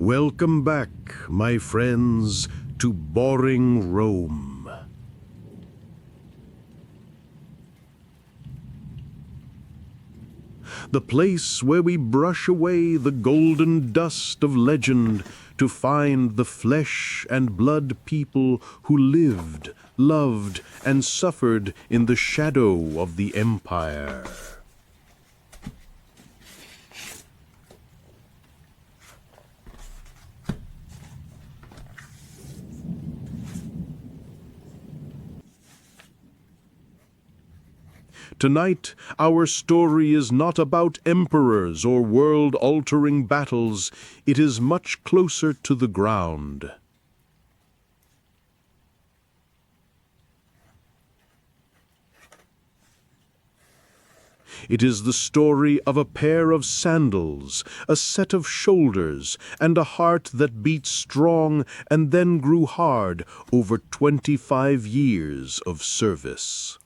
Welcome back, my friends, to boring Rome. The place where we brush away the golden dust of legend to find the flesh and blood people who lived, loved, and suffered in the shadow of the empire. Tonight, our story is not about emperors or world-altering battles. It is much closer to the ground. It is the story of a pair of sandals, a set of shoulders, and a heart that beat strong and then grew hard over 25 years of service.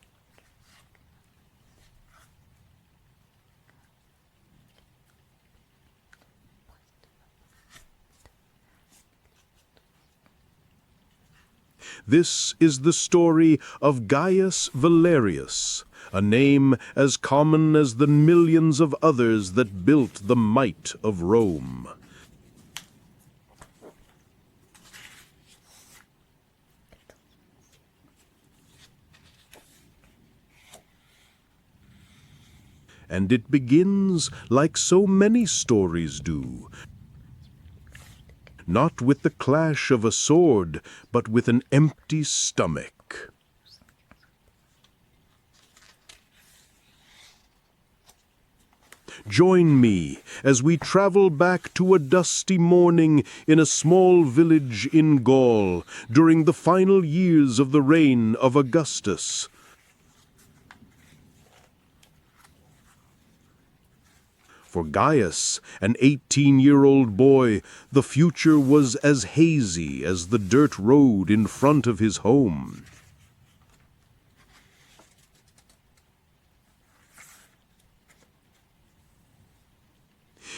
This is the story of Gaius Valerius, a name as common as the millions of others that built the might of Rome. And it begins like so many stories do, not with the clash of a sword, but with an empty stomach. Join me as we travel back to a dusty morning in a small village in Gaul during the final years of the reign of Augustus. For Gaius, an 18-year-old boy, the future was as hazy as the dirt road in front of his home.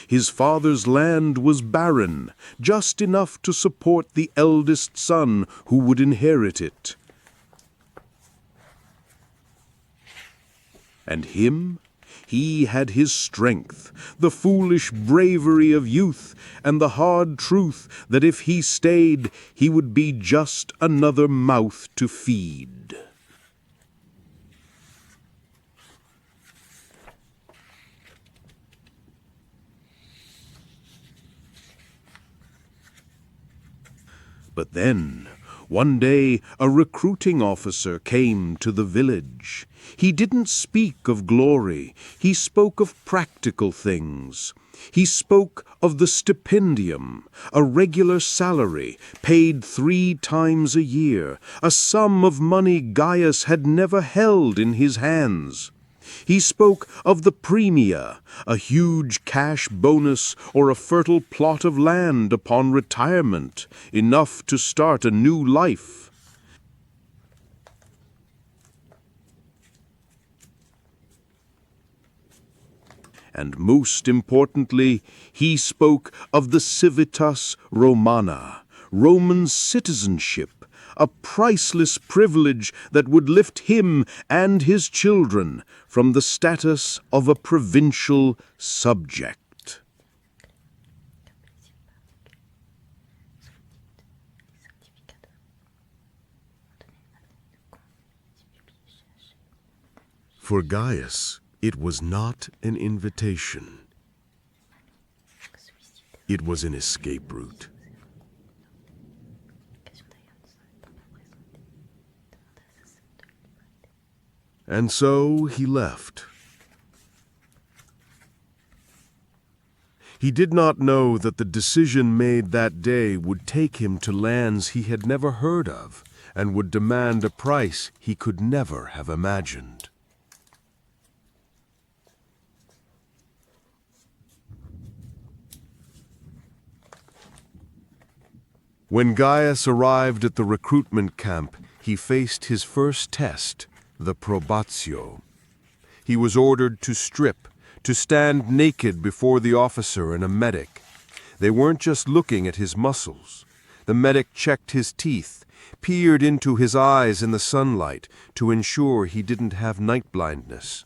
His father's land was barren, just enough to support the eldest son who would inherit it. And him? He had his strength, the foolish bravery of youth, and the hard truth that if he stayed, he would be just another mouth to feed. But then, one day, a recruiting officer came to the village. He didn't speak of glory. He spoke of practical things. He spoke of the stipendium, a regular salary paid 3 times a year, a sum of money Gaius had never held in his hands. He spoke of the premia, a huge cash bonus or a fertile plot of land upon retirement, enough to start a new life. And most importantly, he spoke of the civitas Romana, Roman citizenship, a priceless privilege that would lift him and his children from the status of a provincial subject. For Gaius, it was not an invitation. It was an escape route. And so he left. He did not know that the decision made that day would take him to lands he had never heard of and would demand a price he could never have imagined. When Gaius arrived at the recruitment camp, he faced his first test, the probatio. He was ordered to strip, to stand naked before the officer and a medic. They weren't just looking at his muscles. The medic checked his teeth, peered into his eyes in the sunlight to ensure he didn't have night blindness.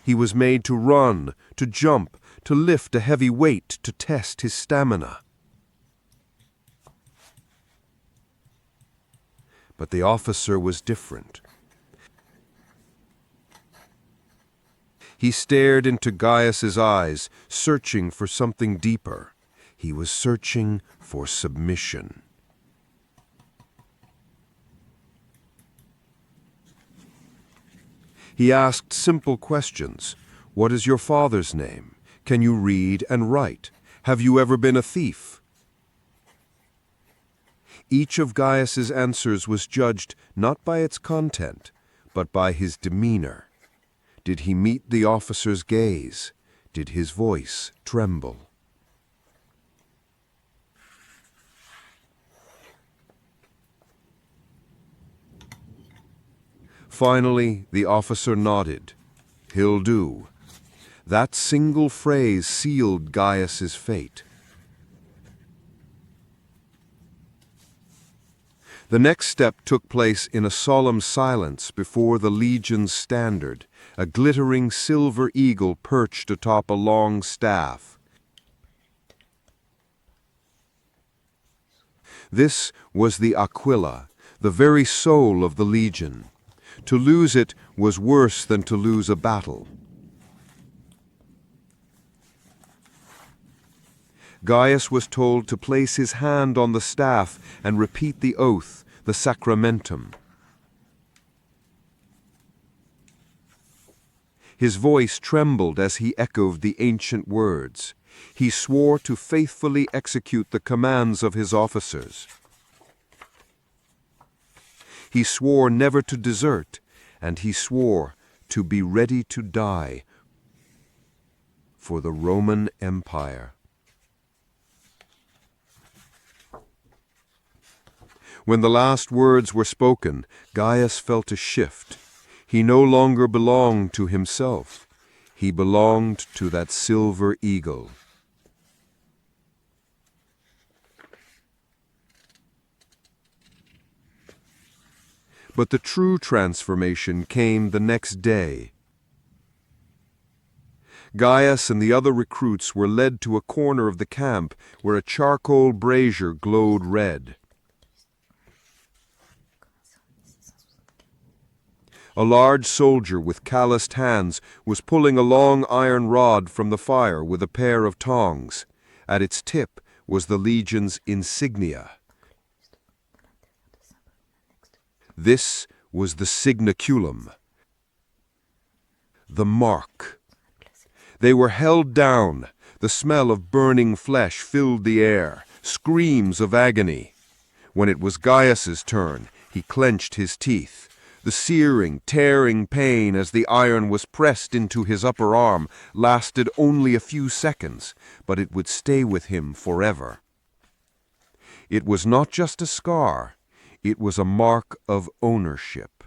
He was made to run, to jump, to lift a heavy weight to test his stamina. But the officer was different. He stared into Gaius's eyes, searching for something deeper. He was searching for submission. He asked simple questions. What is your father's name? Can you read and write? Have you ever been a thief? Each of Gaius's answers was judged not by its content, but by his demeanor. Did he meet the officer's gaze? Did his voice tremble? Finally, the officer nodded. He'll do. That single phrase sealed Gaius's fate. The next step took place in a solemn silence before the legion's standard, a glittering silver eagle perched atop a long staff. This was the Aquila, the very soul of the legion. To lose it was worse than to lose a battle. Gaius was told to place his hand on the staff and repeat the oath, the sacramentum. His voice trembled as he echoed the ancient words. He swore to faithfully execute the commands of his officers. He swore never to desert, and he swore to be ready to die for the Roman Empire. When the last words were spoken, Gaius felt a shift. He no longer belonged to himself. He belonged to that silver eagle. But the true transformation came the next day. Gaius and the other recruits were led to a corner of the camp where a charcoal brazier glowed red. A large soldier with calloused hands was pulling a long iron rod from the fire with a pair of tongs. At its tip was the legion's insignia. This was the signaculum, the mark. They were held down. The smell of burning flesh filled the air, screams of agony. When it was Gaius's turn, he clenched his teeth. The searing, tearing pain as the iron was pressed into his upper arm lasted only a few seconds, but it would stay with him forever. It was not just a scar, it was a mark of ownership.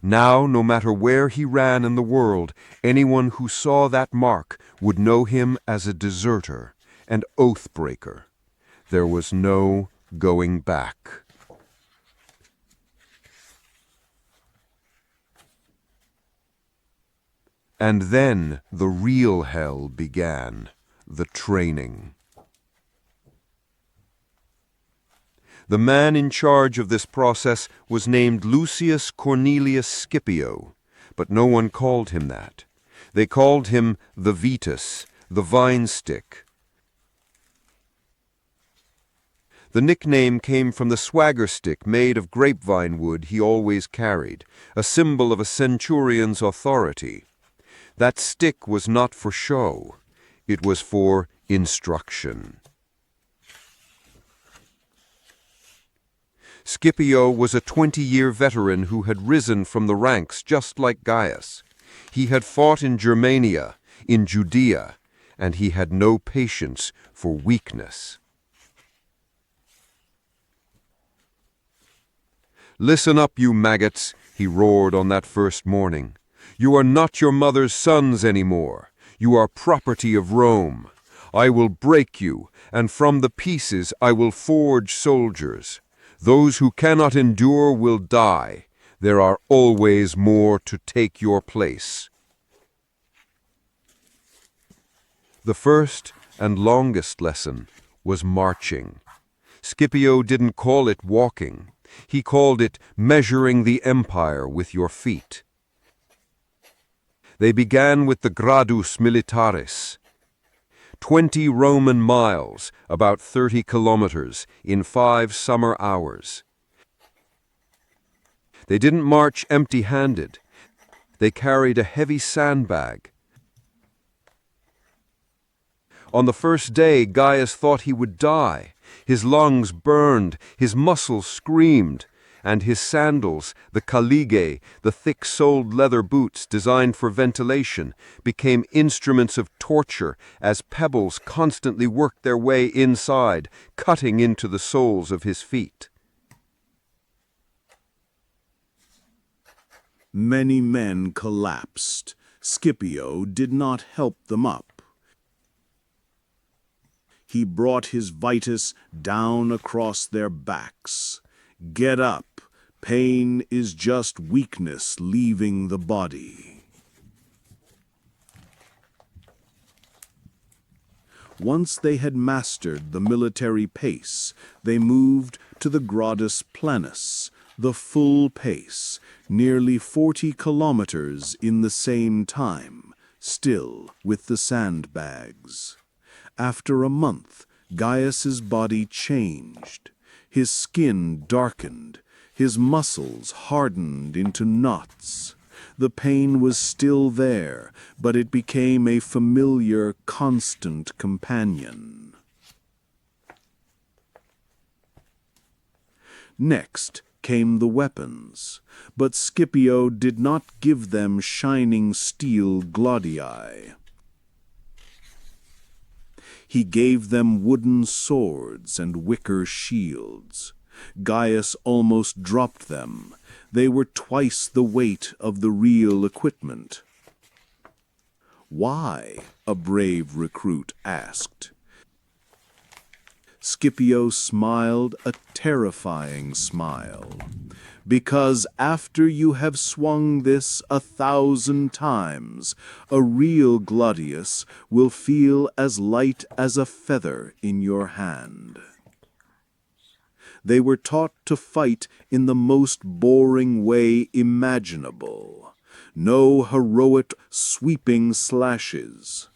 Now, no matter where he ran in the world, anyone who saw that mark would know him as a deserter, an oath-breaker. There was no going back. And then the real hell began, the training. The man in charge of this process was named Lucius Cornelius Scipio, but no one called him that. They called him the Vetus, the vine stick. The nickname came from the swagger stick made of grapevine wood he always carried, a symbol of a centurion's authority. That stick was not for show. It was for instruction. Scipio was a 20-year veteran who had risen from the ranks just like Gaius. He had fought in Germania, in Judea, and he had no patience for weakness. "Listen up, you maggots," he roared on that first morning. "You are not your mother's sons anymore. You are property of Rome. I will break you, and from the pieces I will forge soldiers. Those who cannot endure will die. There are always more to take your place." The first and longest lesson was marching. Scipio didn't call it walking. He called it measuring the empire with your feet. They began with the Gradus Militaris, 20 Roman miles, about 30 kilometers, in 5 summer hours. They didn't march empty-handed. They carried a heavy sandbag. On the first day, Gaius thought he would die. His lungs burned, his muscles screamed, and his sandals, the caligae, the thick-soled leather boots designed for ventilation, became instruments of torture as pebbles constantly worked their way inside, cutting into the soles of his feet. Many men collapsed. Scipio did not help them up. He brought his vitus down across their backs. "Get up. Pain is just weakness leaving the body." Once they had mastered the military pace, they moved to the Gradus Planus, the full pace, nearly 40 kilometers in the same time, still with the sandbags. After a month, Gaius's body changed. His skin darkened, his muscles hardened into knots. The pain was still there, but it became a familiar, constant companion. Next came the weapons, but Scipio did not give them shining steel gladii. He gave them wooden swords and wicker shields. Gaius almost dropped them. They were twice the weight of the real equipment. "Why?" a brave recruit asked. Scipio smiled a terrifying smile. "Because after you have swung this 1,000 times, a real gladius will feel as light as a feather in your hand." They were taught to fight in the most boring way imaginable. No heroic sweeping slashes.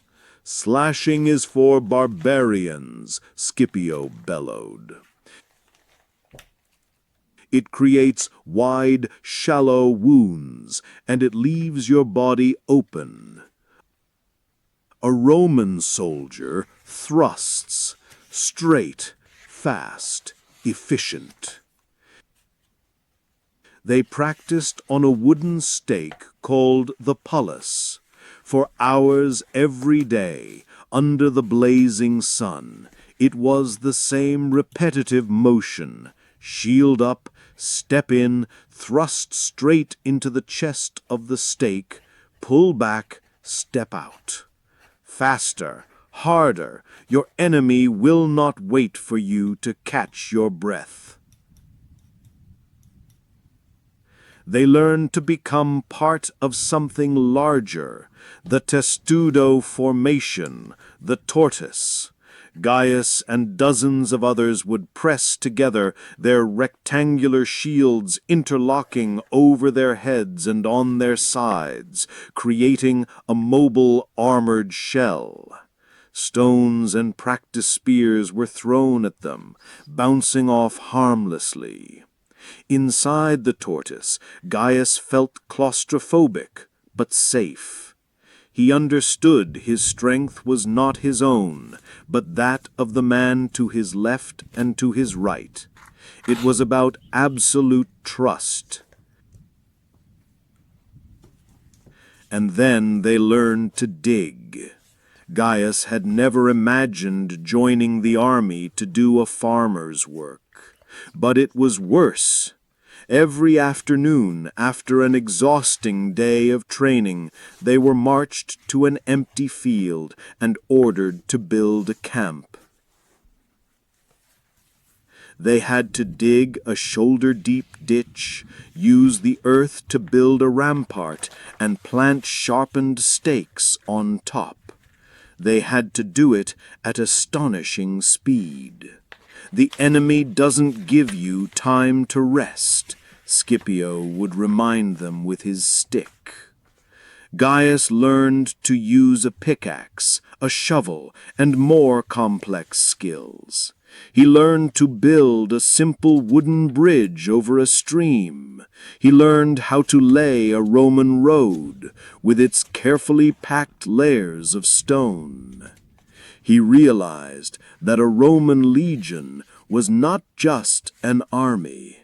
"Slashing is for barbarians," Scipio bellowed. "It creates wide, shallow wounds, and it leaves your body open." A Roman soldier thrusts, straight, fast, efficient. They practiced on a wooden stake called the pullus. For hours every day, under the blazing sun, it was the same repetitive motion. Shield up, step in, thrust straight into the chest of the stake, pull back, step out. Faster, harder, your enemy will not wait for you to catch your breath. They learn to become part of something larger, the testudo formation, the tortoise. Gaius and dozens of others would press together, their rectangular shields interlocking over their heads and on their sides, creating a mobile armored shell. Stones and practice spears were thrown at them, bouncing off harmlessly. Inside the tortoise, Gaius felt claustrophobic, but safe. He understood his strength was not his own, but that of the man to his left and to his right. It was about absolute trust. And then they learned to dig. Gaius had never imagined joining the army to do a farmer's work. But it was worse. Every afternoon, after an exhausting day of training, they were marched to an empty field and ordered to build a camp. They had to dig a shoulder-deep ditch, use the earth to build a rampart, and plant sharpened stakes on top. They had to do it at astonishing speed. "The enemy doesn't give you time to rest," Scipio would remind them with his stick. Gaius learned to use a pickaxe, a shovel, and more complex skills. He learned to build a simple wooden bridge over a stream. He learned how to lay a Roman road with its carefully packed layers of stone. He realized that a Roman legion was not just an army.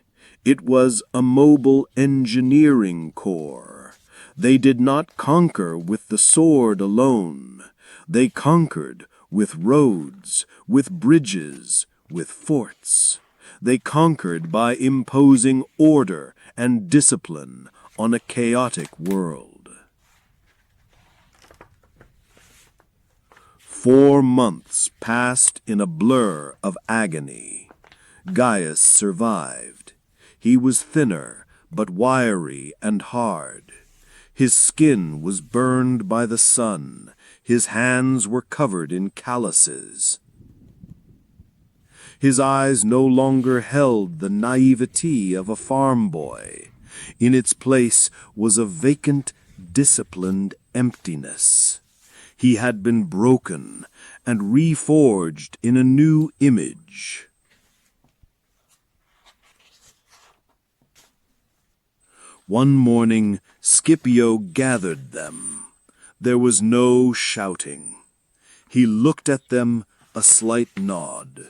It was a mobile engineering corps. They did not conquer with the sword alone. They conquered with roads, with bridges, with forts. They conquered by imposing order and discipline on a chaotic world. 4 months passed in a blur of agony. Gaius survived. He was thinner, but wiry and hard. His skin was burned by the sun. His hands were covered in calluses. His eyes no longer held the naivety of a farm boy. In its place was a vacant, disciplined emptiness. He had been broken and reforged in a new image. One morning, Scipio gathered them. There was no shouting. He looked at them, a slight nod.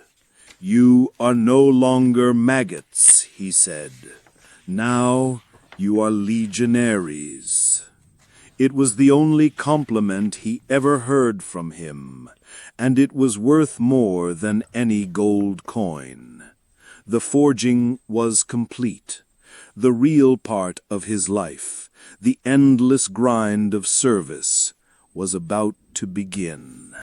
"You are no longer maggots," he said. "Now you are legionaries." It was the only compliment he ever heard from him, and it was worth more than any gold coin. The forging was complete. The real part of his life, the endless grind of service, was about to begin.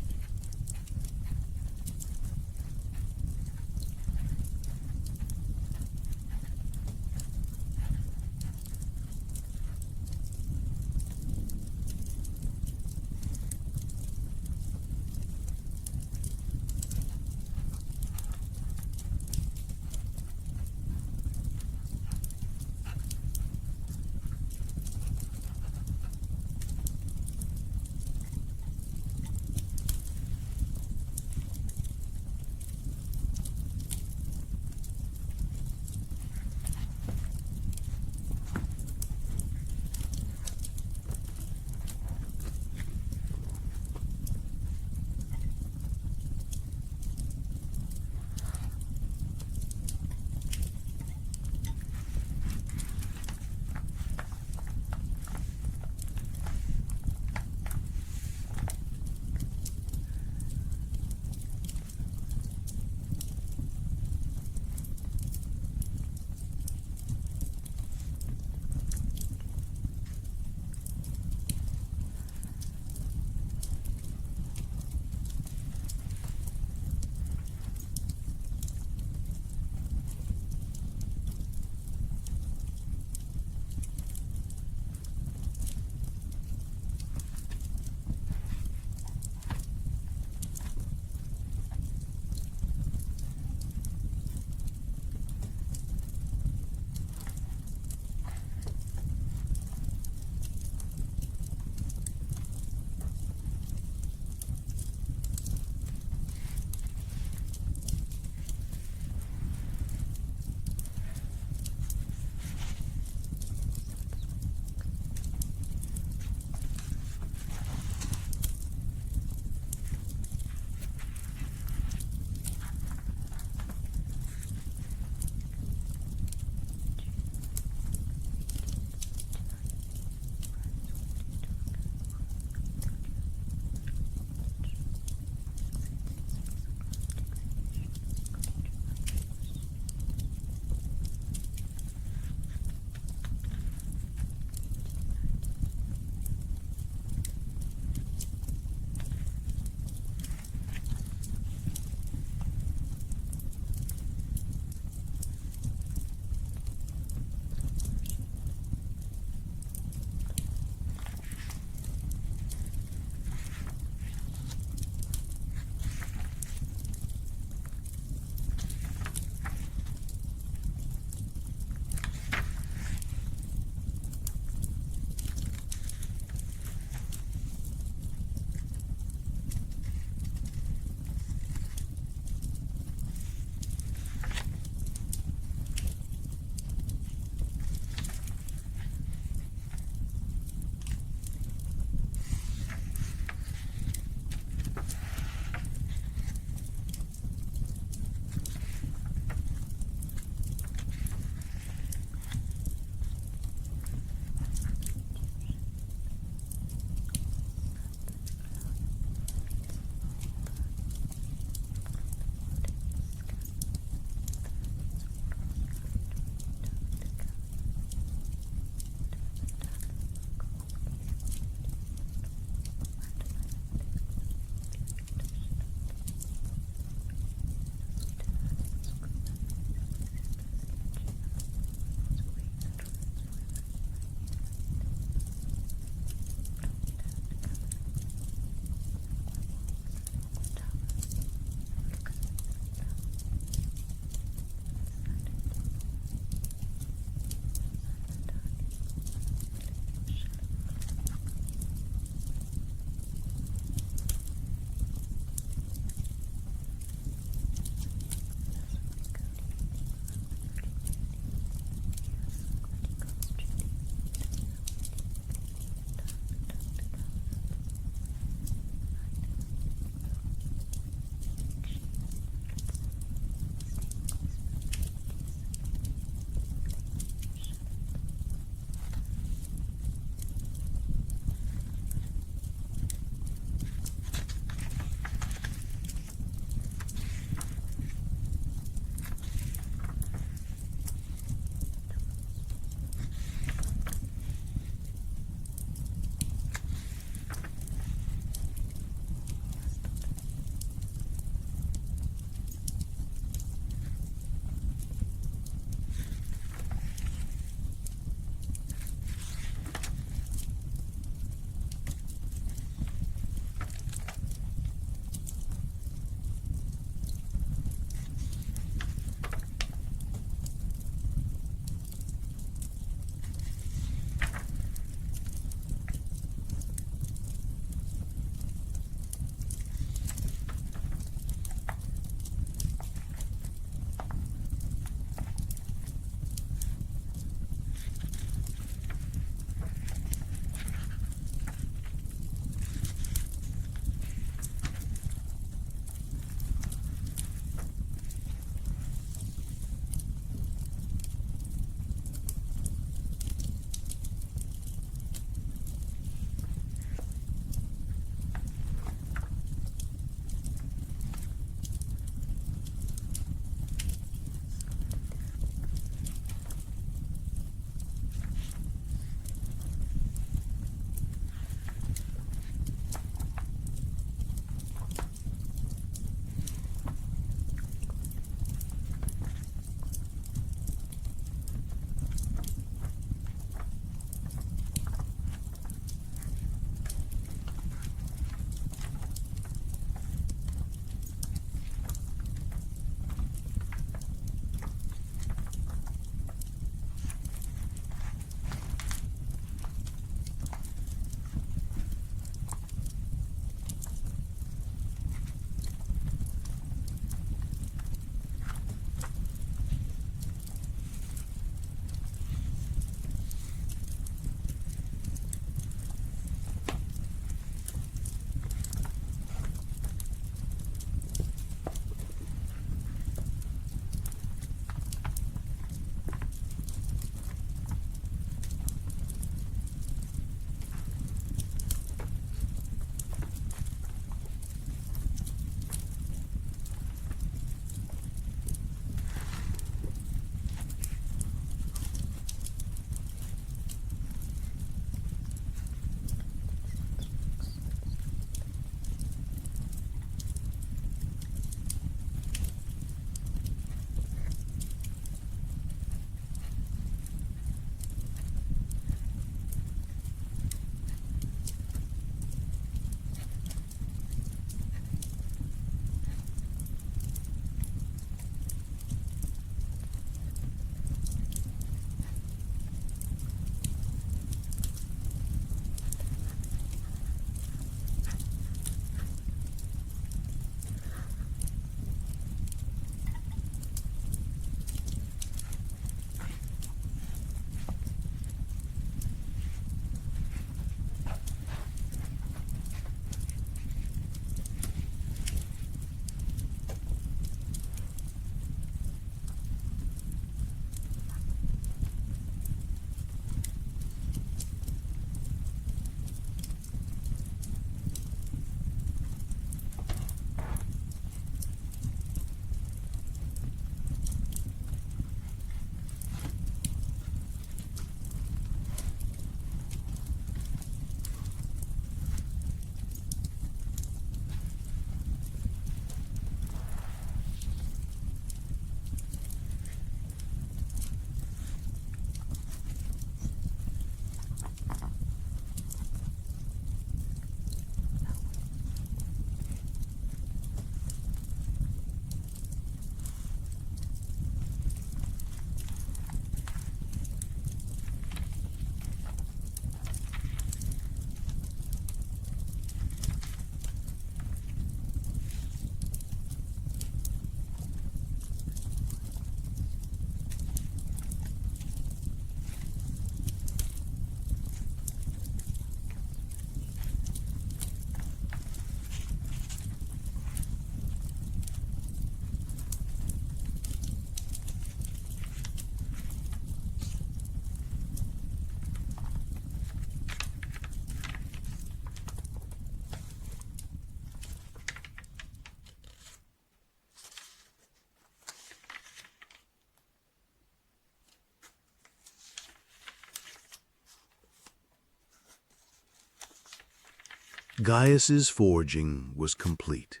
Gaius's forging was complete.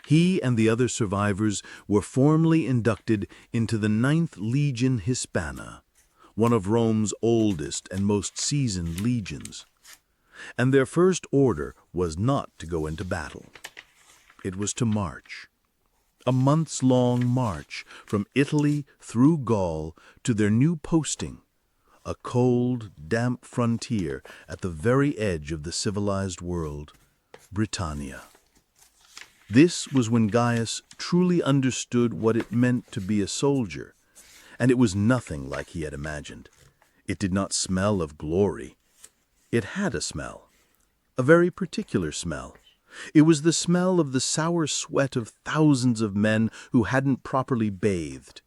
He and the other survivors were formally inducted into the 9th Legion Hispana, one of Rome's oldest and most seasoned legions. And their first order was not to go into battle. It was to march. A months-long march from Italy through Gaul to their new posting, a cold, damp frontier at the very edge of the civilized world, Britannia. This was when Gaius truly understood what it meant to be a soldier, and it was nothing like he had imagined. It did not smell of glory. It had a smell, a very particular smell. It was the smell of the sour sweat of thousands of men who hadn't properly bathed,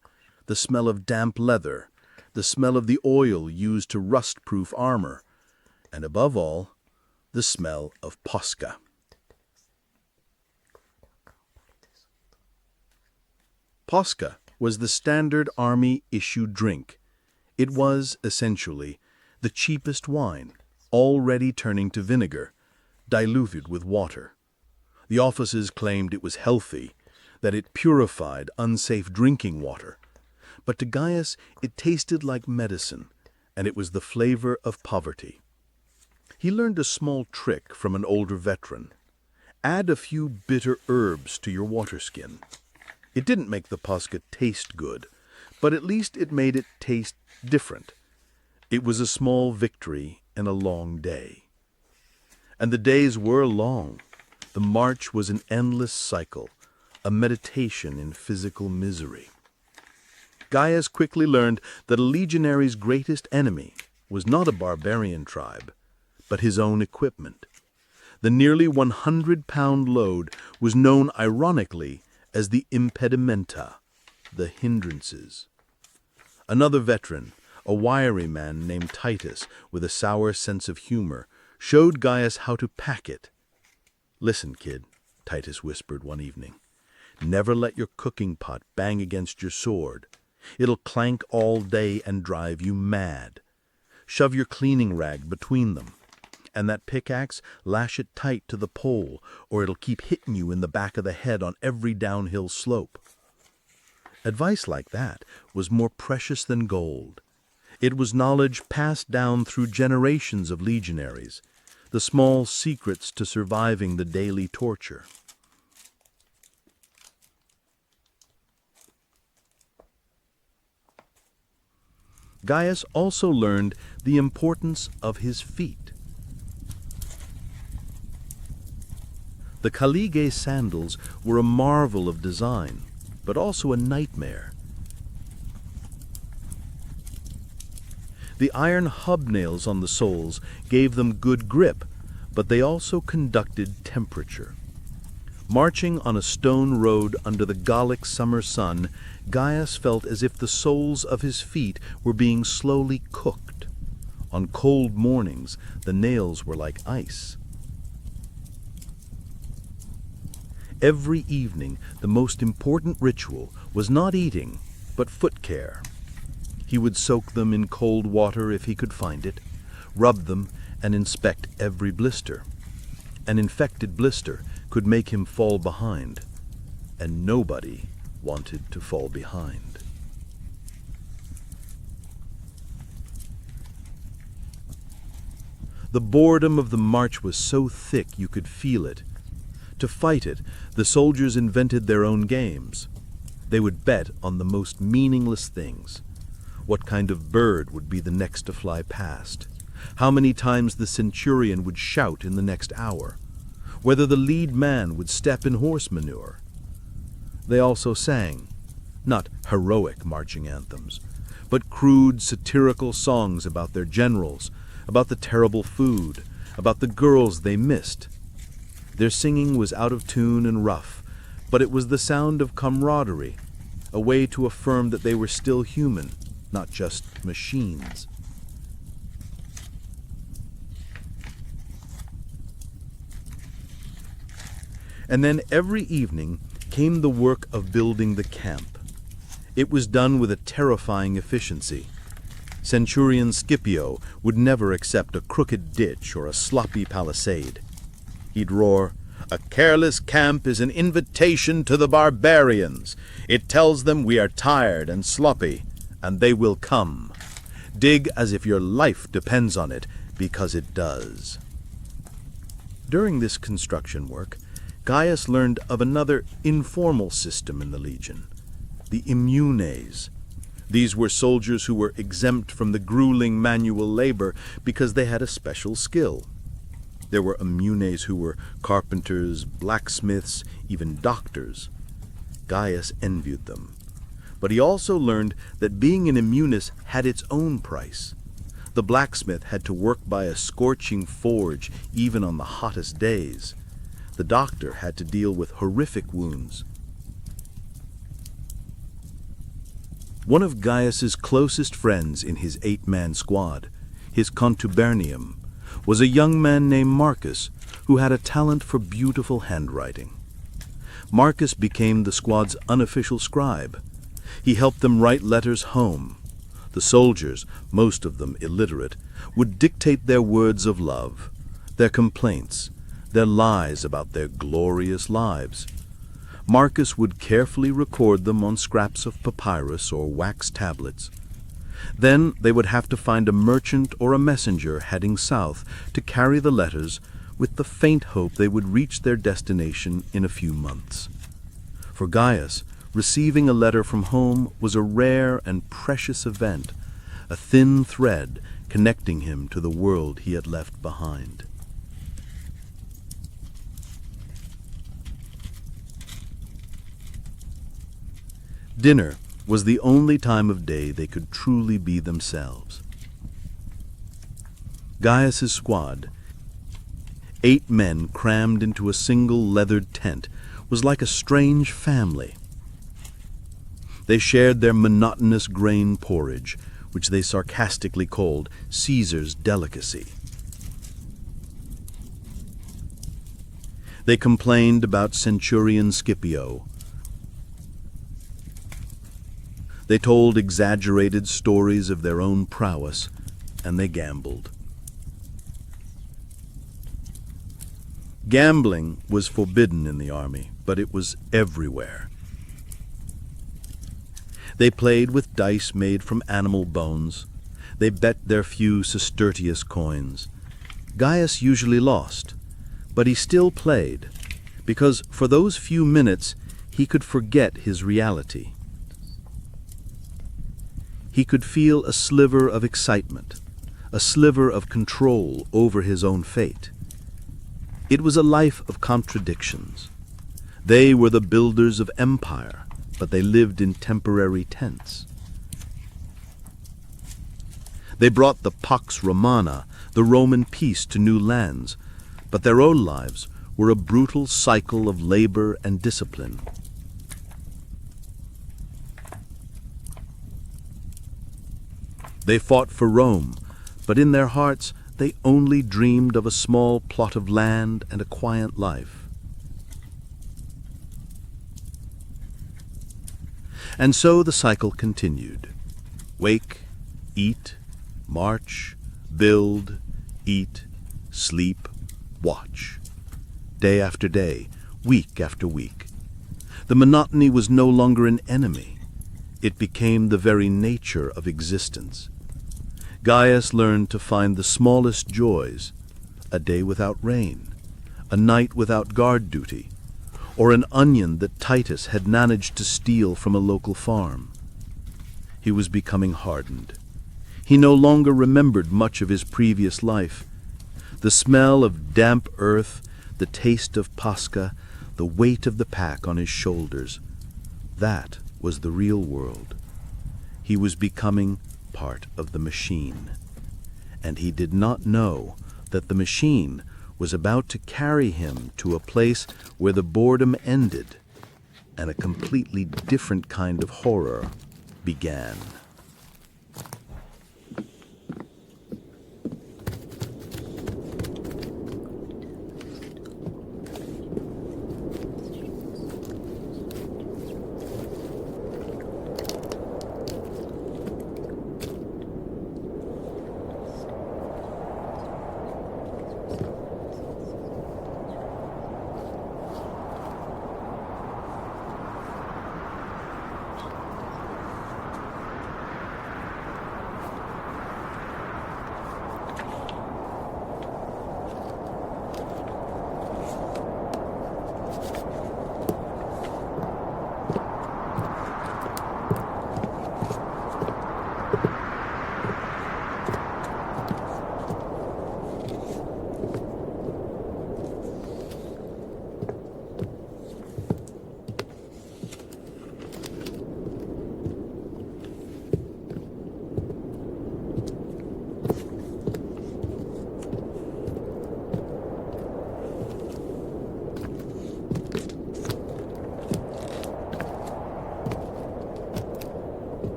the smell of damp leather, the smell of the oil used to rust-proof armor, and above all, the smell of posca. Posca was the standard army-issued drink. It was, essentially, the cheapest wine, already turning to vinegar, diluted with water. The officers claimed it was healthy, that it purified unsafe drinking water. But to Gaius, it tasted like medicine, and it was the flavor of poverty. He learned a small trick from an older veteran. Add a few bitter herbs to your water skin. It didn't make the posca taste good, but at least it made it taste different. It was a small victory in a long day. And the days were long. The march was an endless cycle, a meditation in physical misery. Gaius quickly learned that a legionary's greatest enemy was not a barbarian tribe, but his own equipment. The nearly 100-pound load was known ironically as the impedimenta, the hindrances. Another veteran, a wiry man named Titus with a sour sense of humor, showed Gaius how to pack it. "Listen, kid," Titus whispered one evening. "Never let your cooking pot bang against your sword. It'll clank all day and drive you mad. Shove your cleaning rag between them. And that pickaxe, lash it tight to the pole, or it'll keep hitting you in the back of the head on every downhill slope." Advice like that was more precious than gold. It was knowledge passed down through generations of legionaries, the small secrets to surviving the daily torture. Gaius also learned the importance of his feet. The Caligulae sandals were a marvel of design, but also a nightmare. The iron hobnails on the soles gave them good grip, but they also conducted temperature. Marching on a stone road under the Gallic summer sun, Gaius felt as if the soles of his feet were being slowly cooked. On cold mornings, the nails were like ice. Every evening, the most important ritual was not eating, but foot care. He would soak them in cold water if he could find it, rub them, and inspect every blister. An infected blister could make him fall behind, and nobody wanted to fall behind. The boredom of the march was so thick you could feel it. To fight it, the soldiers invented their own games. They would bet on the most meaningless things. What kind of bird would be the next to fly past? How many times the centurion would shout in the next hour? Whether the lead man would step in horse manure? They also sang, not heroic marching anthems, but crude satirical songs about their generals, about the terrible food, about the girls they missed. Their singing was out of tune and rough, but it was the sound of camaraderie, a way to affirm that they were still human, not just machines. And then every evening came the work of building the camp. It was done with a terrifying efficiency. Centurion Scipio would never accept a crooked ditch or a sloppy palisade. He'd roar, "A careless camp is an invitation to the barbarians. It tells them we are tired and sloppy, and they will come. Dig as if your life depends on it, because it does." During this construction work, Gaius learned of another informal system in the legion, the immunes. These were soldiers who were exempt from the grueling manual labor because they had a special skill. There were immunes who were carpenters, blacksmiths, even doctors. Gaius envied them. But he also learned that being an immunis had its own price. The blacksmith had to work by a scorching forge even on the hottest days. The doctor had to deal with horrific wounds. One of Gaius's closest friends in his 8-man squad, his contubernium, was a young man named Marcus who had a talent for beautiful handwriting. Marcus became the squad's unofficial scribe. He helped them write letters home. The soldiers, most of them illiterate, would dictate their words of love, their complaints, their lies about their glorious lives. Marcus would carefully record them on scraps of papyrus or wax tablets. Then they would have to find a merchant or a messenger heading south to carry the letters with the faint hope they would reach their destination in a few months. For Gaius, receiving a letter from home was a rare and precious event, a thin thread connecting him to the world he had left behind. Dinner was the only time of day they could truly be themselves. Gaius's squad, 8 men crammed into a single leathered tent, was like a strange family. They shared their monotonous grain porridge, which they sarcastically called Caesar's delicacy. They complained about Centurion Scipio. They told exaggerated stories of their own prowess, and they gambled. Gambling was forbidden in the army, but it was everywhere. They played with dice made from animal bones. They bet their few sestertius coins. Gaius usually lost, but he still played, because for those few minutes he could forget his reality. He could feel a sliver of excitement, a sliver of control over his own fate. It was a life of contradictions. They were the builders of empire, but they lived in temporary tents. They brought the Pax Romana, the Roman peace, to new lands, but their own lives were a brutal cycle of labor and discipline. They fought for Rome, but in their hearts they only dreamed of a small plot of land and a quiet life. And so the cycle continued. Wake, eat, march, build, eat, sleep, watch. Day after day, week after week. The monotony was no longer an enemy. It became the very nature of existence. Gaius learned to find the smallest joys, a day without rain, a night without guard duty, or an onion that Titus had managed to steal from a local farm. He was becoming hardened. He no longer remembered much of his previous life. The smell of damp earth, the taste of Pascha, the weight of the pack on his shoulders, that was the real world. He was becoming part of the machine, and he did not know that the machine was about to carry him to a place where the boredom ended and a completely different kind of horror began.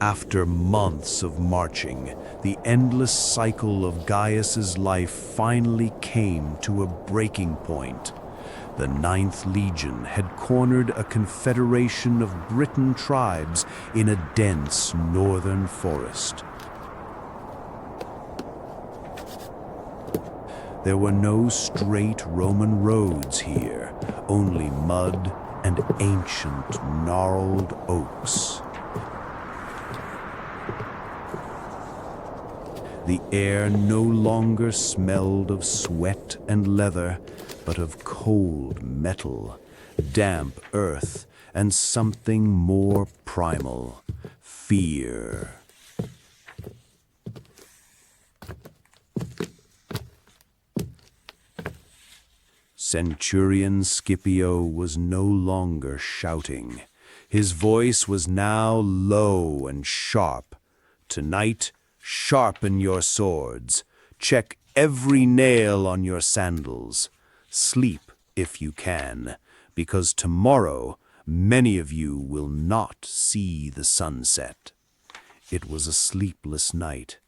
After months of marching, the endless cycle of Gaius's life finally came to a breaking point. The Ninth Legion had cornered a confederation of Briton tribes in a dense northern forest. There were no straight Roman roads here, only mud and ancient gnarled oaks. The air no longer smelled of sweat and leather, but of cold metal, damp earth, and something more primal, fear. Centurion Scipio was no longer shouting. His voice was now low and sharp. "Tonight, sharpen your swords. Check every nail on your sandals. Sleep if you can, because tomorrow many of you will not see the sunset." It was a sleepless night.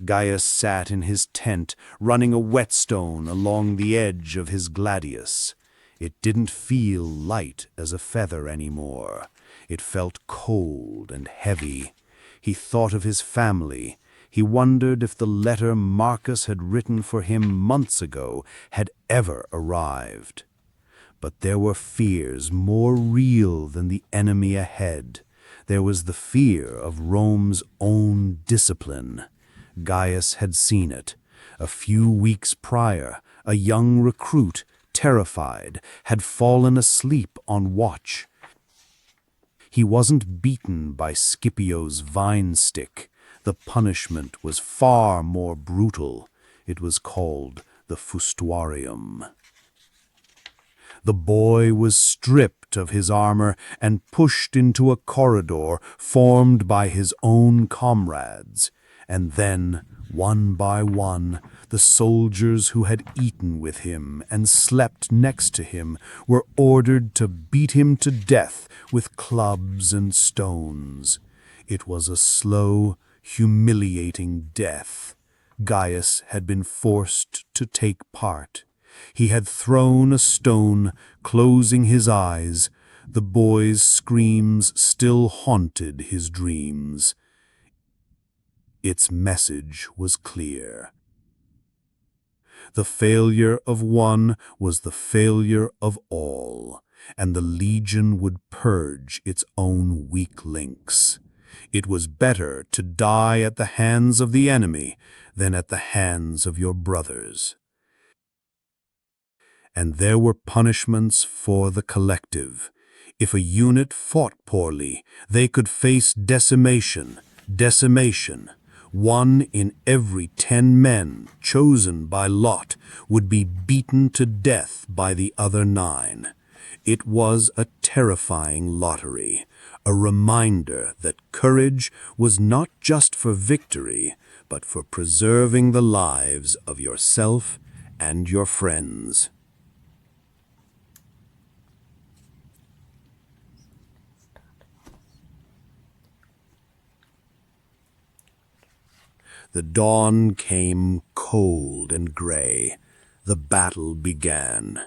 Gaius sat in his tent, running a whetstone along the edge of his gladius. It didn't feel light as a feather anymore. It felt cold and heavy. He thought of his family. He wondered if the letter Marcus had written for him months ago had ever arrived. But there were fears more real than the enemy ahead. There was the fear of Rome's own discipline. Gaius had seen it. A few weeks prior, a young recruit, terrified, had fallen asleep on watch. He wasn't beaten by Scipio's vine stick. The punishment was far more brutal. It was called the fustuarium. The boy was stripped of his armor and pushed into a corridor formed by his own comrades. And then, one by one, the soldiers who had eaten with him and slept next to him were ordered to beat him to death with clubs and stones. It was a slow, humiliating death. Gaius had been forced to take part. He had thrown a stone, closing his eyes. The boy's screams still haunted his dreams. Its message was clear. The failure of one was the failure of all, and the legion would purge its own weak links. It was better to die at the hands of the enemy than at the hands of your brothers. And there were punishments for the collective. If a unit fought poorly, they could face decimation. 1 in every 10 men, chosen by lot, would be beaten to death by the other 9. It was a terrifying lottery, a reminder that courage was not just for victory, but for preserving the lives of yourself and your friends. The dawn came cold and gray. The battle began.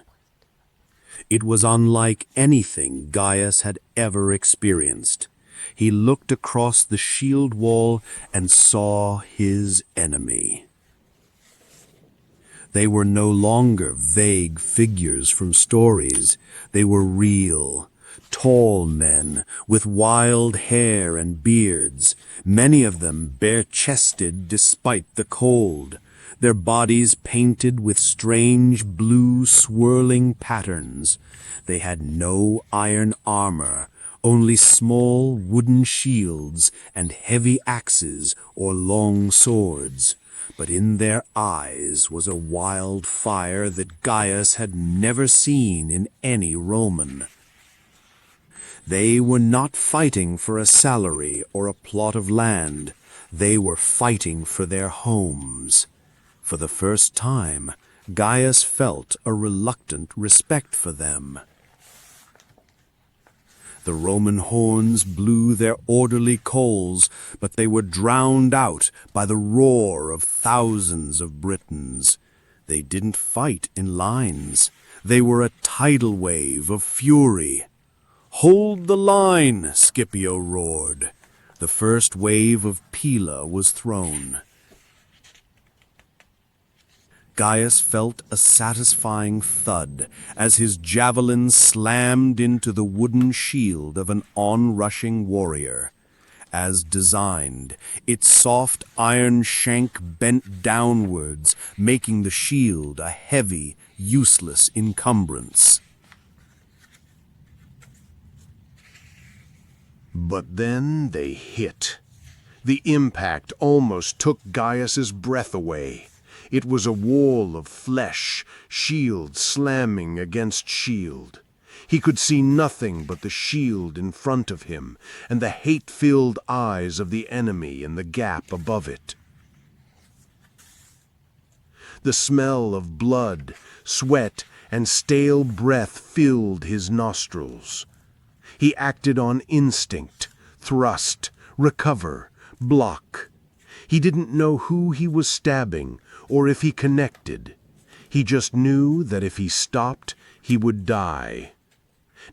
It was unlike anything Gaius had ever experienced. He looked across the shield wall and saw his enemy. They were no longer vague figures from stories. They were real. Tall men with wild hair and beards, many of them bare-chested despite the cold, their bodies painted with strange blue swirling patterns. They had no iron armor, only small wooden shields and heavy axes or long swords. But in their eyes was a wild fire that Gaius had never seen in any Roman. They were not fighting for a salary or a plot of land. They were fighting for their homes. For the first time, Gaius felt a reluctant respect for them. The Roman horns blew their orderly calls, but they were drowned out by the roar of thousands of Britons. They didn't fight in lines. They were a tidal wave of fury. "Hold the line," Scipio roared. The first wave of Pila was thrown. Gaius felt a satisfying thud as his javelin slammed into the wooden shield of an onrushing warrior. As designed, its soft iron shank bent downwards, making the shield a heavy, useless encumbrance. But then they hit. The impact almost took Gaius's breath away. It was a wall of flesh, shield slamming against shield. He could see nothing but the shield in front of him and the hate-filled eyes of the enemy in the gap above it. The smell of blood, sweat, and stale breath filled his nostrils. He acted on instinct, thrust, recover, block. He didn't know who he was stabbing or if he connected. He just knew that if he stopped, he would die.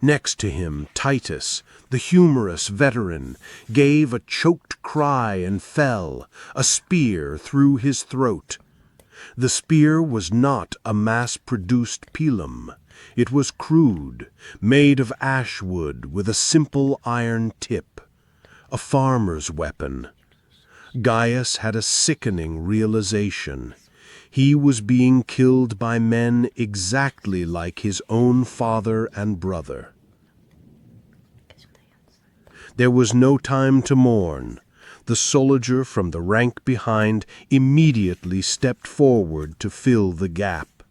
Next to him, Titus, the humorous veteran, gave a choked cry and fell, a spear through his throat. The spear was not a mass-produced pilum. It was crude, made of ash wood with a simple iron tip. A farmer's weapon. Gaius had a sickening realization. He was being killed by men exactly like his own father and brother. There was no time to mourn. The soldier from the rank behind immediately stepped forward to fill the gap.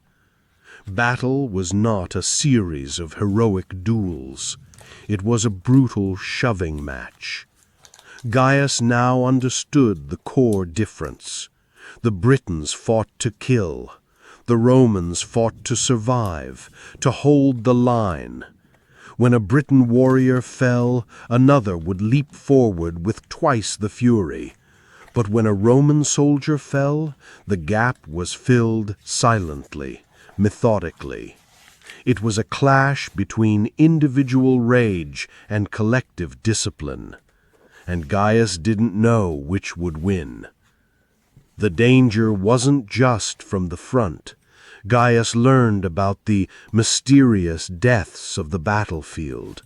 Battle was not a series of heroic duels. It was a brutal shoving match. Gaius now understood the core difference. The Britons fought to kill. The Romans fought to survive, to hold the line. When a Briton warrior fell, another would leap forward with twice the fury. But when a Roman soldier fell, the gap was filled silently, methodically. It was a clash between individual rage and collective discipline. And Gaius didn't know which would win. The danger wasn't just from the front. Gaius learned about the mysterious deaths of the battlefield.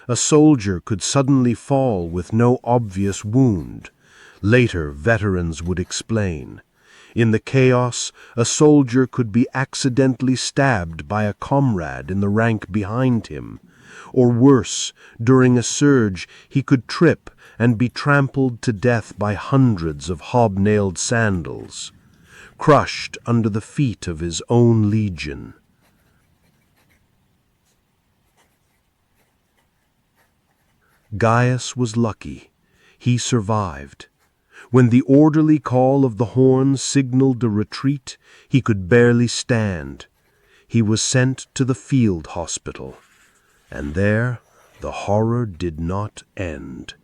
A soldier could suddenly fall with no obvious wound. Later, veterans would explain. In the chaos, a soldier could be accidentally stabbed by a comrade in the rank behind him. Or worse, during a surge, he could trip and be trampled to death by hundreds of hobnailed sandals, crushed under the feet of his own legion. Gaius was lucky. He survived. When the orderly call of the horn signaled a retreat, he could barely stand. He was sent to the field hospital, and there the horror did not end.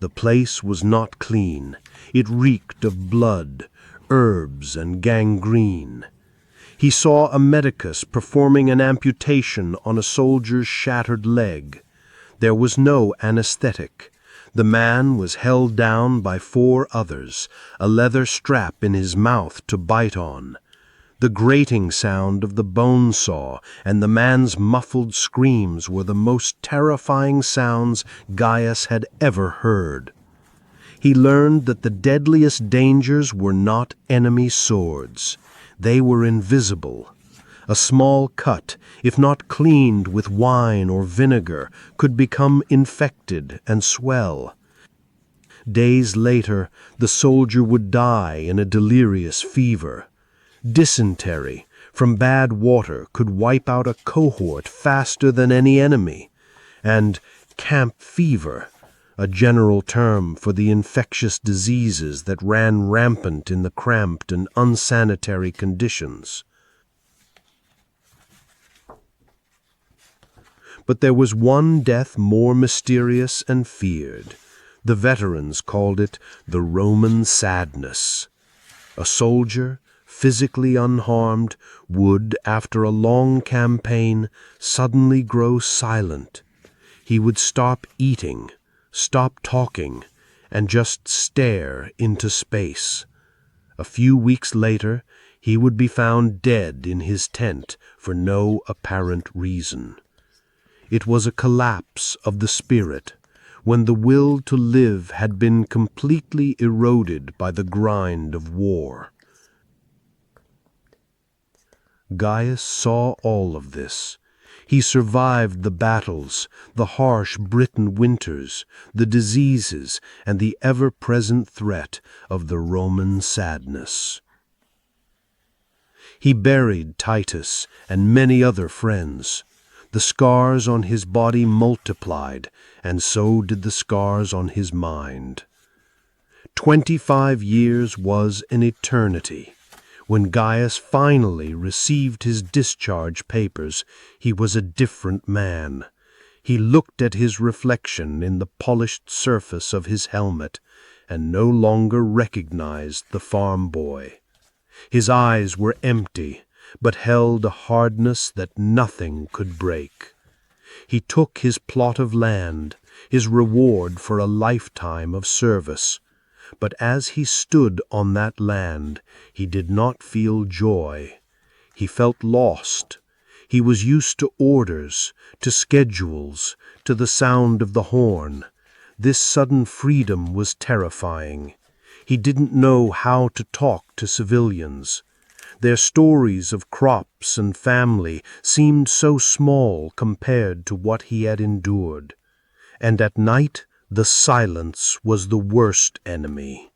The place was not clean. It reeked of blood, herbs, and gangrene. He saw a medicus performing an amputation on a soldier's shattered leg. There was no anesthetic. The man was held down by 4 others, a leather strap in his mouth to bite on. The grating sound of the bone saw and the man's muffled screams were the most terrifying sounds Gaius had ever heard. He learned that the deadliest dangers were not enemy swords. They were invisible. A small cut, if not cleaned with wine or vinegar, could become infected and swell. Days later, the soldier would die in a delirious fever. Dysentery from bad water could wipe out a cohort faster than any enemy. And camp fever, a general term for the infectious diseases that ran rampant in the cramped and unsanitary conditions. But there was one death more mysterious and feared. The veterans called it the Roman sadness. A soldier, physically unharmed, would, after a long campaign, suddenly grow silent. He would stop eating, stop talking, and just stare into space. A few weeks later, he would be found dead in his tent for no apparent reason. It was a collapse of the spirit, when the will to live had been completely eroded by the grind of war. Gaius saw all of this. He survived the battles, the harsh Britain winters, the diseases, and the ever-present threat of the Roman sadness. He buried Titus and many other friends. The scars on his body multiplied, and so did the scars on his mind. 25 years was an eternity. When Gaius finally received his discharge papers, he was a different man. He looked at his reflection in the polished surface of his helmet, and no longer recognized the farm boy. His eyes were empty, but held a hardness that nothing could break. He took his plot of land, his reward for a lifetime of service. But as he stood on that land, he did not feel joy. He felt lost. He was used to orders, to schedules, to the sound of the horn. This sudden freedom was terrifying. He didn't know how to talk to civilians. Their stories of crops and family seemed so small compared to what he had endured. And at night, the silence was the worst enemy.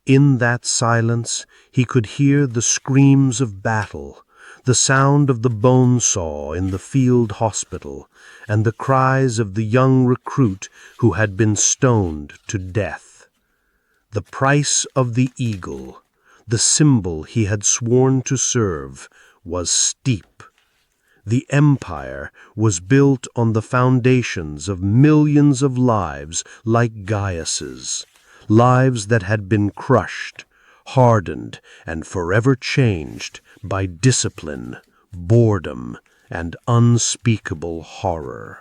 In that silence, he could hear the screams of battle, the sound of the bone saw in the field hospital, and the cries of the young recruit who had been stoned to death. The price of the eagle, the symbol he had sworn to serve, was steep. The empire was built on the foundations of millions of lives like Gaius's, lives that had been crushed, hardened, and forever changed by discipline, boredom, and unspeakable horror.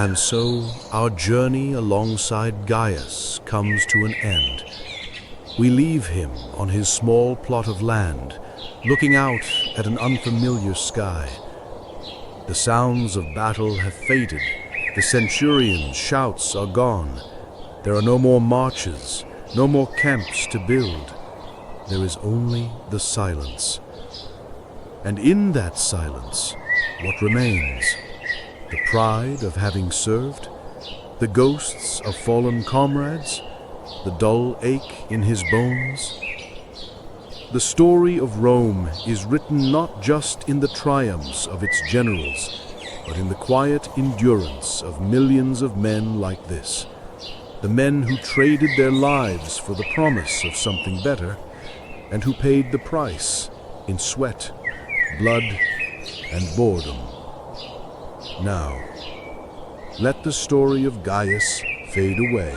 And so our journey alongside Gaius comes to an end. We leave him on his small plot of land, looking out at an unfamiliar sky. The sounds of battle have faded. The centurion's shouts are gone. There are no more marches, no more camps to build. There is only the silence. And in that silence, what remains? The pride of having served, the ghosts of fallen comrades, the dull ache in his bones. The story of Rome is written not just in the triumphs of its generals, but in the quiet endurance of millions of men like this, the men who traded their lives for the promise of something better, and who paid the price in sweat, blood, and boredom. Now, let the story of Gaius fade away.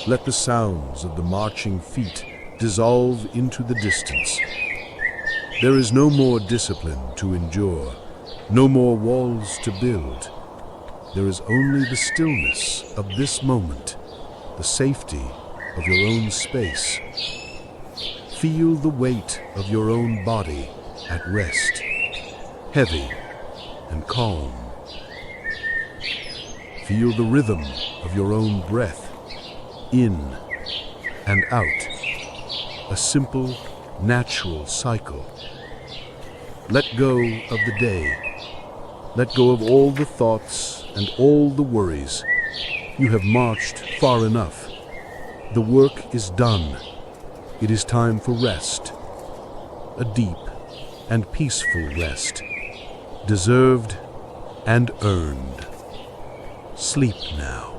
Let the sounds of the marching feet dissolve into the distance. There is no more discipline to endure, no more walls to build. There is only the stillness of this moment, the safety of your own space. Feel the weight of your own body at rest, heavy and calm. Feel the rhythm of your own breath, in and out, a simple, natural cycle. Let go of the day. Let go of all the thoughts and all the worries. You have marched far enough. The work is done. It is time for rest, a deep and peaceful rest, deserved and earned. Sleep now.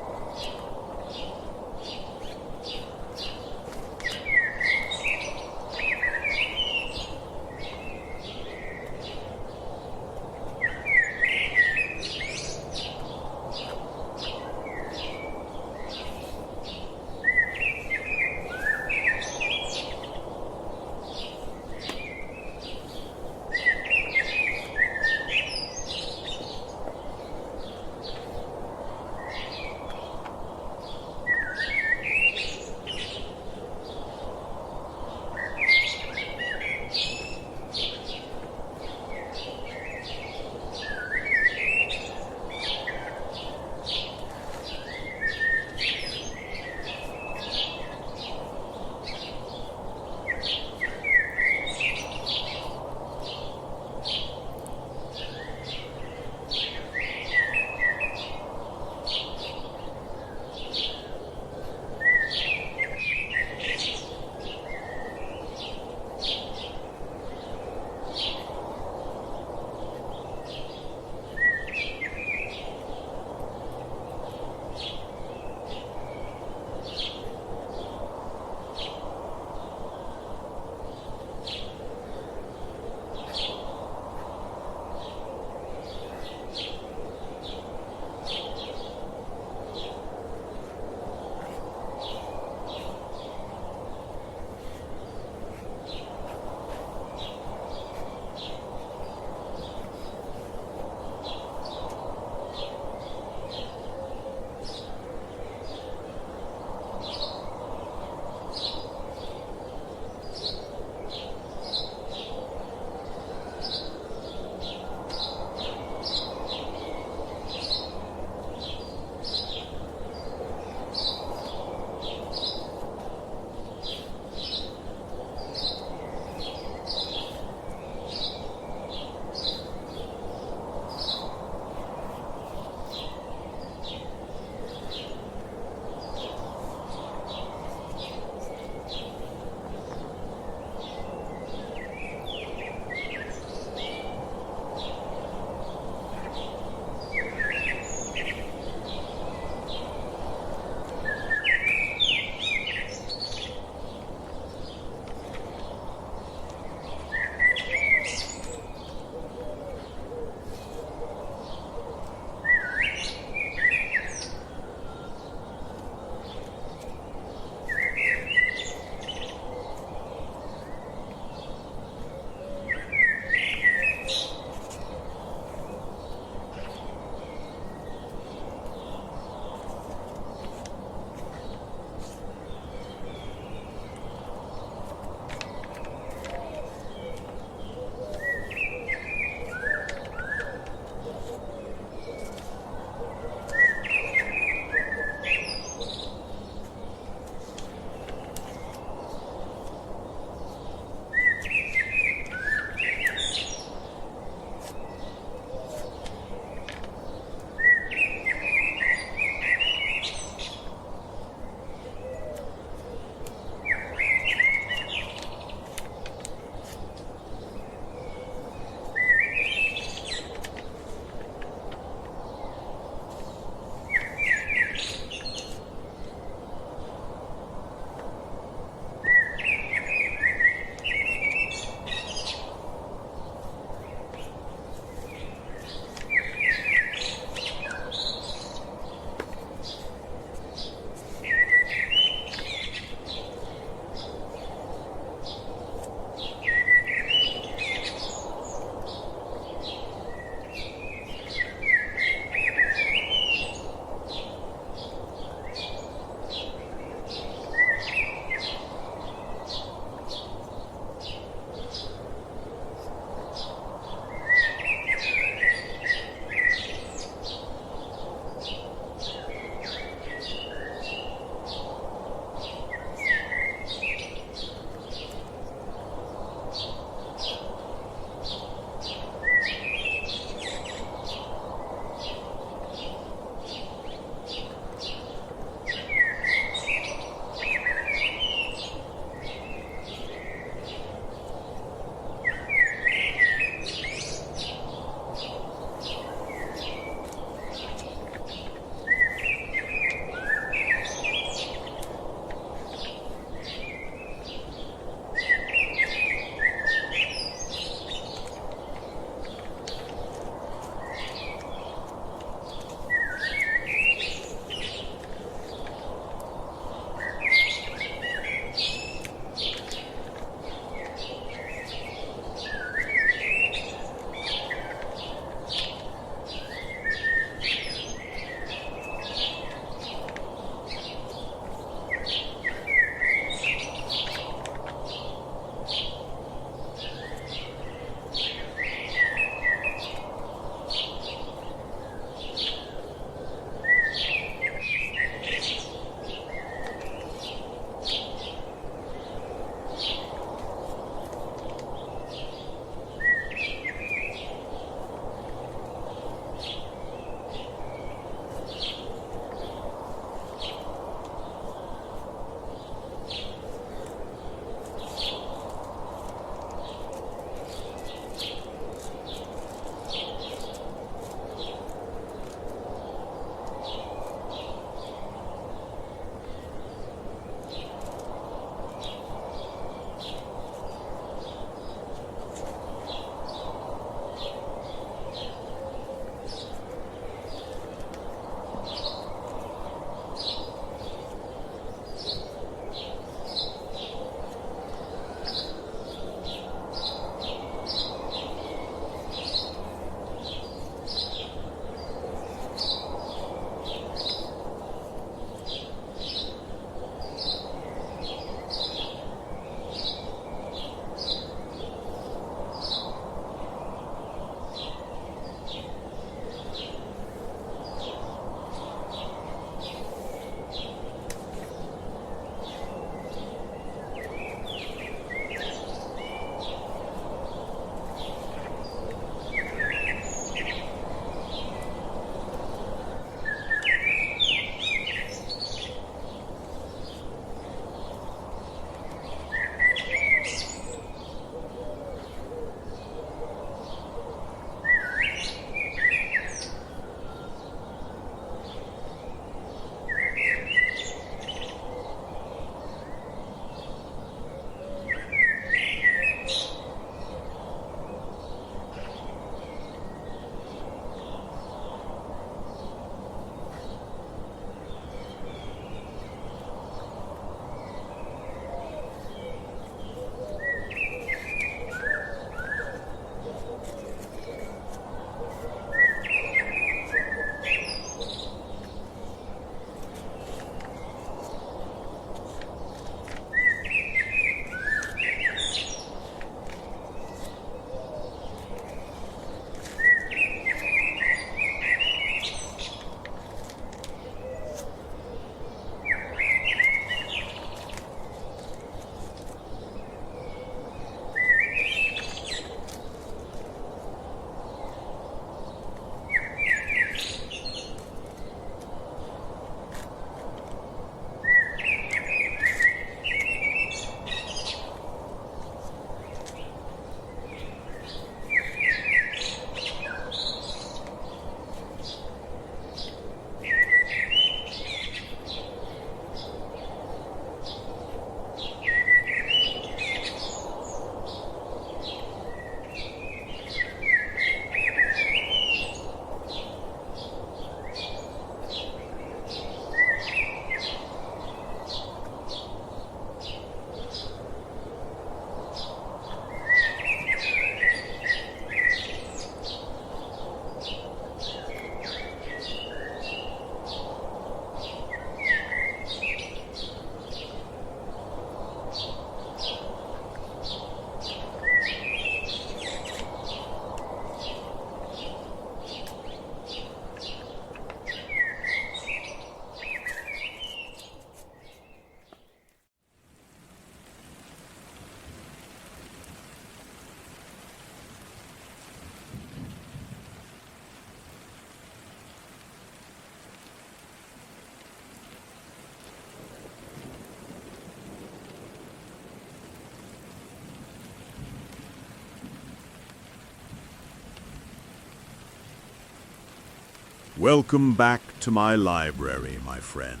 Welcome back to my library, my friend.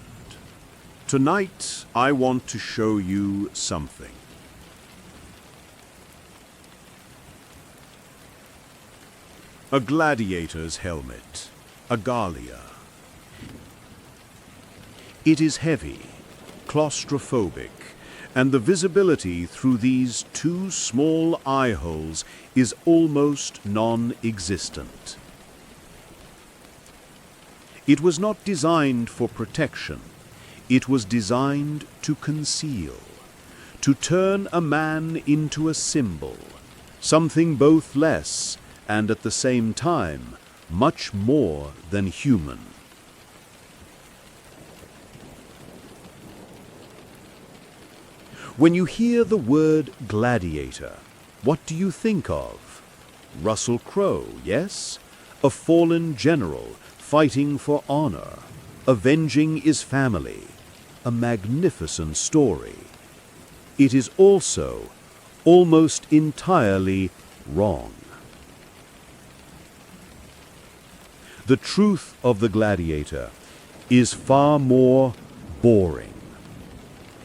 Tonight, I want to show you something. A gladiator's helmet, a Gallia. It is heavy, claustrophobic, and the visibility through these two small eye holes is almost non-existent. It was not designed for protection. It was designed to conceal, to turn a man into a symbol, something both less and at the same time much more than human. When you hear the word gladiator, what do you think of? Russell Crowe, yes? A fallen general fighting for honor, avenging his family. A magnificent story. It is also almost entirely wrong. The truth of the gladiator is far more boring.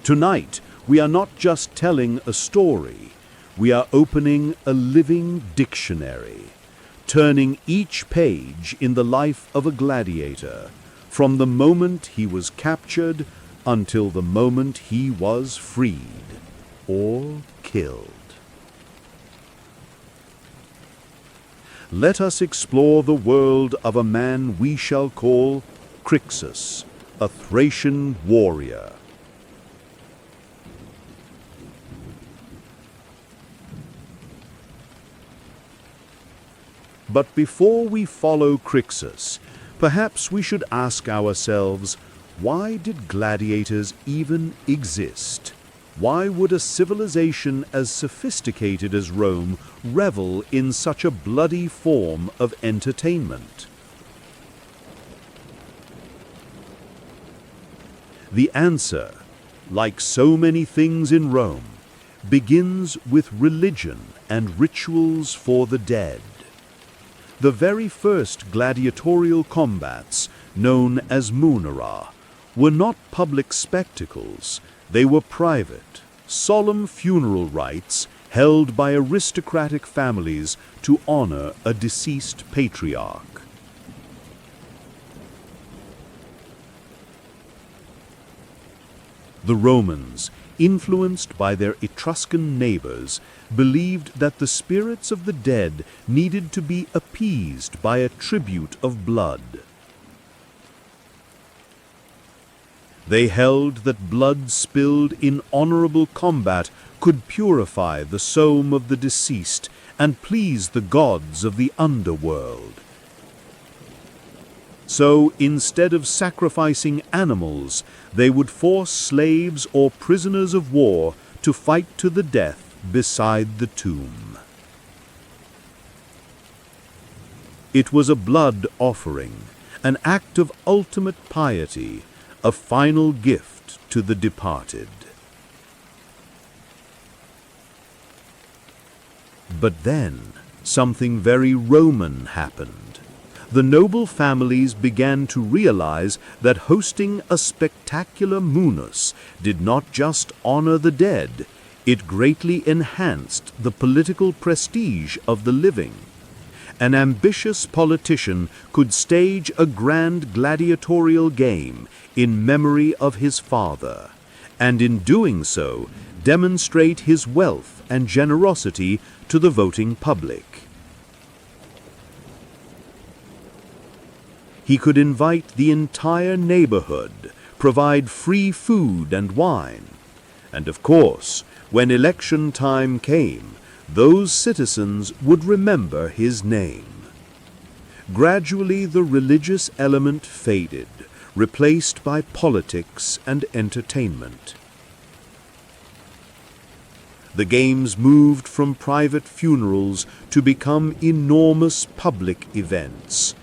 Tonight, we are not just telling a story, we are opening a living dictionary, turning each page in the life of a gladiator, from the moment he was captured until the moment he was freed or killed. Let us explore the world of a man we shall call Crixus, a Thracian warrior. But before we follow Crixus, perhaps we should ask ourselves, why did gladiators even exist? Why would a civilization as sophisticated as Rome revel in such a bloody form of entertainment? The answer, like so many things in Rome, begins with religion and rituals for the dead. The very first gladiatorial combats, known as munera, were not public spectacles. They were private, solemn funeral rites held by aristocratic families to honor a deceased patriarch. The Romans, influenced by their Etruscan neighbors, believed that the spirits of the dead needed to be appeased by a tribute of blood. They held that blood spilled in honorable combat could purify the soul of the deceased and please the gods of the underworld. So, instead of sacrificing animals, they would force slaves or prisoners of war to fight to the death beside the tomb. It was a blood offering, an act of ultimate piety, a final gift to the departed. But then, something very Roman happened. The noble families began to realize that hosting a spectacular munus did not just honor the dead, it greatly enhanced the political prestige of the living. An ambitious politician could stage a grand gladiatorial game in memory of his father, and in doing so, demonstrate his wealth and generosity to the voting public. He could invite the entire neighborhood, provide free food and wine, and of course, when election time came, those citizens would remember his name. Gradually, the religious element faded, replaced by politics and entertainment. The games moved from private funerals to become enormous public events.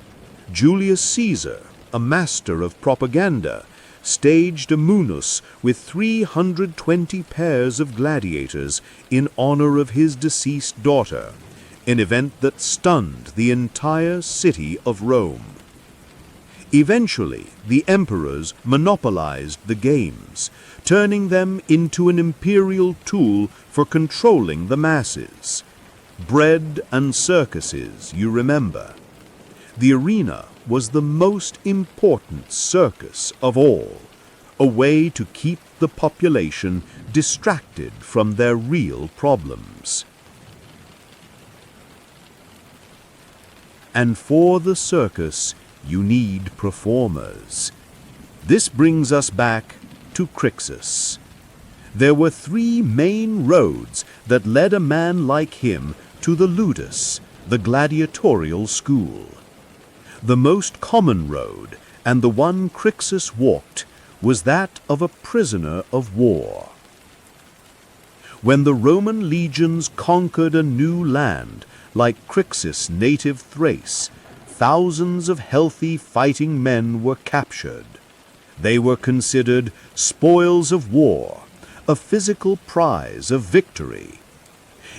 Julius Caesar, a master of propaganda, staged a munus with 320 pairs of gladiators in honor of his deceased daughter, an event that stunned the entire city of Rome. Eventually, the emperors monopolized the games, turning them into an imperial tool for controlling the masses. Bread and circuses, you remember. The arena was the most important circus of all, a way to keep the population distracted from their real problems. And for the circus, you need performers. This brings us back to Crixus. There were 3 main roads that led a man like him to the ludus, the gladiatorial school. The most common road, and the one Crixus walked, was that of a prisoner of war. When the Roman legions conquered a new land, like Crixus' native Thrace, thousands of healthy fighting men were captured. They were considered spoils of war, a physical prize of victory.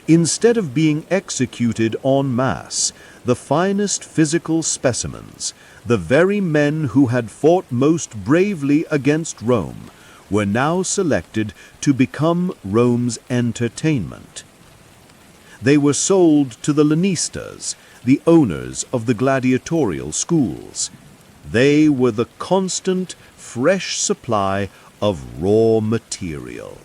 Instead of being executed en masse, the finest physical specimens, the very men who had fought most bravely against Rome, were now selected to become Rome's entertainment. They were sold to the lanistas, the owners of the gladiatorial schools. They were the constant, fresh supply of raw material.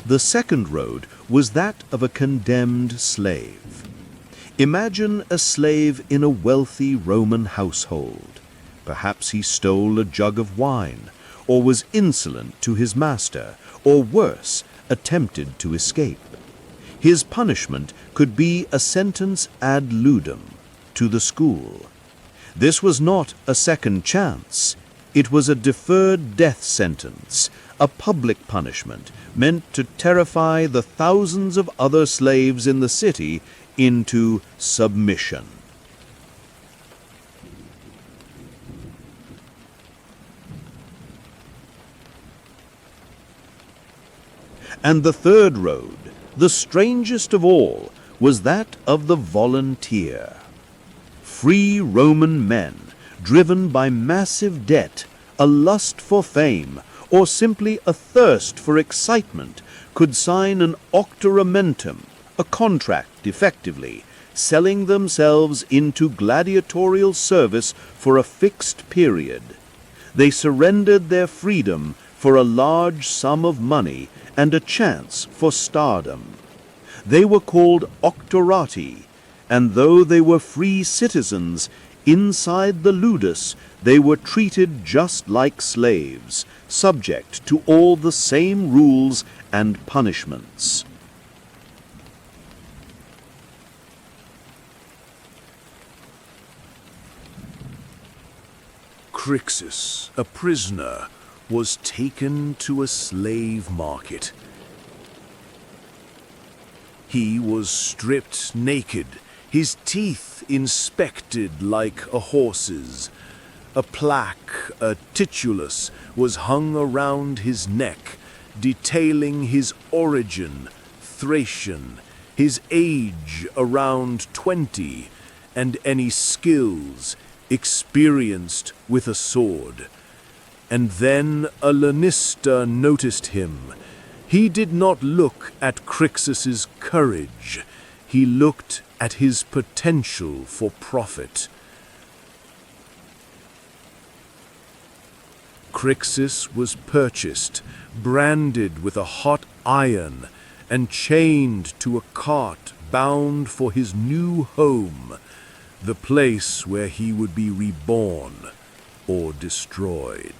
The second road was that of a condemned slave. Imagine a slave in a wealthy Roman household. Perhaps he stole a jug of wine, or was insolent to his master, or worse, attempted to escape. His punishment could be a sentence ad ludum, to the school. This was not a second chance. It was a deferred death sentence, a public punishment meant to terrify the thousands of other slaves in the city into submission. And the third road, the strangest of all, was that of the volunteer. Free Roman men, driven by massive debt, a lust for fame, or simply a thirst for excitement, could sign an octoramentum, a contract effectively, selling themselves into gladiatorial service for a fixed period. They surrendered their freedom for a large sum of money and a chance for stardom. They were called octorati, and though they were free citizens, inside the ludus they were treated just like slaves, subject to all the same rules and punishments. Crixus, a prisoner, was taken to a slave market. He was stripped naked, his teeth inspected like a horse's. A plaque, a titulus, was hung around his neck, detailing his origin, Thracian, his age around 20, and any skills experienced with a sword. And then a lanista noticed him. He did not look at Crixus's courage. He looked at his potential for profit. Crixus was purchased, branded with a hot iron, and chained to a cart bound for his new home, the place where he would be reborn or destroyed.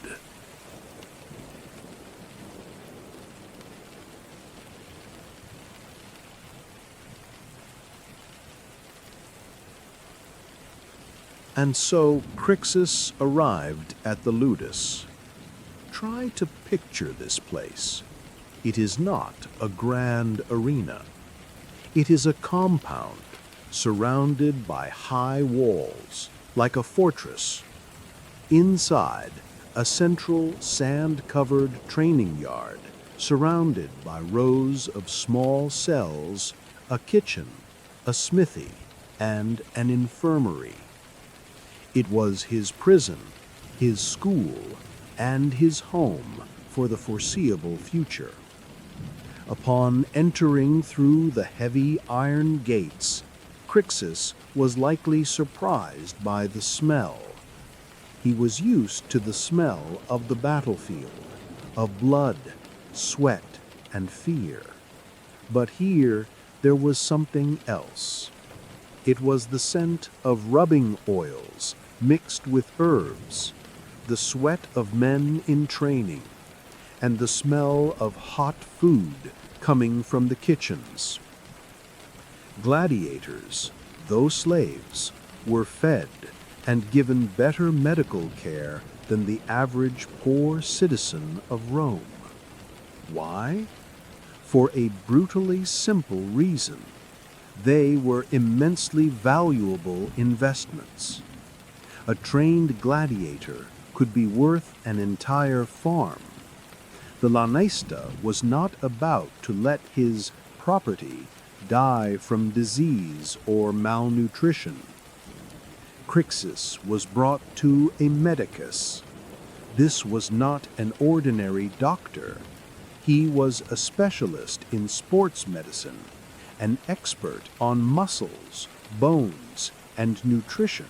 And so Crixus arrived at the ludus. Try to picture this place. It is not a grand arena. It is a compound surrounded by high walls, like a fortress. Inside, a central sand-covered training yard, surrounded by rows of small cells, a kitchen, a smithy, and an infirmary. It was his prison, his school, and his home for the foreseeable future. Upon entering through the heavy iron gates, Crixus was likely surprised by the smell. He was used to the smell of the battlefield, of blood, sweat, and fear. But here there was something else. It was the scent of rubbing oils mixed with herbs, the sweat of men in training, and the smell of hot food coming from the kitchens. Gladiators, though slaves, were fed and given better medical care than the average poor citizen of Rome. Why? For a brutally simple reason. They were immensely valuable investments. A trained gladiator could be worth an entire farm. The lanista was not about to let his property die from disease or malnutrition. Crixus was brought to a medicus. This was not an ordinary doctor. He was a specialist in sports medicine, an expert on muscles, bones, and nutrition,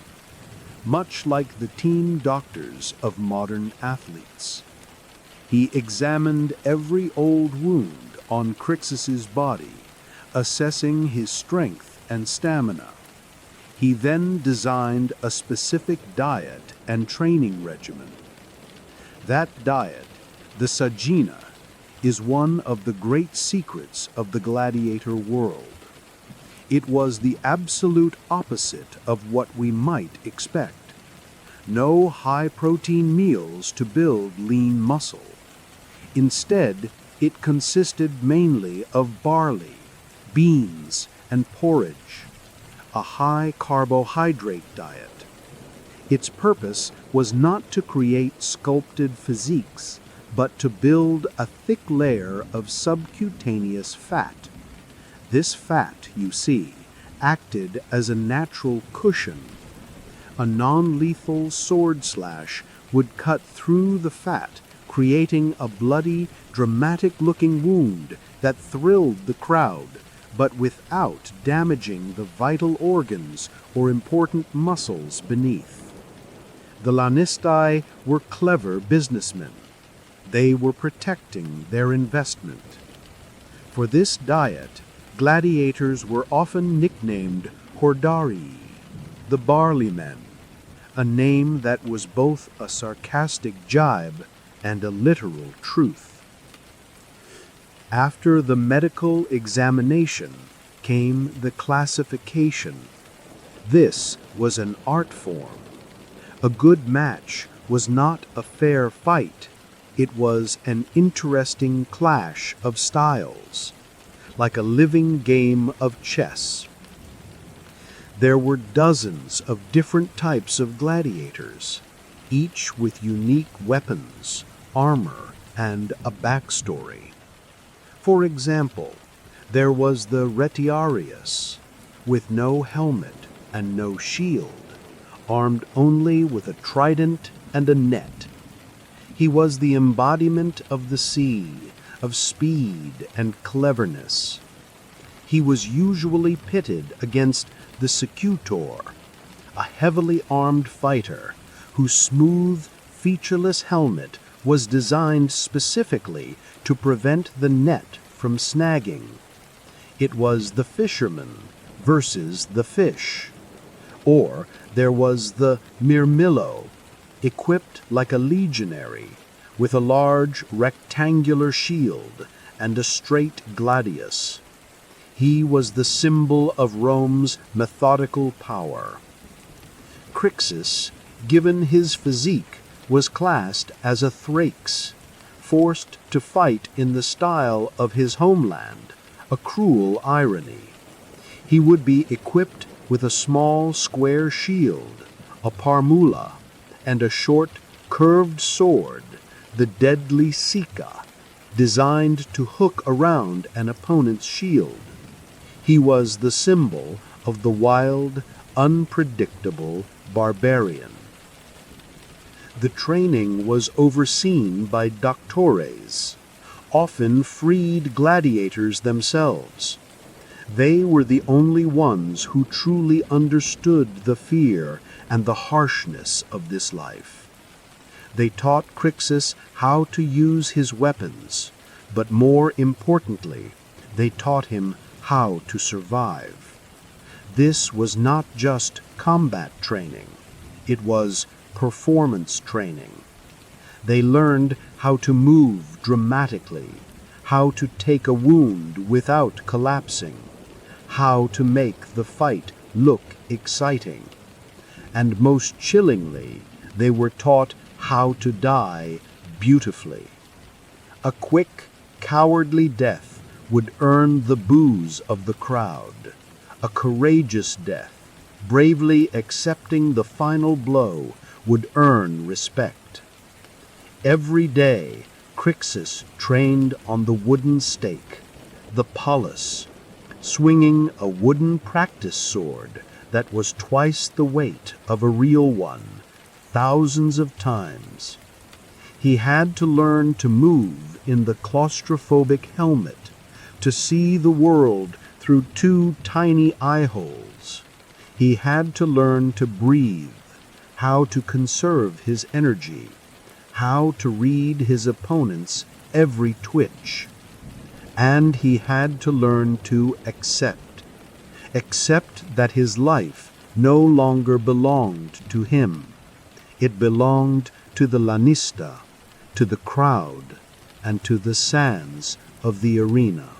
much like the team doctors of modern athletes. He examined every old wound on Crixus's body, assessing his strength and stamina. He then designed a specific diet and training regimen. That diet, the sagina, is one of the great secrets of the gladiator world. It was the absolute opposite of what we might expect. No high-protein meals to build lean muscle. Instead, it consisted mainly of barley, beans, and porridge, a high-carbohydrate diet. Its purpose was not to create sculpted physiques, but to build a thick layer of subcutaneous fat. This fat, you see, acted as a natural cushion. A non-lethal sword slash would cut through the fat, creating a bloody, dramatic-looking wound that thrilled the crowd, but without damaging the vital organs or important muscles beneath. The lanistae were clever businessmen. They were protecting their investment. For this diet, gladiators were often nicknamed hordarii, the barley men, a name that was both a sarcastic jibe and a literal truth. After the medical examination came the classification. This was an art form. A good match was not a fair fight. It was an interesting clash of styles, like a living game of chess. There were dozens of different types of gladiators, each with unique weapons, armor, and a backstory. For example, there was the retiarius, with no helmet and no shield, armed only with a trident and a net. He was the embodiment of the sea, of speed and cleverness. He was usually pitted against the secutor, a heavily armed fighter whose smooth, featureless helmet was designed specifically to prevent the net from snagging. It was the fisherman versus the fish. Or there was the mirmillo, equipped like a legionary, with a large rectangular shield and a straight gladius. He was the symbol of Rome's methodical power. Crixus, given his physique, was classed as a thrax, forced to fight in the style of his homeland, a cruel irony. He would be equipped with a small square shield, a parmula, and a short, curved sword, the deadly Sika, designed to hook around an opponent's shield. He was the symbol of the wild, unpredictable barbarian. The training was overseen by doctores, often freed gladiators themselves. They were the only ones who truly understood the fear and the harshness of this life. They taught Crixus how to use his weapons, but more importantly, they taught him how to survive. This was not just combat training, it was performance training. They learned how to move dramatically, how to take a wound without collapsing, how to make the fight look exciting. And most chillingly, they were taught how to die beautifully. A quick, cowardly death would earn the boos of the crowd. A courageous death, bravely accepting the final blow, would earn respect. Every day, Crixus trained on the wooden stake, the polis, swinging a wooden practice sword that was twice the weight of a real one, thousands of times. He had to learn to move in the claustrophobic helmet, to see the world through two tiny eye holes. He had to learn to breathe, how to conserve his energy, how to read his opponent's every twitch. And he had to learn to accept that his life no longer belonged to him. It belonged to the lanista, to the crowd, and to the sands of the arena.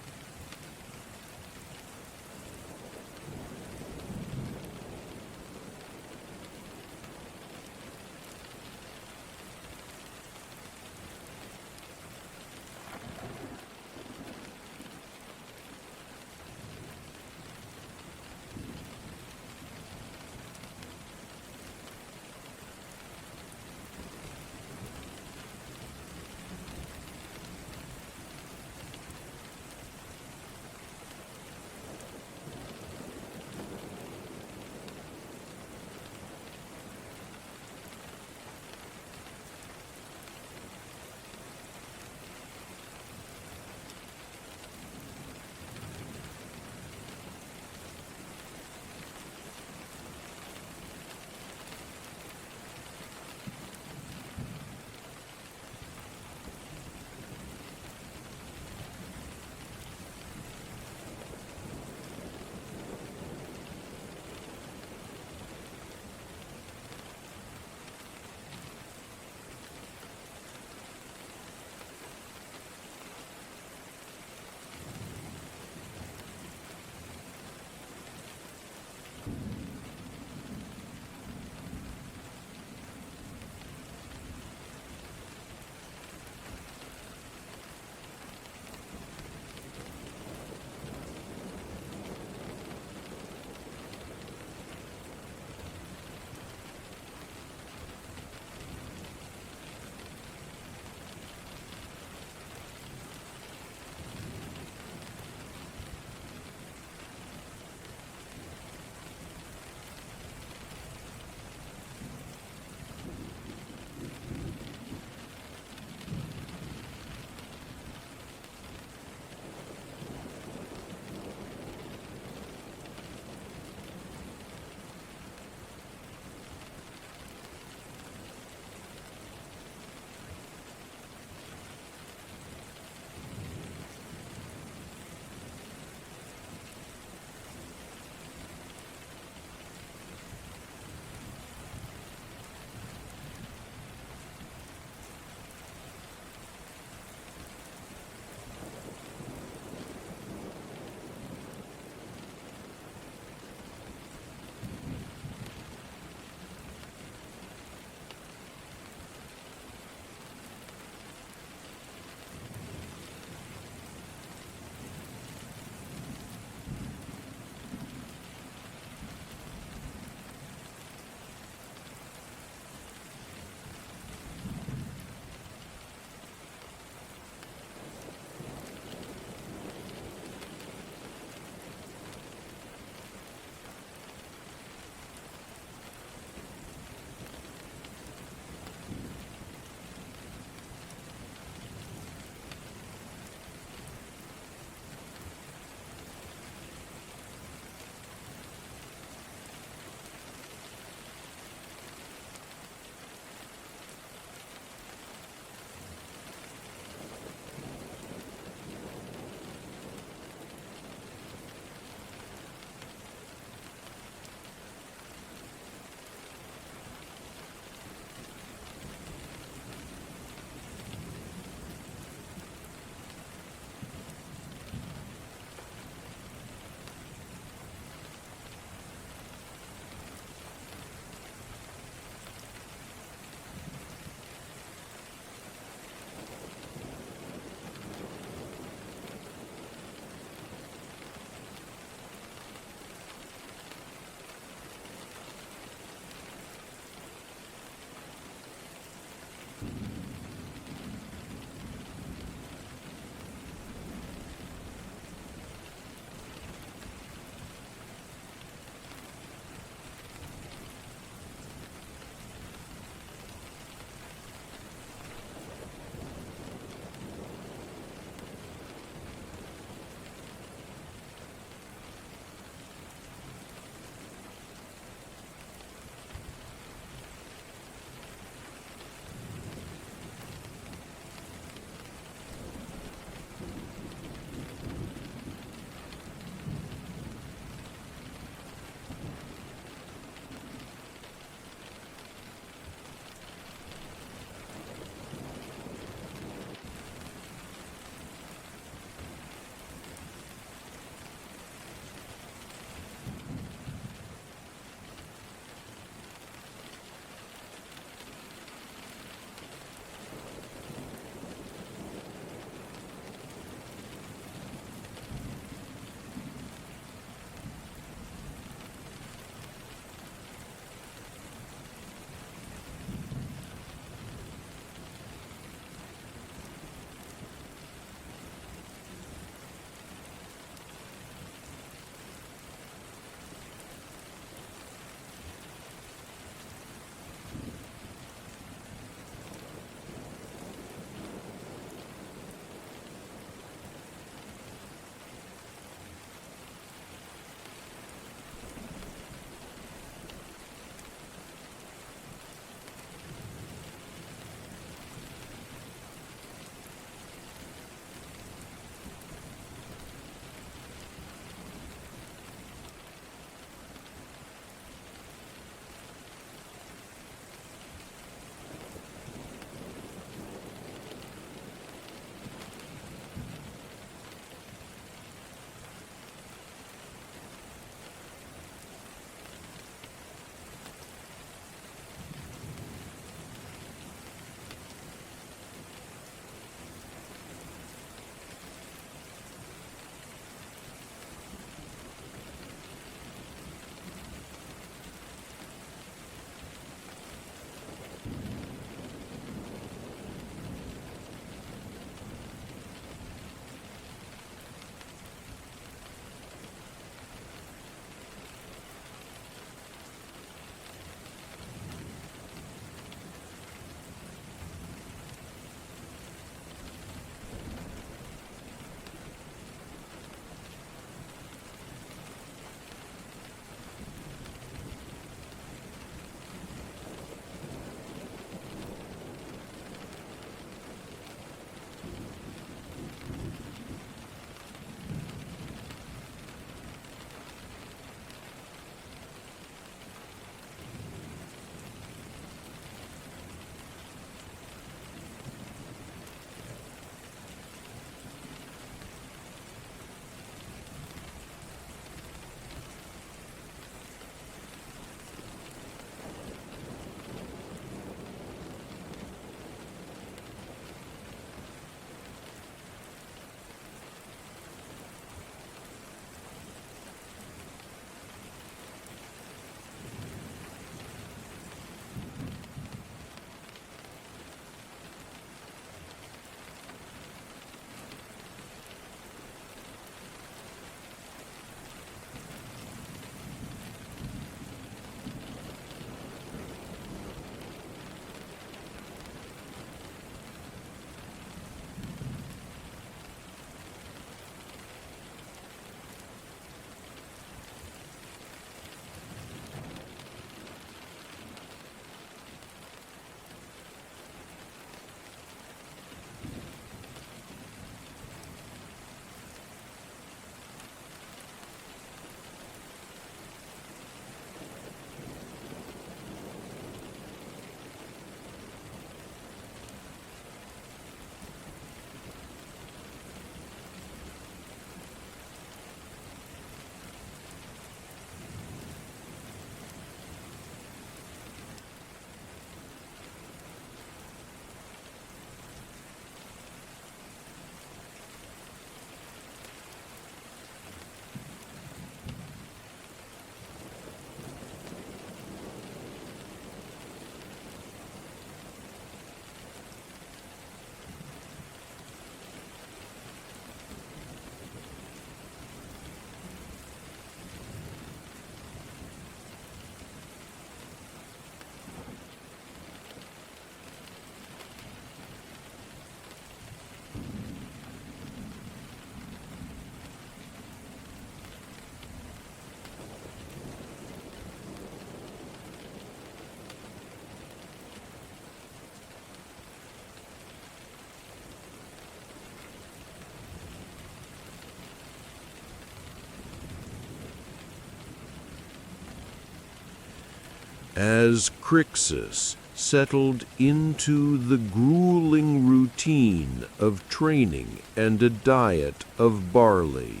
As Crixus settled into the grueling routine of training and a diet of barley,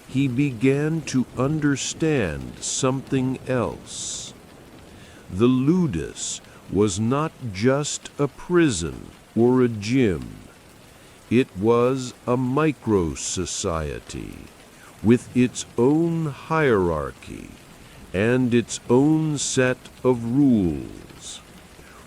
he began to understand something else. The ludus was not just a prison or a gym. It was a micro-society with its own hierarchy and its own set of rules.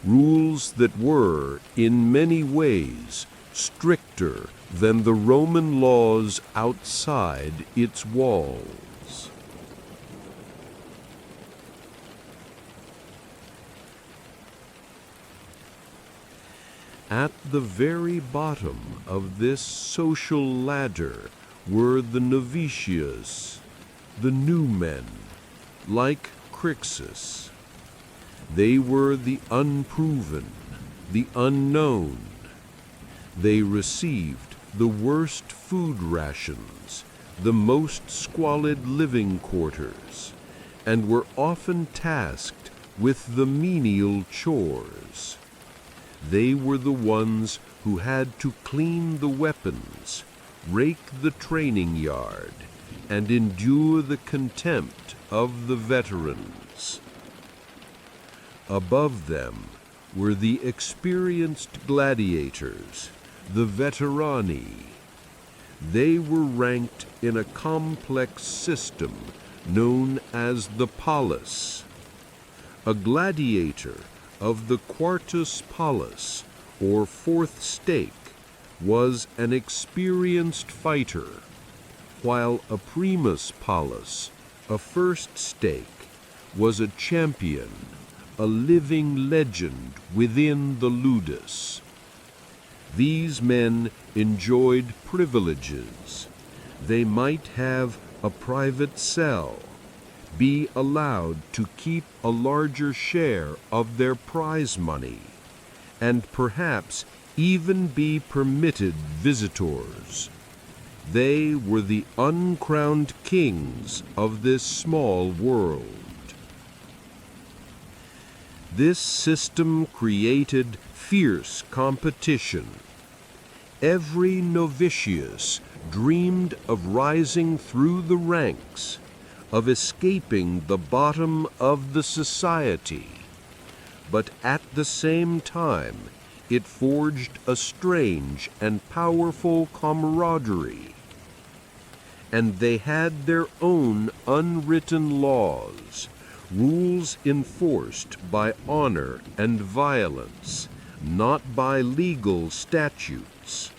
Rules that were, in many ways, stricter than the Roman laws outside its walls. At the very bottom of this social ladder were the novitiates, the new men, like Crixus. They were the unproven, the unknown. They received the worst food rations, the most squalid living quarters, and were often tasked with the menial chores. They were the ones who had to clean the weapons, rake the training yard, and endure the contempt of the veterans. Above them were the experienced gladiators, the veterani. They were ranked in a complex system known as the polis. A gladiator of the quartus polis, or fourth stake, was an experienced fighter, while a primus polis, a first stake, was a champion, a living legend within the ludus. These men enjoyed privileges. They might have a private cell, be allowed to keep a larger share of their prize money, and perhaps even be permitted visitors. They were the uncrowned kings of this small world. This system created fierce competition. Every novitius dreamed of rising through the ranks, of escaping the bottom of the society. But at the same time, it forged a strange and powerful camaraderie. And they had their own unwritten laws, rules enforced by honor and violence, not by legal statutes.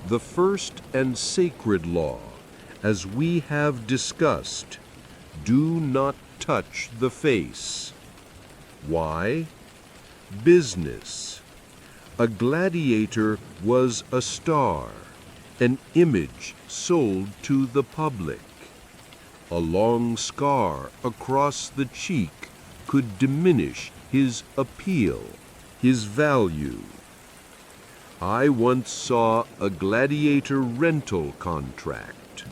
The first and sacred law, as we have discussed, do not touch the face. Why? Business. A gladiator was a star, an image sold to the public. A long scar across the cheek could diminish his appeal, his value. I once saw a gladiator rental contract.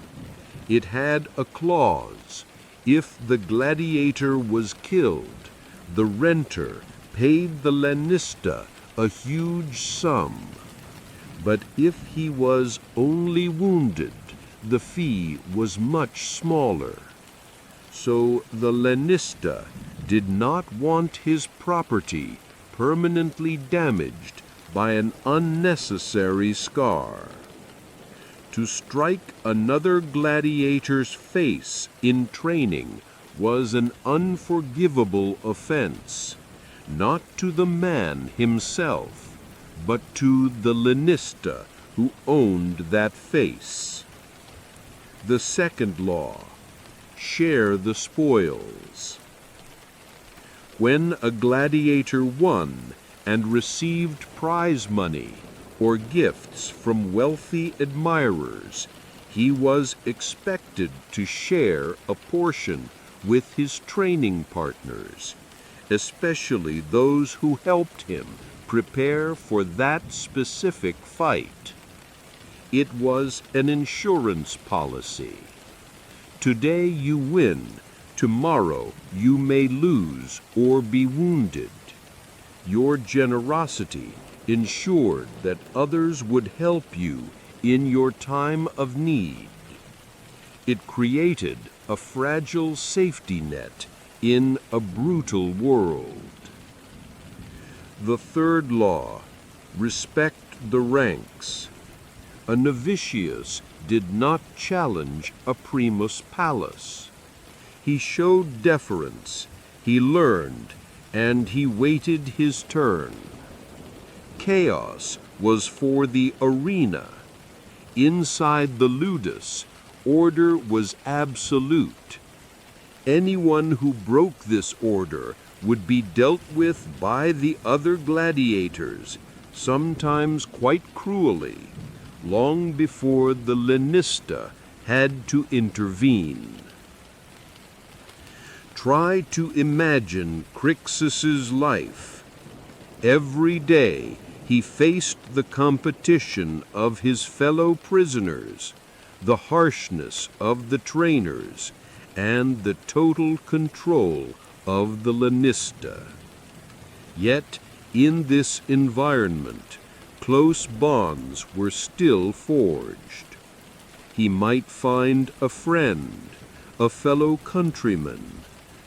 It had a clause: if the gladiator was killed, the renter paid the lanista a huge sum. But if he was only wounded, the fee was much smaller. So the lanista did not want his property permanently damaged by an unnecessary scar. To strike another gladiator's face in training was an unforgivable offense, not to the man himself, but to the lanista who owned that face. The second law: share the spoils. When a gladiator won and received prize money or gifts from wealthy admirers, he was expected to share a portion with his training partners, especially those who helped him prepare for that specific fight. It was an insurance policy. Today you win, Tomorrow you may lose or be wounded. Your generosity ensured that others would help you in your time of need. It created a fragile safety net in a brutal world. The third law, respect the ranks. A novitius did not challenge a primus pallus. He showed deference, he learned, and he waited his turn. Chaos was for the arena. Inside the ludus, order was absolute. Anyone who broke this order would be dealt with by the other gladiators, sometimes quite cruelly, long before the lanista had to intervene. Try to imagine Crixus's life. Every day he faced the competition of his fellow prisoners, the harshness of the trainers, and the total control of the lanista. Yet, in this environment, close bonds were still forged. He might find a friend, a fellow countryman,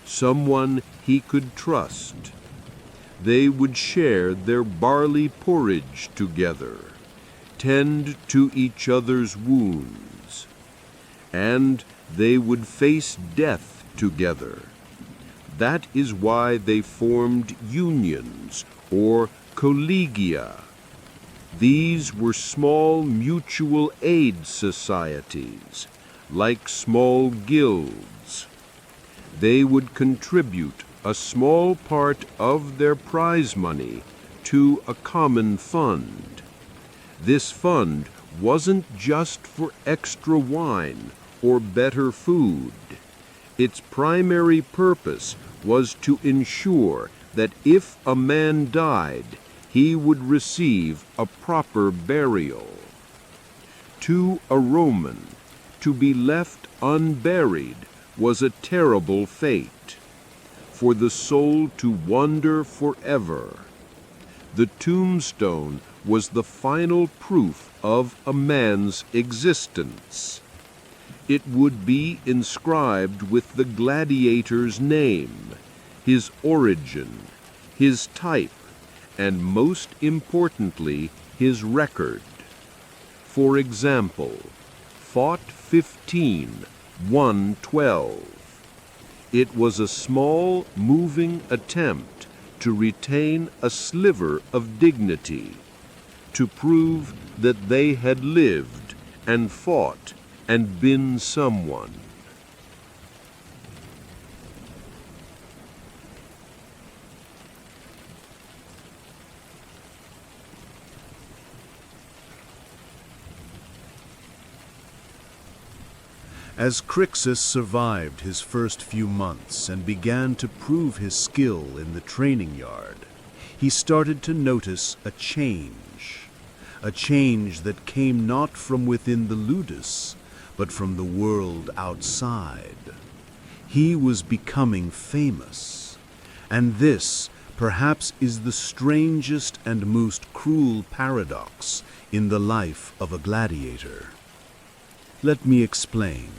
someone he could trust. They would share their barley porridge together, tend to each other's wounds, and they would face death together. That is why they formed unions or collegia. These were small mutual aid societies, like small guilds. They would contribute a small part of their prize money to a common fund. This fund wasn't just for extra wine or better food. Its primary purpose was to ensure that if a man died, he would receive a proper burial. To a Roman, to be left unburied was a terrible fate, for the soul to wander forever. The tombstone was the final proof of a man's existence. It would be inscribed with the gladiator's name, his origin, his type, and most importantly, his record. For example, fought 15, won 12. It was a small, moving attempt to retain a sliver of dignity, to prove that they had lived and fought and been someone. As Crixus survived his first few months and began to prove his skill in the training yard, he started to notice a change that came not from within the ludus, but from the world outside. He was becoming famous, and this perhaps is the strangest and most cruel paradox in the life of a gladiator. Let me explain.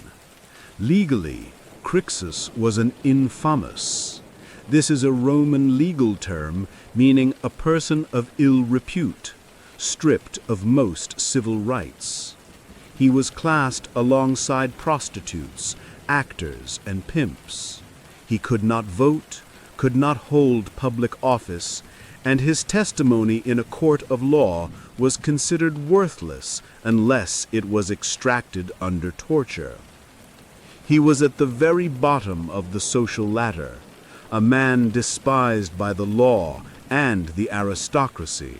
Legally, Crixus was an infamus. This is a Roman legal term meaning a person of ill repute, stripped of most civil rights. He was classed alongside prostitutes, actors, and pimps. He could not vote, could not hold public office, and his testimony in a court of law was considered worthless unless it was extracted under torture. He was at the very bottom of the social ladder, a man despised by the law and the aristocracy.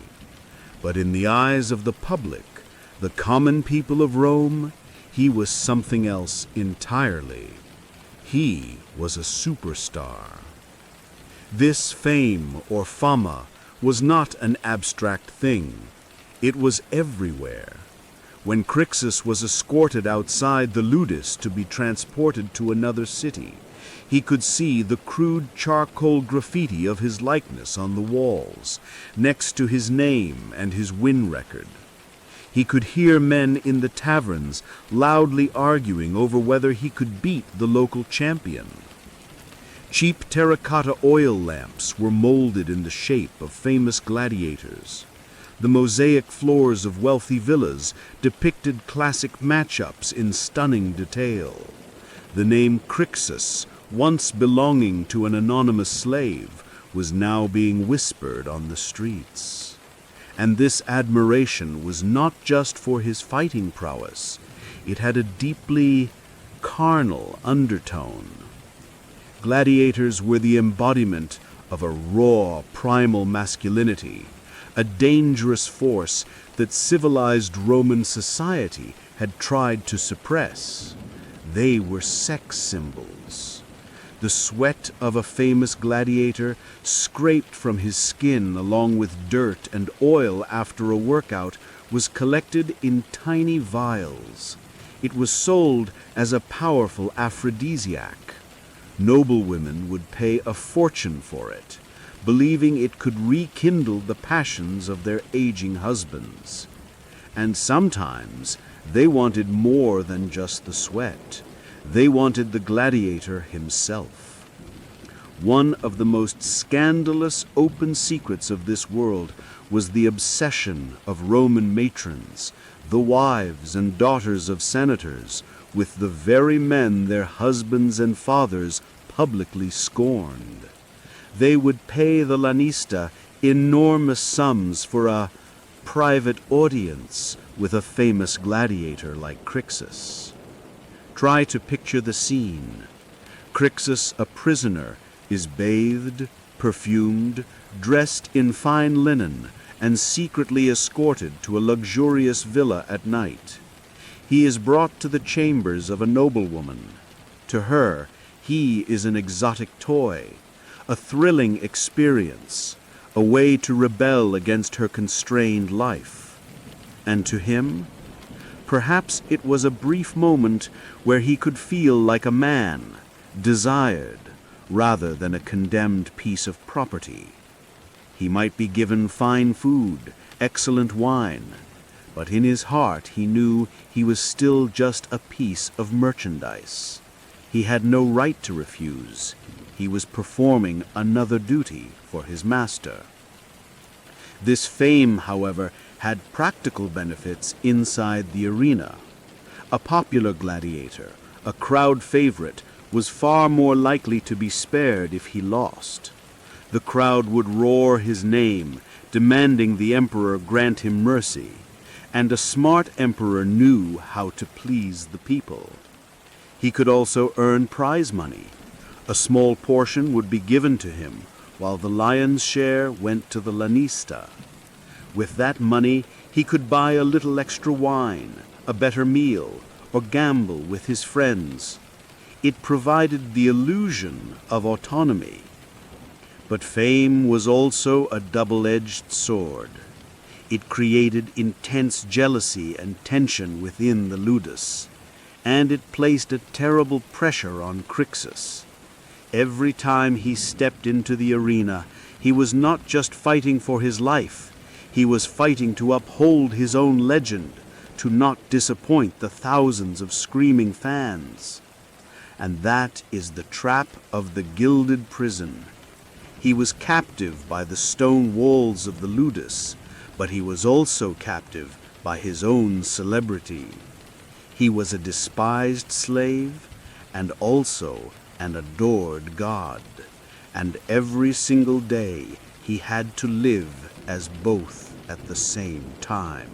But in the eyes of the public, the common people of Rome, he was something else entirely. He was a superstar. This fame or fama was not an abstract thing. It was everywhere. When Crixus was escorted outside the ludus to be transported to another city, He could see the crude charcoal graffiti of his likeness on the walls, next to his name and his win record. He could hear men in the taverns loudly arguing over whether he could beat the local champion. Cheap terracotta oil lamps were molded in the shape of famous gladiators. The mosaic floors of wealthy villas depicted classic matchups in stunning detail. The name Crixus, once belonging to an anonymous slave, was now being whispered on the streets. And this admiration was not just for his fighting prowess. It had a deeply carnal undertone. Gladiators were the embodiment of a raw, primal masculinity, a dangerous force that civilized Roman society had tried to suppress. They were sex symbols. The sweat of a famous gladiator, scraped from his skin along with dirt and oil after a workout, was collected in tiny vials. It was sold as a powerful aphrodisiac. Noblewomen would pay a fortune for it, believing it could rekindle the passions of their aging husbands. And sometimes they wanted more than just the sweat. They wanted the gladiator himself. One of the most scandalous open secrets of this world was the obsession of Roman matrons, the wives and daughters of senators, with the very men their husbands and fathers publicly scorned. They would pay the lanista enormous sums for a private audience with a famous gladiator like Crixus. Try to picture the scene. Crixus, a prisoner, is bathed, perfumed, dressed in fine linen, and secretly escorted to a luxurious villa at night. He is brought to the chambers of a noblewoman. To her, he is an exotic toy, a thrilling experience, a way to rebel against her constrained life. And to him, perhaps it was a brief moment where he could feel like a man, desired, rather than a condemned piece of property. He might be given fine food, excellent wine, but in his heart he knew he was still just a piece of merchandise. He had no right to refuse. He was performing another duty for his master. This fame, however, had practical benefits inside the arena. A popular gladiator, a crowd favorite, was far more likely to be spared if he lost. The crowd would roar his name, demanding the emperor grant him mercy, and a smart emperor knew how to please the people. He could also earn prize money. A small portion would be given to him, while the lion's share went to the lanista. With that money, he could buy a little extra wine, a better meal, or gamble with his friends. It provided the illusion of autonomy. But fame was also a double-edged sword. It created intense jealousy and tension within the ludus, and it placed a terrible pressure on Crixus. Every time he stepped into the arena, he was not just fighting for his life. He was fighting to uphold his own legend, to not disappoint the thousands of screaming fans. And that is the trap of the Gilded Prison. He was captive by the stone walls of the ludus, but he was also captive by his own celebrity. He was a despised slave and also an adored god, and every single day he had to live as both at the same time.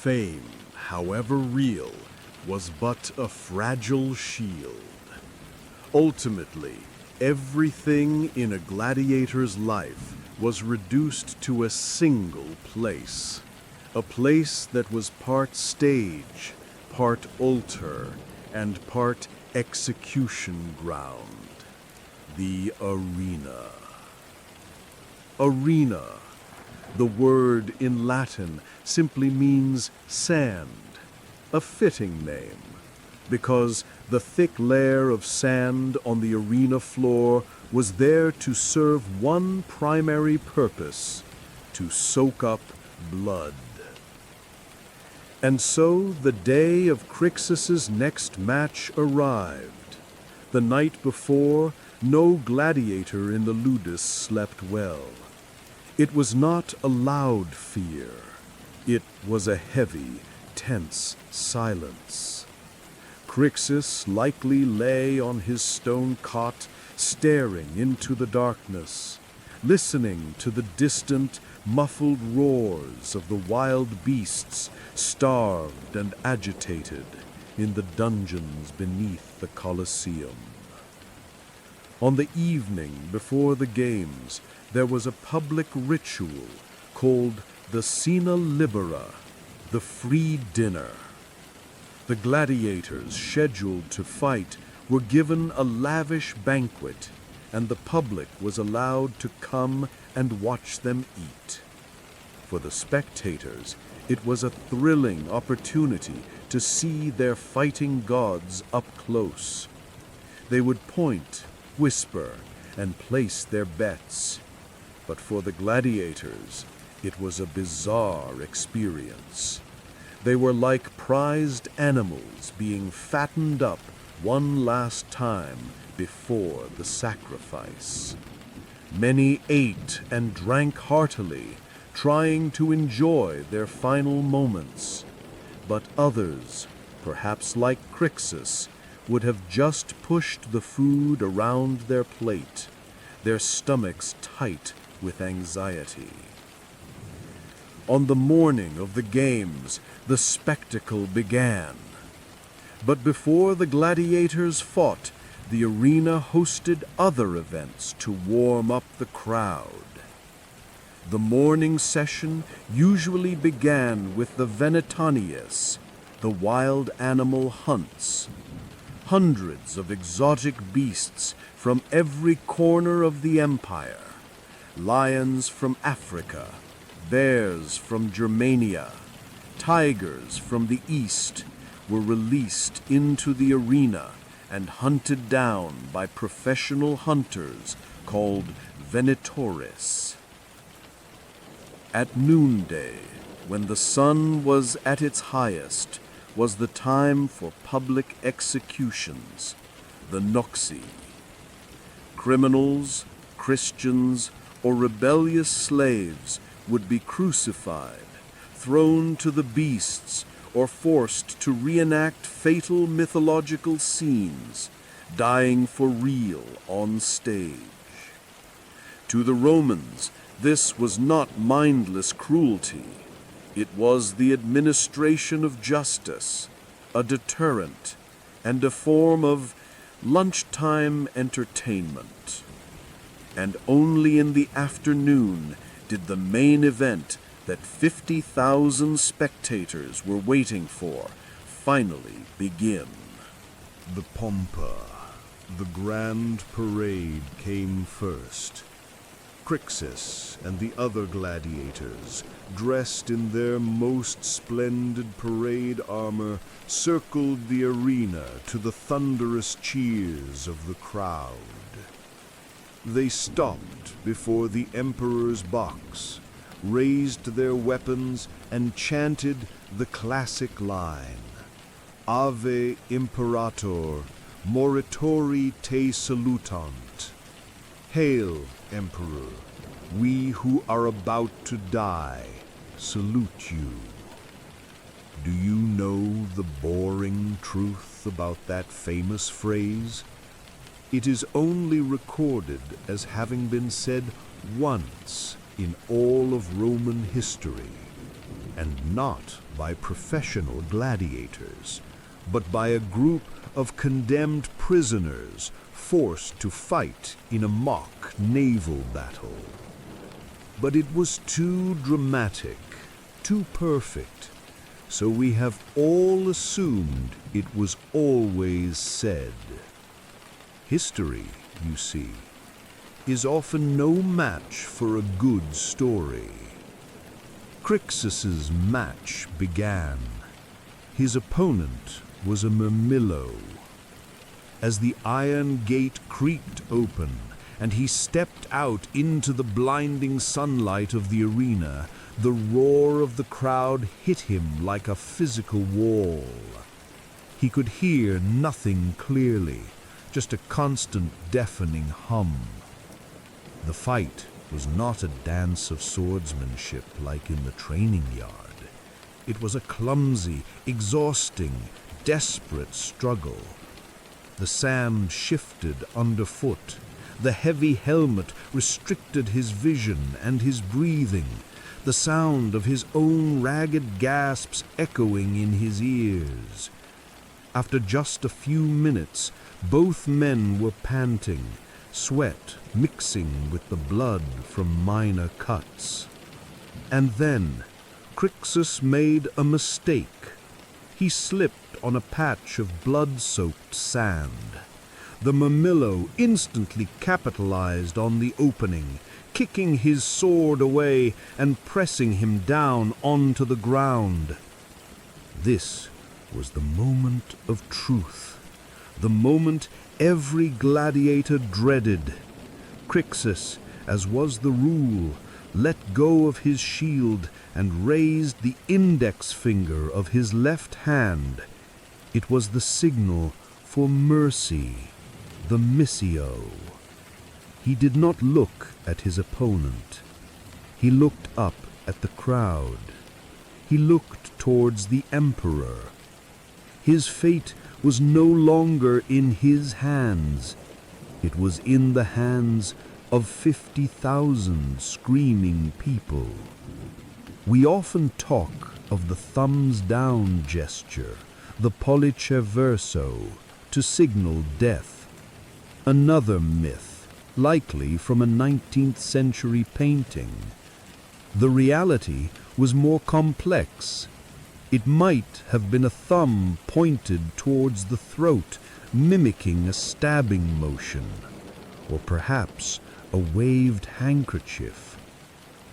Fame, however real, was but a fragile shield. Ultimately, everything in a gladiator's life was reduced to a single place. A place that was part stage, part altar, and part execution ground. The arena. Arena. The word in Latin simply means sand, a fitting name, because the thick layer of sand on the arena floor was there to serve one primary purpose: to soak up blood. And so the day of Crixus's next match arrived. The night before, no gladiator in the ludus slept well. It was not a loud fear. It was a heavy, tense silence. Crixus likely lay on his stone cot, staring into the darkness, listening to the distant, muffled roars of the wild beasts, starved and agitated in the dungeons beneath the Colosseum. On the evening before the games, there was a public ritual called the Cena Libera, the free dinner. The gladiators scheduled to fight were given a lavish banquet, and the public was allowed to come and watch them eat. For the spectators, it was a thrilling opportunity to see their fighting gods up close. They would point, whisper, and place their bets. But for the gladiators, it was a bizarre experience. They were like prized animals being fattened up one last time before the sacrifice. Many ate and drank heartily, trying to enjoy their final moments. But others, perhaps like Crixus, would have just pushed the food around their plate, their stomachs tight with anxiety. On the morning of the games, the spectacle began. But before the gladiators fought, the arena hosted other events to warm up the crowd. The morning session usually began with the venetanias, the wild animal hunts. Hundreds of exotic beasts from every corner of the empire. Lions from Africa, bears from Germania, tigers from the east were released into the arena and hunted down by professional hunters called venetores. At noonday, when the sun was at its highest, was the time for public executions, the noxi. Criminals, Christians, or rebellious slaves would be crucified, thrown to the beasts, or forced to reenact fatal mythological scenes, dying for real on stage. To the Romans, this was not mindless cruelty. It was the administration of justice, a deterrent, and a form of lunchtime entertainment. And only in the afternoon did the main event that 50,000 spectators were waiting for finally begin. The pompa, the grand parade came first. Crixus and the other gladiators, dressed in their most splendid parade armor, circled the arena to the thunderous cheers of the crowd. They stopped before the emperor's box, raised their weapons, and chanted the classic line, Ave Imperator, moritori te salutant. Hail, Emperor, we who are about to die salute you. Do you know the boring truth about that famous phrase? It is only recorded as having been said once in all of Roman history. and not by professional gladiators, but by a group of condemned prisoners forced to fight in a mock naval battle. But it was too dramatic, too perfect, so we have all assumed it was always said. History, you see, is often no match for a good story. Crixus's match began. His opponent was a Mirmillo. As the iron gate creaked open and he stepped out into the blinding sunlight of the arena, the roar of the crowd hit him like a physical wall. He could hear nothing clearly, just a constant deafening hum. The fight was not a dance of swordsmanship like in the training yard. It was a clumsy, exhausting, desperate struggle. The sand shifted underfoot. The heavy helmet restricted his vision and his breathing, the sound of his own ragged gasps echoing in his ears. After just a few minutes, both men were panting, sweat mixing with the blood from minor cuts. And then Crixus made a mistake. He slipped on a patch of blood-soaked sand. The Mirmillo instantly capitalized on the opening, kicking his sword away and pressing him down onto the ground. This was the moment of truth, the moment every gladiator dreaded. Crixus, as was the rule, let go of his shield and raised the index finger of his left hand. It was the signal for mercy, the missio. He did not look at his opponent. He looked up at the crowd. He looked towards the emperor. His fate was no longer in his hands. It was in the hands of 50,000 screaming people. We often talk of the thumbs-down gesture, the pollice verso, to signal death. Another myth, likely from a 19th century painting. The reality was more complex. It might have been a thumb pointed towards the throat, mimicking a stabbing motion, or perhaps a waved handkerchief.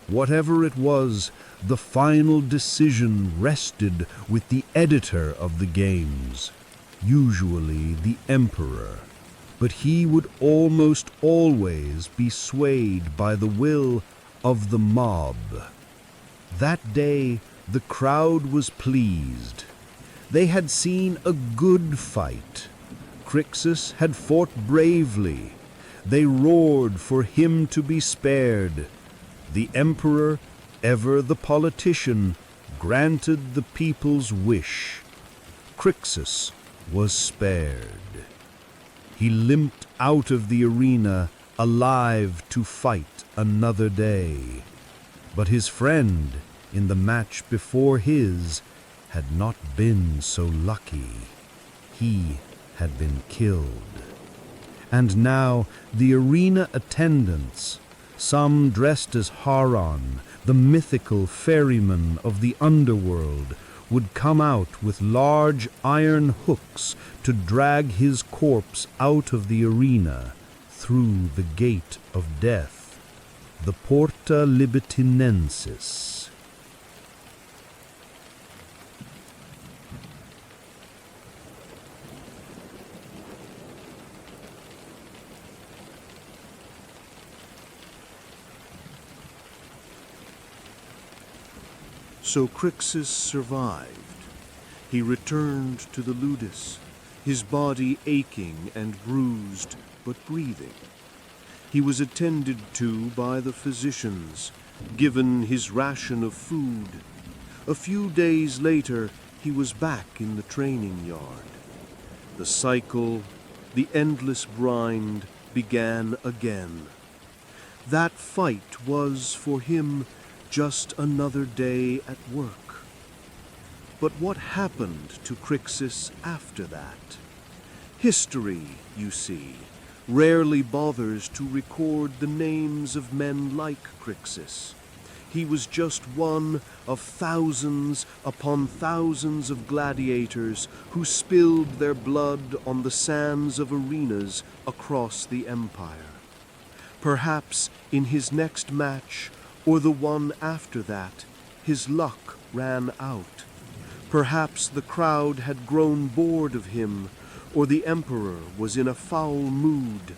Whatever it was, the final decision rested with the editor of the games, usually the emperor, but he would almost always be swayed by the will of the mob. That day, the crowd was pleased. They had seen a good fight. Crixus had fought bravely. They roared for him to be spared. The emperor, ever the politician, granted the people's wish. Crixus was spared. He limped out of the arena, alive to fight another day. But his friend, in the match before his, had not been so lucky. He had been killed. And now the arena attendants, some dressed as Haron, the mythical ferryman of the underworld, would come out with large iron hooks to drag his corpse out of the arena through the gate of death, the Porta Libitinensis. So Crixus survived. He returned to the ludus, his body aching and bruised, but breathing. He was attended to by the physicians, given his ration of food. A few days later, he was back in the training yard. The cycle, the endless grind, began again. That fight was, for him, just another day at work. But what happened to Crixus after that? History, you see, rarely bothers to record the names of men like Crixus. He was just one of thousands upon thousands of gladiators who spilled their blood on the sands of arenas across the empire. Perhaps in his next match, or the one after that, his luck ran out. Perhaps the crowd had grown bored of him, or the emperor was in a foul mood.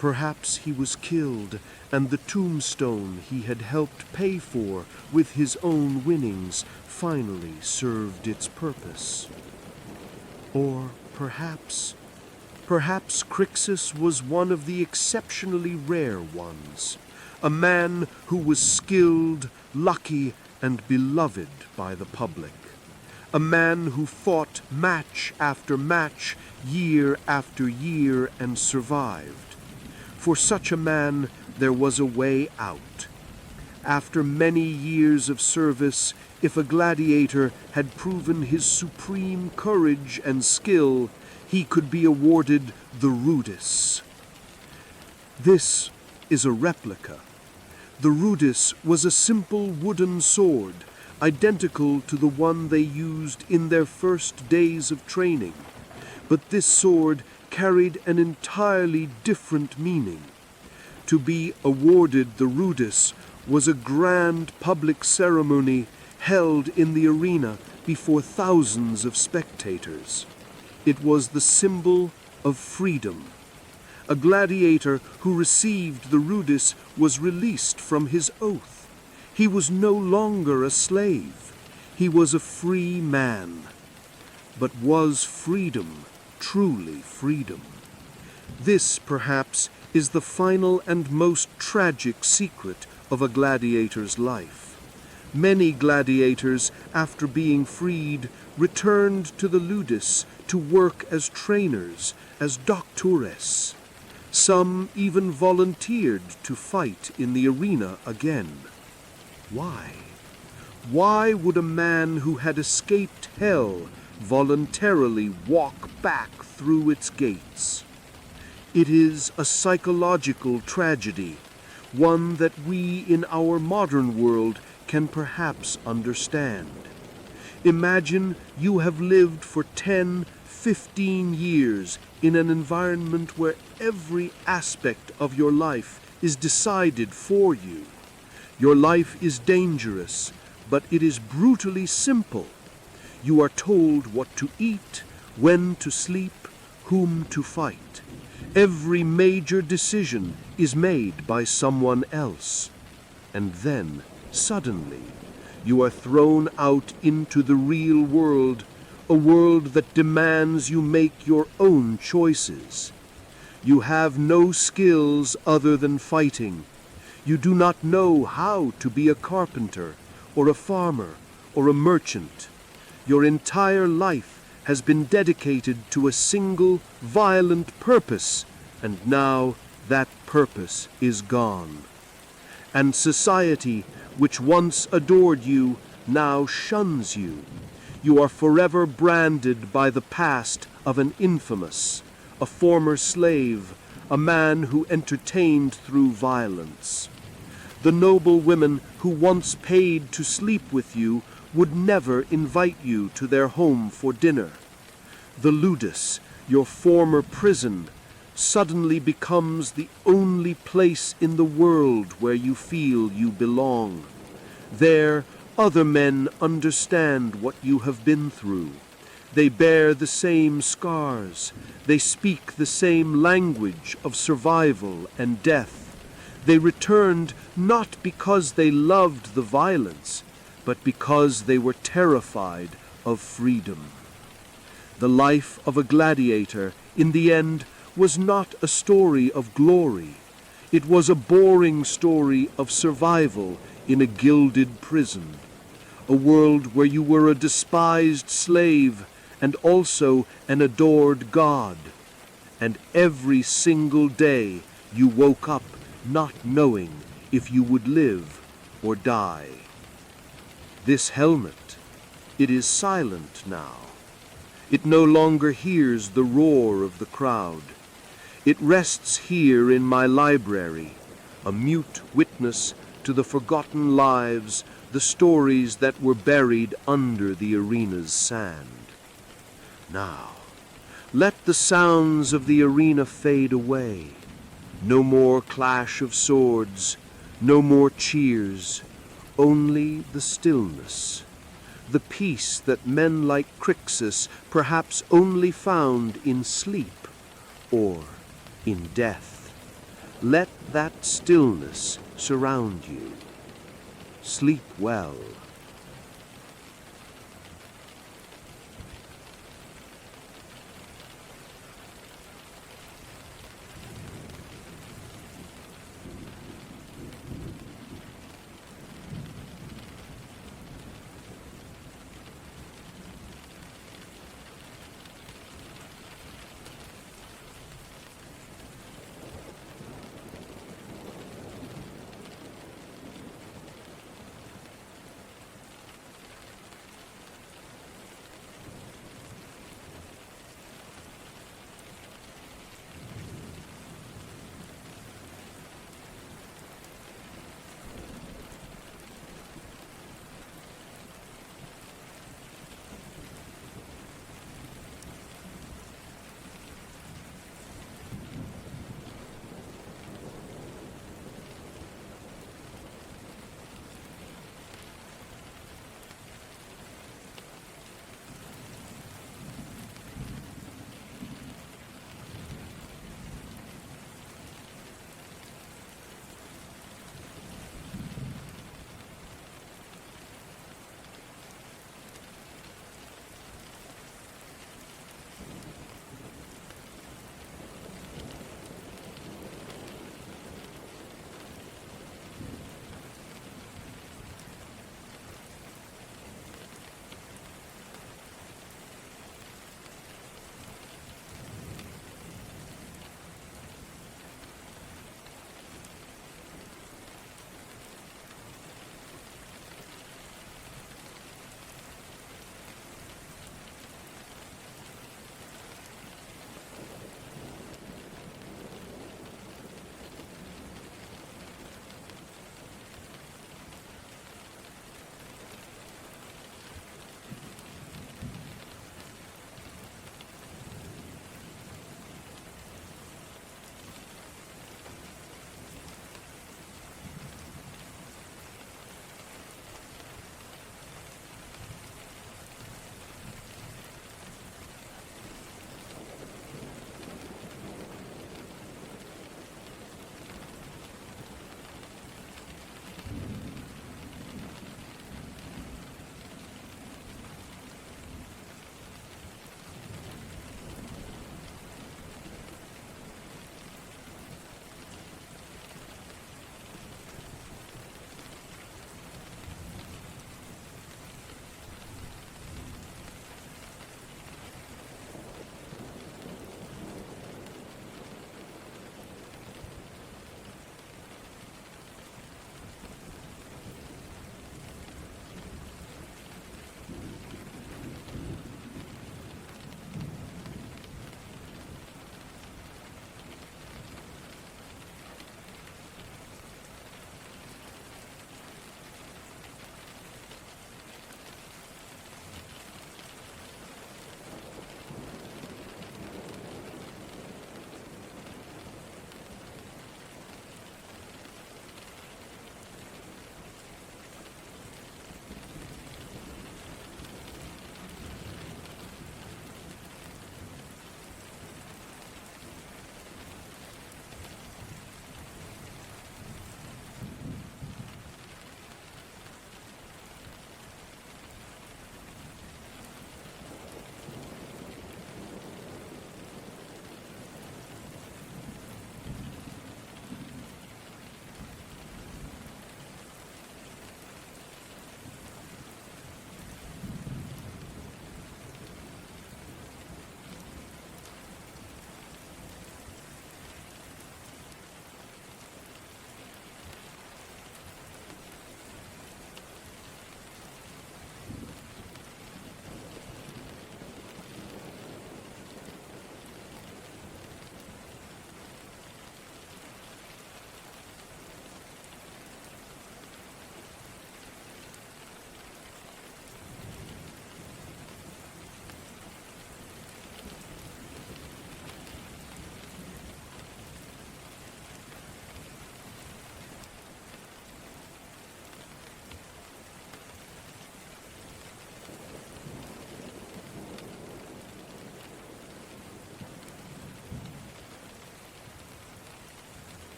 Perhaps he was killed, and the tombstone he had helped pay for with his own winnings finally served its purpose. Or perhaps Crixus was one of the exceptionally rare ones, a man who was skilled, lucky, and beloved by the public. A man who fought match after match, year after year, and survived. For such a man, there was a way out. After many years of service, if a gladiator had proven his supreme courage and skill, he could be awarded the rudis. This is a replica. The rudis was a simple wooden sword, identical to the one they used in their first days of training. But this sword carried an entirely different meaning. To be awarded the rudis was a grand public ceremony held in the arena before thousands of spectators. It was the symbol of freedom. A gladiator who received the rudis was released from his oath. He was no longer a slave. He was a free man. But was freedom truly freedom? This, perhaps, is the final and most tragic secret of a gladiator's life. Many gladiators, after being freed, returned to the ludus to work as trainers, as doctores. Some even volunteered to fight in the arena again. Why? Why would a man who had escaped hell voluntarily walk back through its gates? It is a psychological tragedy, one that we in our modern world can perhaps understand. Imagine you have lived for 10, 15 years in an environment where every aspect of your life is decided for you. Your life is dangerous, but it is brutally simple. You are told what to eat, when to sleep, whom to fight. Every major decision is made by someone else. And then, suddenly, you are thrown out into the real world, a world that demands you make your own choices. You have no skills other than fighting. You do not know how to be a carpenter, or a farmer, or a merchant. Your entire life has been dedicated to a single, violent purpose, and now that purpose is gone. And society, which once adored you, now shuns you. You are forever branded by the past of an infamous, a former slave, a man who entertained through violence. The noble women who once paid to sleep with you would never invite you to their home for dinner. The ludus, your former prison, suddenly becomes the only place in the world where you feel you belong. There, other men understand what you have been through. They bear the same scars. They speak the same language of survival and death. They returned not because they loved the violence, but because they were terrified of freedom. The life of a gladiator, in the end, was not a story of glory. It was a boring story of survival in a gilded prison, a world where you were a despised slave and also an adored god. And every single day you woke up not knowing if you would live or die. This helmet, It is silent now. It no longer hears the roar of the crowd. It rests here in my library, a mute witness to the forgotten lives, the stories that were buried under the arena's sand. Now, let the sounds of the arena fade away. No more clash of swords, no more cheers, only the stillness, the peace that men like Crixus perhaps only found in sleep or in death. Let that stillness surround you. Sleep well.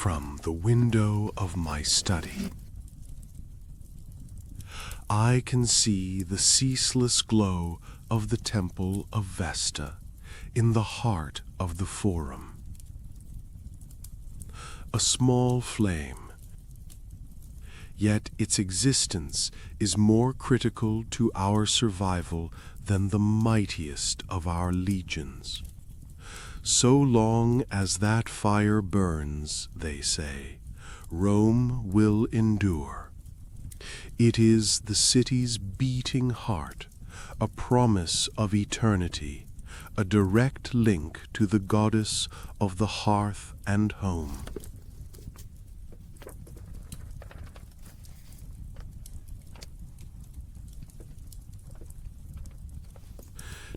from the window of my study, I can see the ceaseless glow of the temple of Vesta in the heart of the forum. A small flame, yet its existence is more critical to our survival than the mightiest of our legions. So long as that fire burns, they say, Rome will endure. It is the city's beating heart, a promise of eternity, a direct link to the goddess of the hearth and home.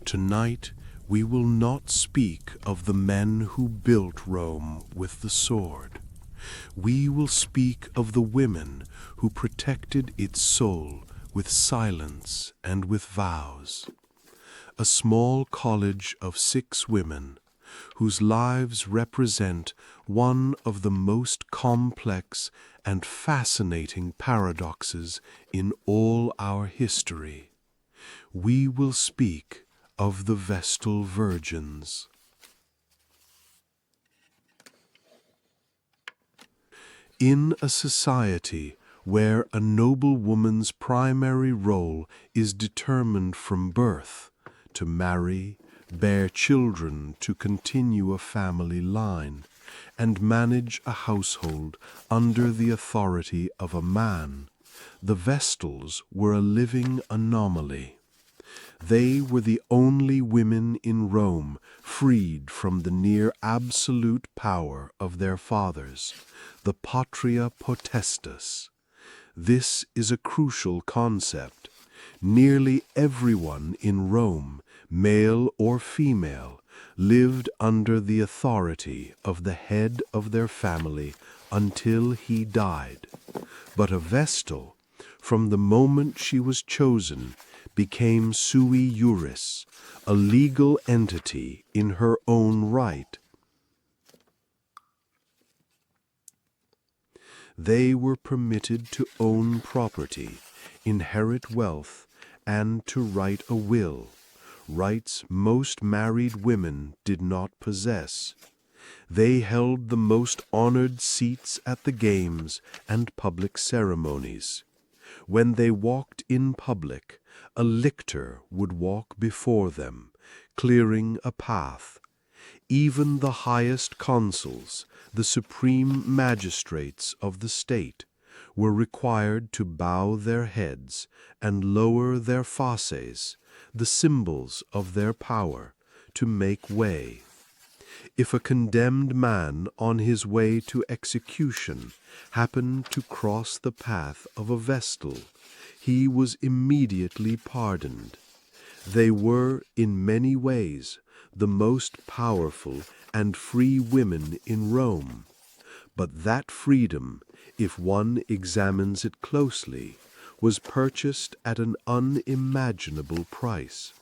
Tonight, we will not speak of the men who built Rome with the sword. We will speak of the women who protected its soul with silence and with vows. A small college of 6 women, whose lives represent one of the most complex and fascinating paradoxes in all our history. We will speak of the Vestal Virgins. In a society where a noble woman's primary role is determined from birth, to marry, bear children to continue a family line, and manage a household under the authority of a man, the Vestals were a living anomaly. They were the only women in Rome freed from the near absolute power of their fathers, the patria potestas. This is a crucial concept. Nearly everyone in Rome, male or female, lived under the authority of the head of their family until he died. But a Vestal, from the moment she was chosen, became sui juris, a legal entity in her own right. They were permitted to own property, inherit wealth, and to write a will, rights most married women did not possess. They held the most honored seats at the games and public ceremonies. When they walked in public, a lictor would walk before them, clearing a path. Even the highest consuls, the supreme magistrates of the state, were required to bow their heads and lower their fasces, the symbols of their power, to make way. If a condemned man on his way to execution happened to cross the path of a Vestal, he was immediately pardoned. They were, in many ways, the most powerful and free women in Rome. But that freedom, if one examines it closely, was purchased at an unimaginable price.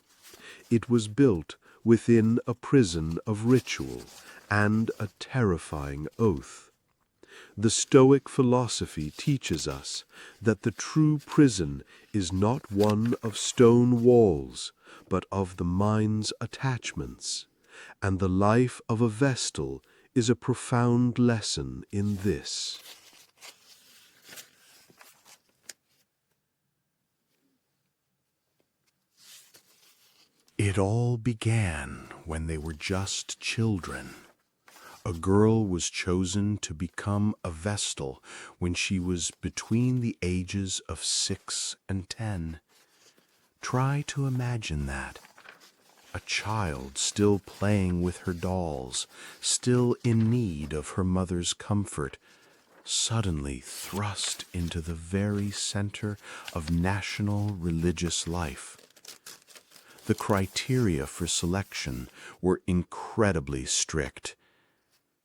It was built within a prison of ritual and a terrifying oath. The Stoic philosophy teaches us that the true prison is not one of stone walls, but of the mind's attachments, and the life of a Vestal is a profound lesson in this. It all began when they were just children. A girl was chosen to become a Vestal when she was between the ages of 6 and 10. Try to imagine that. A child still playing with her dolls, still in need of her mother's comfort, suddenly thrust into the very center of national religious life. The criteria for selection were incredibly strict.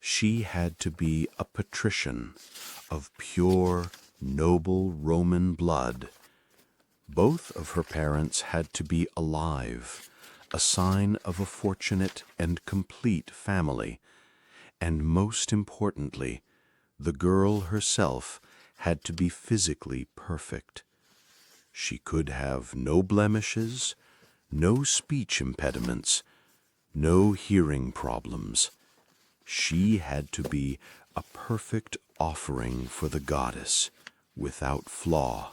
She had to be a patrician of pure, noble Roman blood. Both of her parents had to be alive, a sign of a fortunate and complete family. And most importantly, The girl herself had to be physically perfect. She could have no blemishes, no speech impediments, no hearing problems. She had to be a perfect offering for the goddess, without flaw.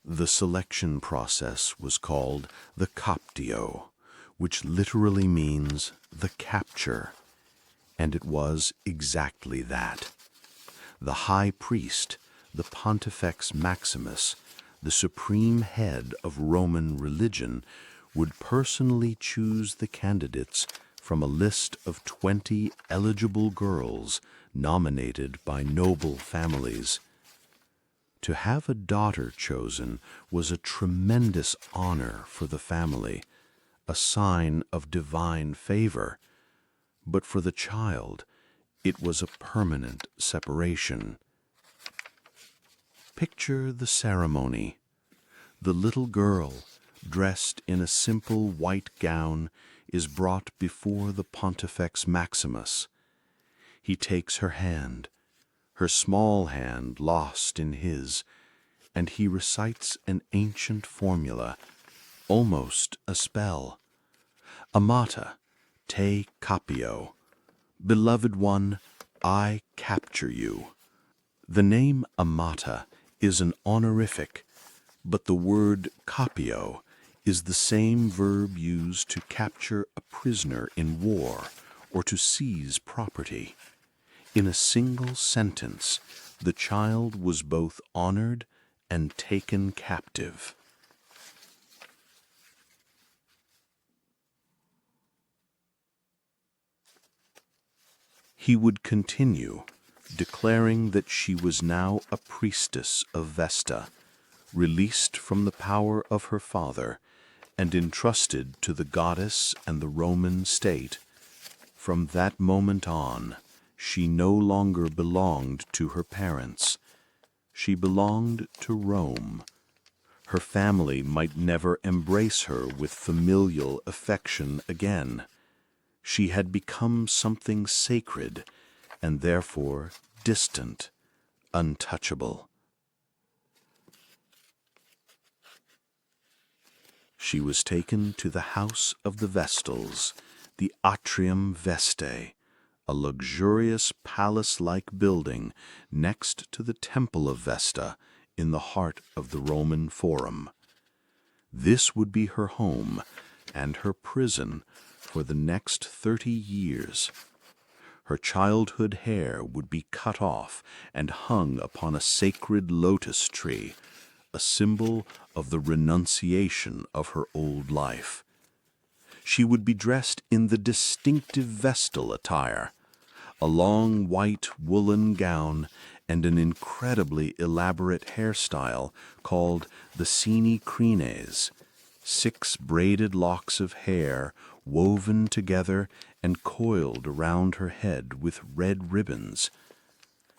The selection process was called the captio, which literally means the capture, and it was exactly that. The high priest, the Pontifex Maximus, the supreme head of Roman religion, would personally choose the candidates from a list of 20 eligible girls nominated by noble families. To have a daughter chosen was a tremendous honor for the family, a sign of divine favor. But for the child, it was a permanent separation. Picture the ceremony. The little girl, dressed in a simple white gown, is brought before the Pontifex Maximus. He takes her hand, her small hand lost in his, and he recites an ancient formula, almost a spell. Amata, te capio. Beloved one, I capture you. The name Amata is an honorific, but the word capio is the same verb used to capture a prisoner in war or to seize property. In a single sentence, the child was both honored and taken captive. He would continue, declaring that she was now a priestess of Vesta, released from the power of her father, and entrusted to the goddess and the Roman state. From that moment on, she no longer belonged to her parents. She belonged to Rome. Her family might never embrace her with familial affection again. She had become something sacred, and therefore distant, untouchable. She was taken to the house of the Vestals, the Atrium Vestae, a luxurious palace-like building next to the Temple of Vesta in the heart of the Roman Forum. This would be her home and her prison for the next 30 years. Her childhood hair would be cut off and hung upon a sacred lotus tree, a symbol of the renunciation of her old life. She would be dressed in the distinctive Vestal attire, a long white woolen gown and an incredibly elaborate hairstyle called the sine crines, 6 braided locks of hair woven together and coiled around her head with red ribbons.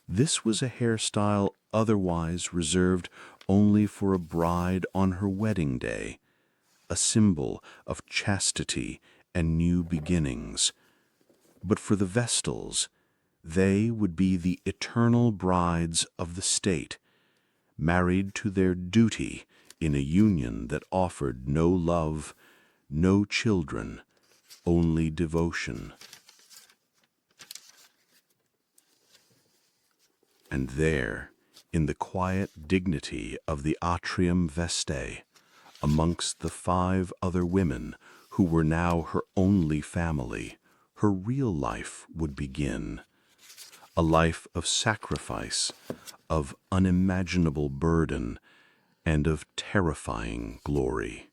This was a hairstyle otherwise reserved only for a bride on her wedding day, a symbol of chastity and new beginnings. But for the Vestals, they would be the eternal brides of the state, married to their duty in a union that offered no love, no children, only devotion. And there, in the quiet dignity of the Atrium Vestae, amongst the 5 other women who were now her only family, her real life would begin. A life of sacrifice, of unimaginable burden, and of terrifying glory.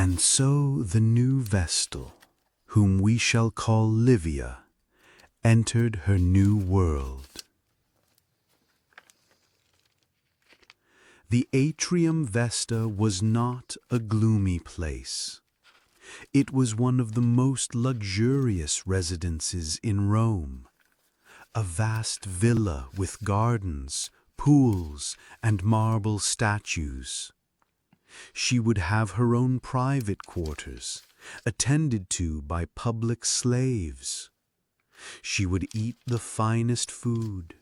And so the new Vestal, whom we shall call Livia, entered her new world. The atrium Vesta was not a gloomy place. It was one of the most luxurious residences in Rome, a vast villa with gardens, pools, and marble statues. She would have her own private quarters, attended to by public slaves. She would eat the finest food.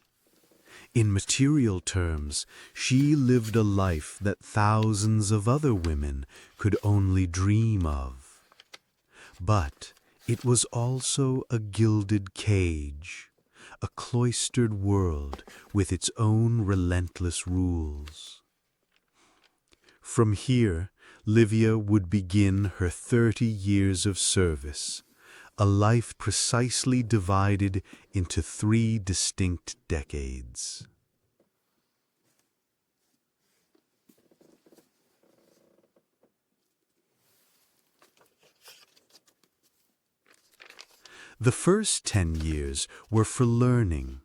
In material terms, she lived a life that thousands of other women could only dream of. But it was also a gilded cage, a cloistered world with its own relentless rules. From here, Livia would begin her 30 years of service, a life precisely divided into 3 distinct decades. The first 10 years were for learning.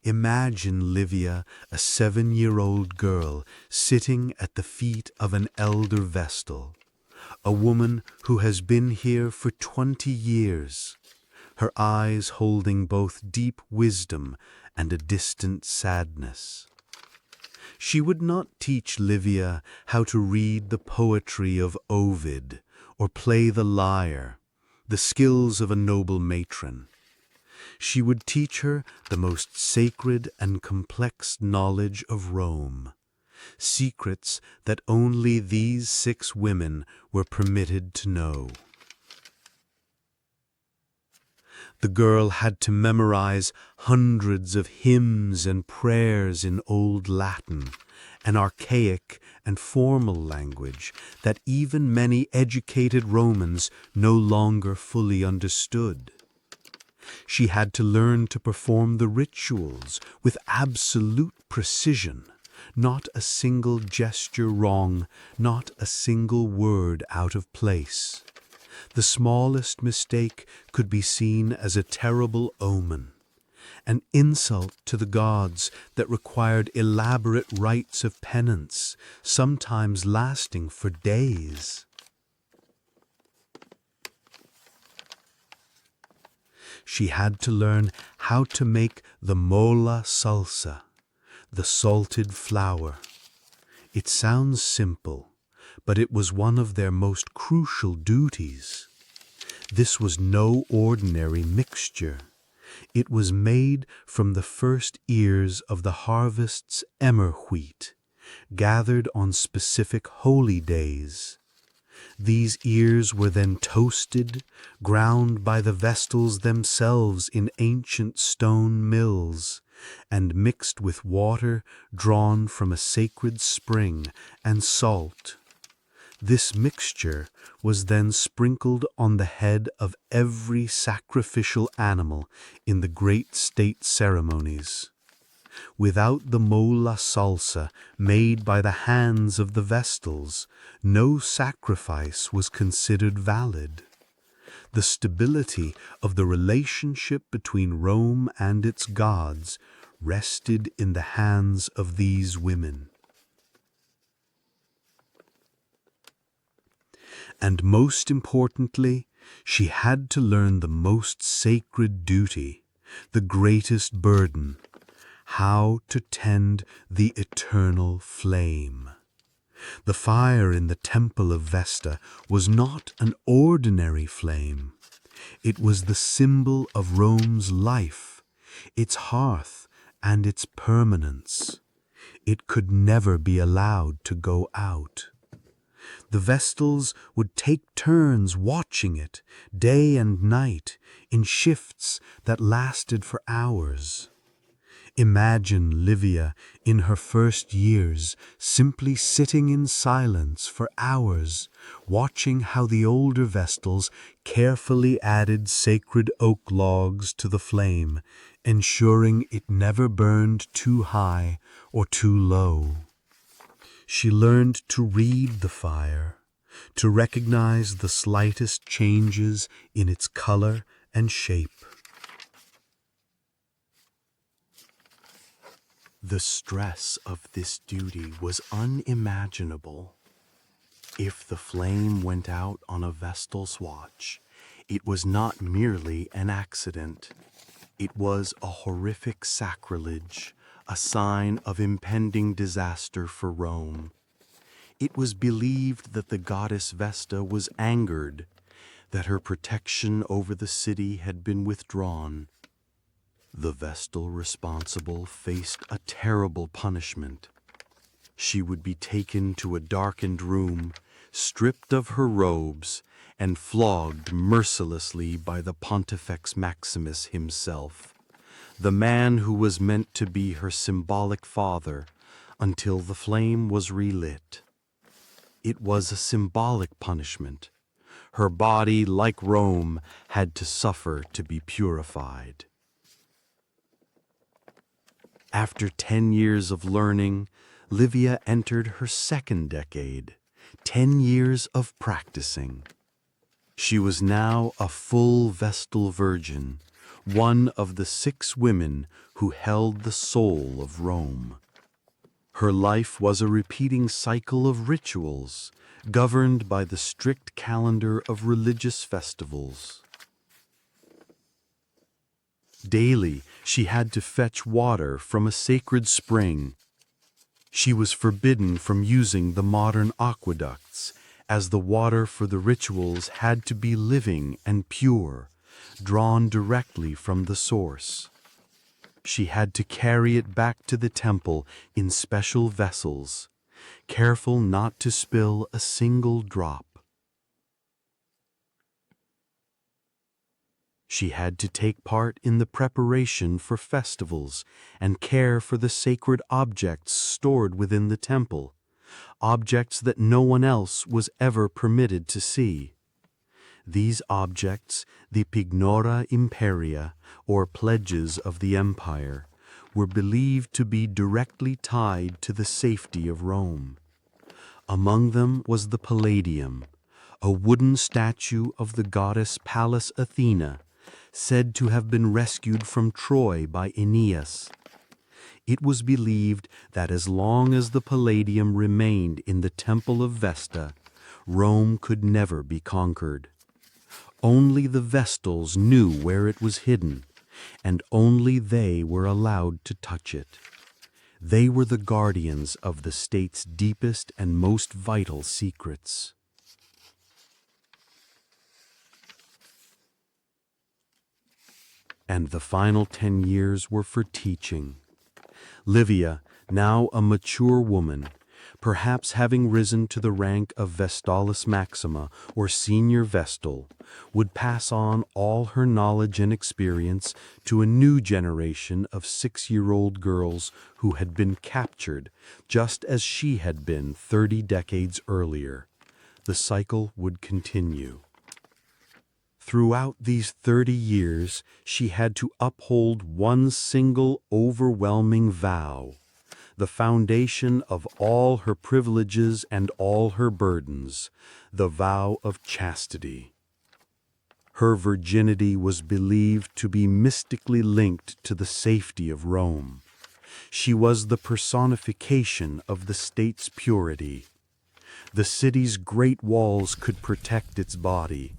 Imagine Livia, a 7-year-old girl, sitting at the feet of an elder Vestal, a woman who has been here for 20 years, her eyes holding both deep wisdom and a distant sadness. She would not teach Livia how to read the poetry of Ovid or play the lyre, the skills of a noble matron. She would teach her the most sacred and complex knowledge of Rome, secrets that only these 6 women were permitted to know. The girl had to memorize hundreds of hymns and prayers in Old Latin, an archaic and formal language that even many educated Romans no longer fully understood. She had to learn to perform the rituals with absolute precision, not a single gesture wrong, not a single word out of place. The smallest mistake could be seen as a terrible omen, an insult to the gods that required elaborate rites of penance, sometimes lasting for days. She had to learn how to make the mola salsa, the salted flour. It sounds simple, but it was one of their most crucial duties. This was no ordinary mixture. It was made from the first ears of the harvest's emmer wheat, gathered on specific holy days. These ears were then toasted, ground by the Vestals themselves in ancient stone mills, and mixed with water drawn from a sacred spring and salt. This mixture was then sprinkled on the head of every sacrificial animal in the great state ceremonies. Without the mola salsa made by the hands of the Vestals, no sacrifice was considered valid. The stability of the relationship between Rome and its gods rested in the hands of these women. And most importantly, she had to learn the most sacred duty, the greatest burden, how to tend the eternal flame. The fire in the temple of Vesta was not an ordinary flame. It was the symbol of Rome's life, its hearth and its permanence. It could never be allowed to go out. The Vestals would take turns watching it, day and night, in shifts that lasted for hours. Imagine Livia in her first years simply sitting in silence for hours, watching how the older Vestals carefully added sacred oak logs to the flame, ensuring it never burned too high or too low. She learned to read the fire, to recognize the slightest changes in its color and shape. The stress of this duty was unimaginable. If the flame went out on a Vestal swatch, it was not merely an accident. It was a horrific sacrilege, a sign of impending disaster for Rome. It was believed that the goddess Vesta was angered, that her protection over the city had been withdrawn. The Vestal responsible faced a terrible punishment. She would be taken to a darkened room, stripped of her robes, and flogged mercilessly by the Pontifex Maximus himself, the man who was meant to be her symbolic father, until the flame was relit. It was a symbolic punishment. Her body, like Rome, had to suffer to be purified. After 10 years of learning, Livia entered her second decade, 10 years of practicing. She was now a full Vestal Virgin, one of the 6 women who held the soul of Rome. Her life was a repeating cycle of rituals, governed by the strict calendar of religious festivals. Daily, she had to fetch water from a sacred spring. She was forbidden from using the modern aqueducts, as the water for the rituals had to be living and pure, drawn directly from the source. She had to carry it back to the temple in special vessels, careful not to spill a single drop. She had to take part in the preparation for festivals and care for the sacred objects stored within the temple, objects that no one else was ever permitted to see. These objects, the pignora imperia, or pledges of the empire, were believed to be directly tied to the safety of Rome. Among them was the Palladium, a wooden statue of the goddess Pallas Athena, said to have been rescued from Troy by Aeneas. It was believed that as long as the Palladium remained in the temple of Vesta, Rome could never be conquered. Only the Vestals knew where it was hidden, and only they were allowed to touch it. They were the guardians of the state's deepest and most vital secrets. And the final 10 years were for teaching. Livia, now a mature woman, perhaps having risen to the rank of Vestalis Maxima or senior Vestal, would pass on all her knowledge and experience to a new generation of 6-year-old girls who had been captured, just as she had been 30 decades earlier. The cycle would continue. Throughout these 30 years, she had to uphold one single overwhelming vow, the foundation of all her privileges and all her burdens, the vow of chastity. Her virginity was believed to be mystically linked to the safety of Rome. She was the personification of the state's purity. The city's great walls could protect its body,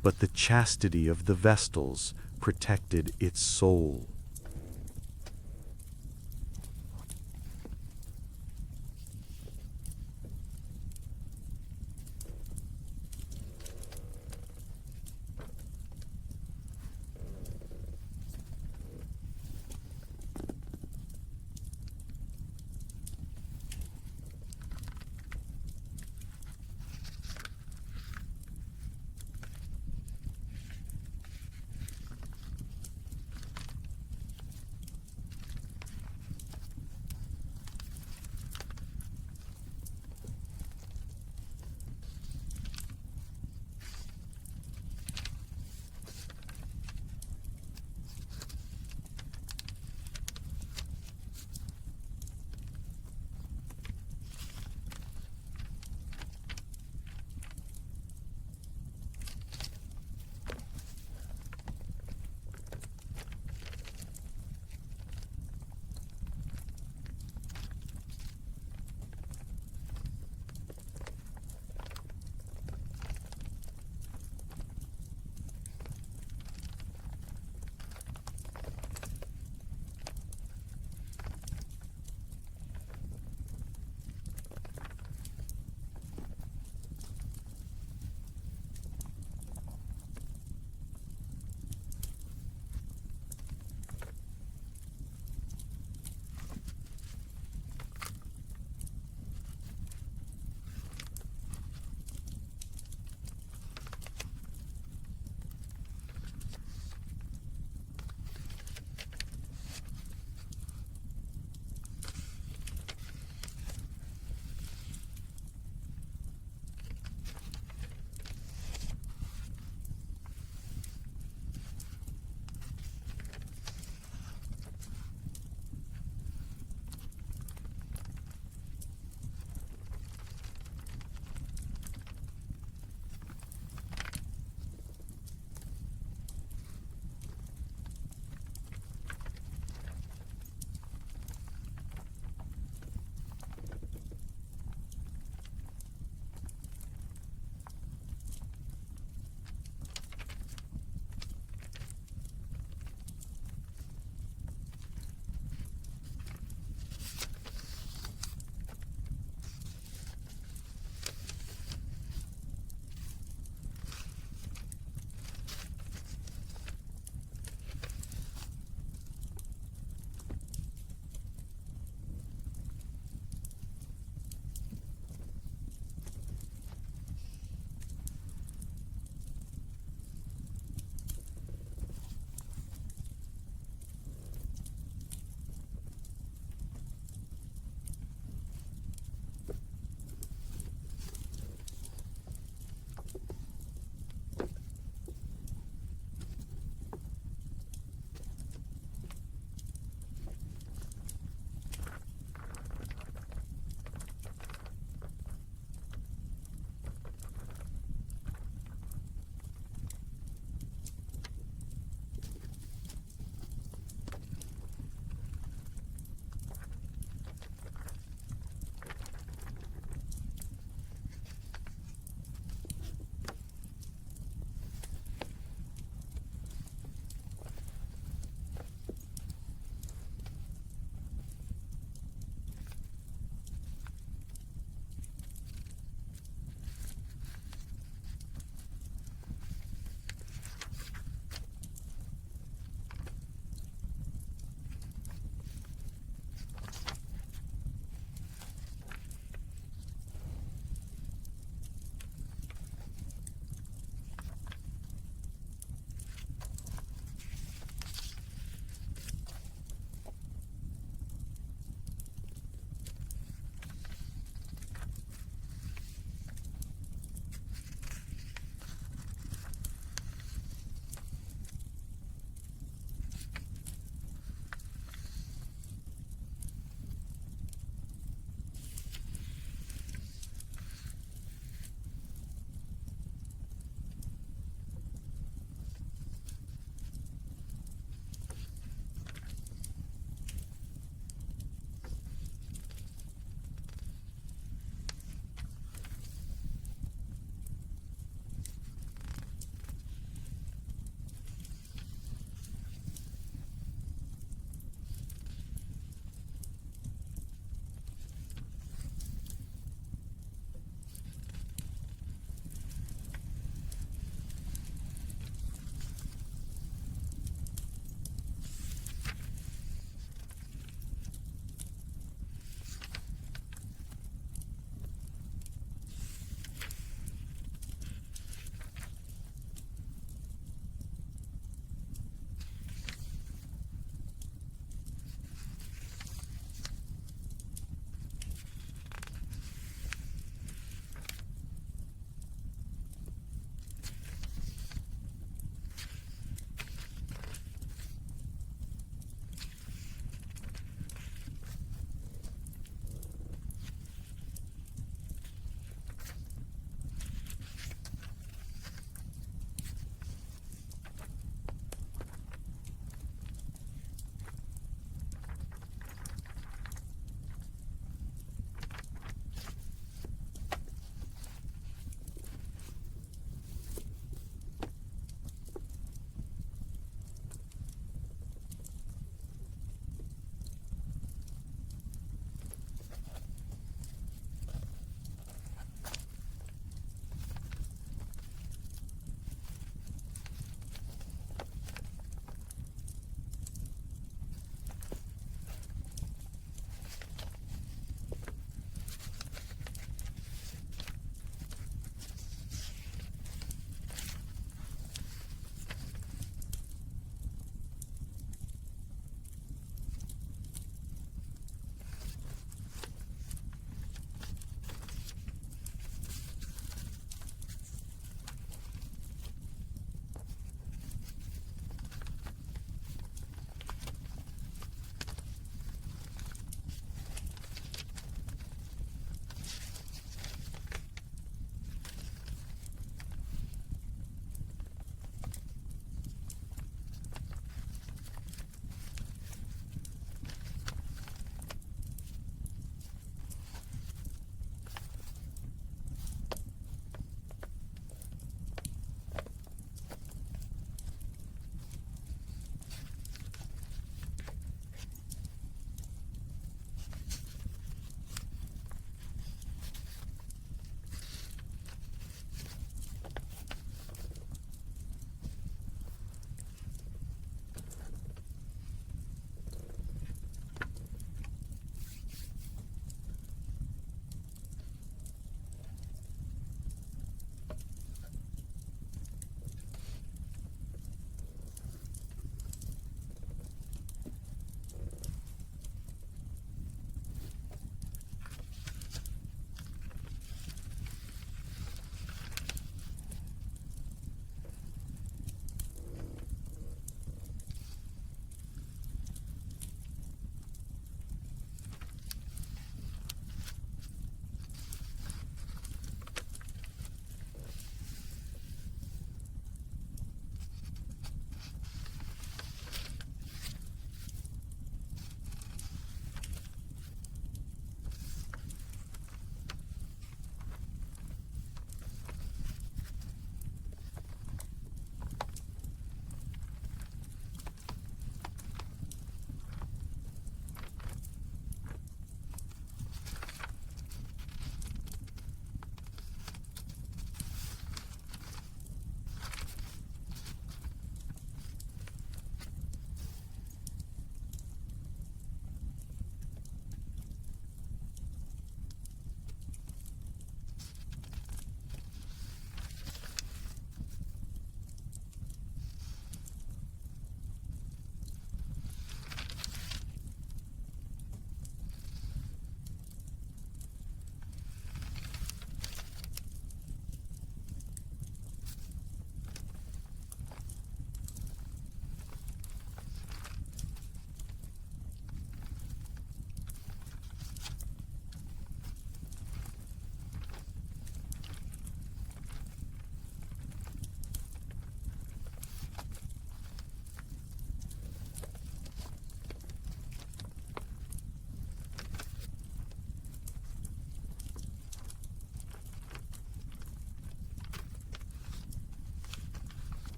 but the chastity of the Vestals protected its soul.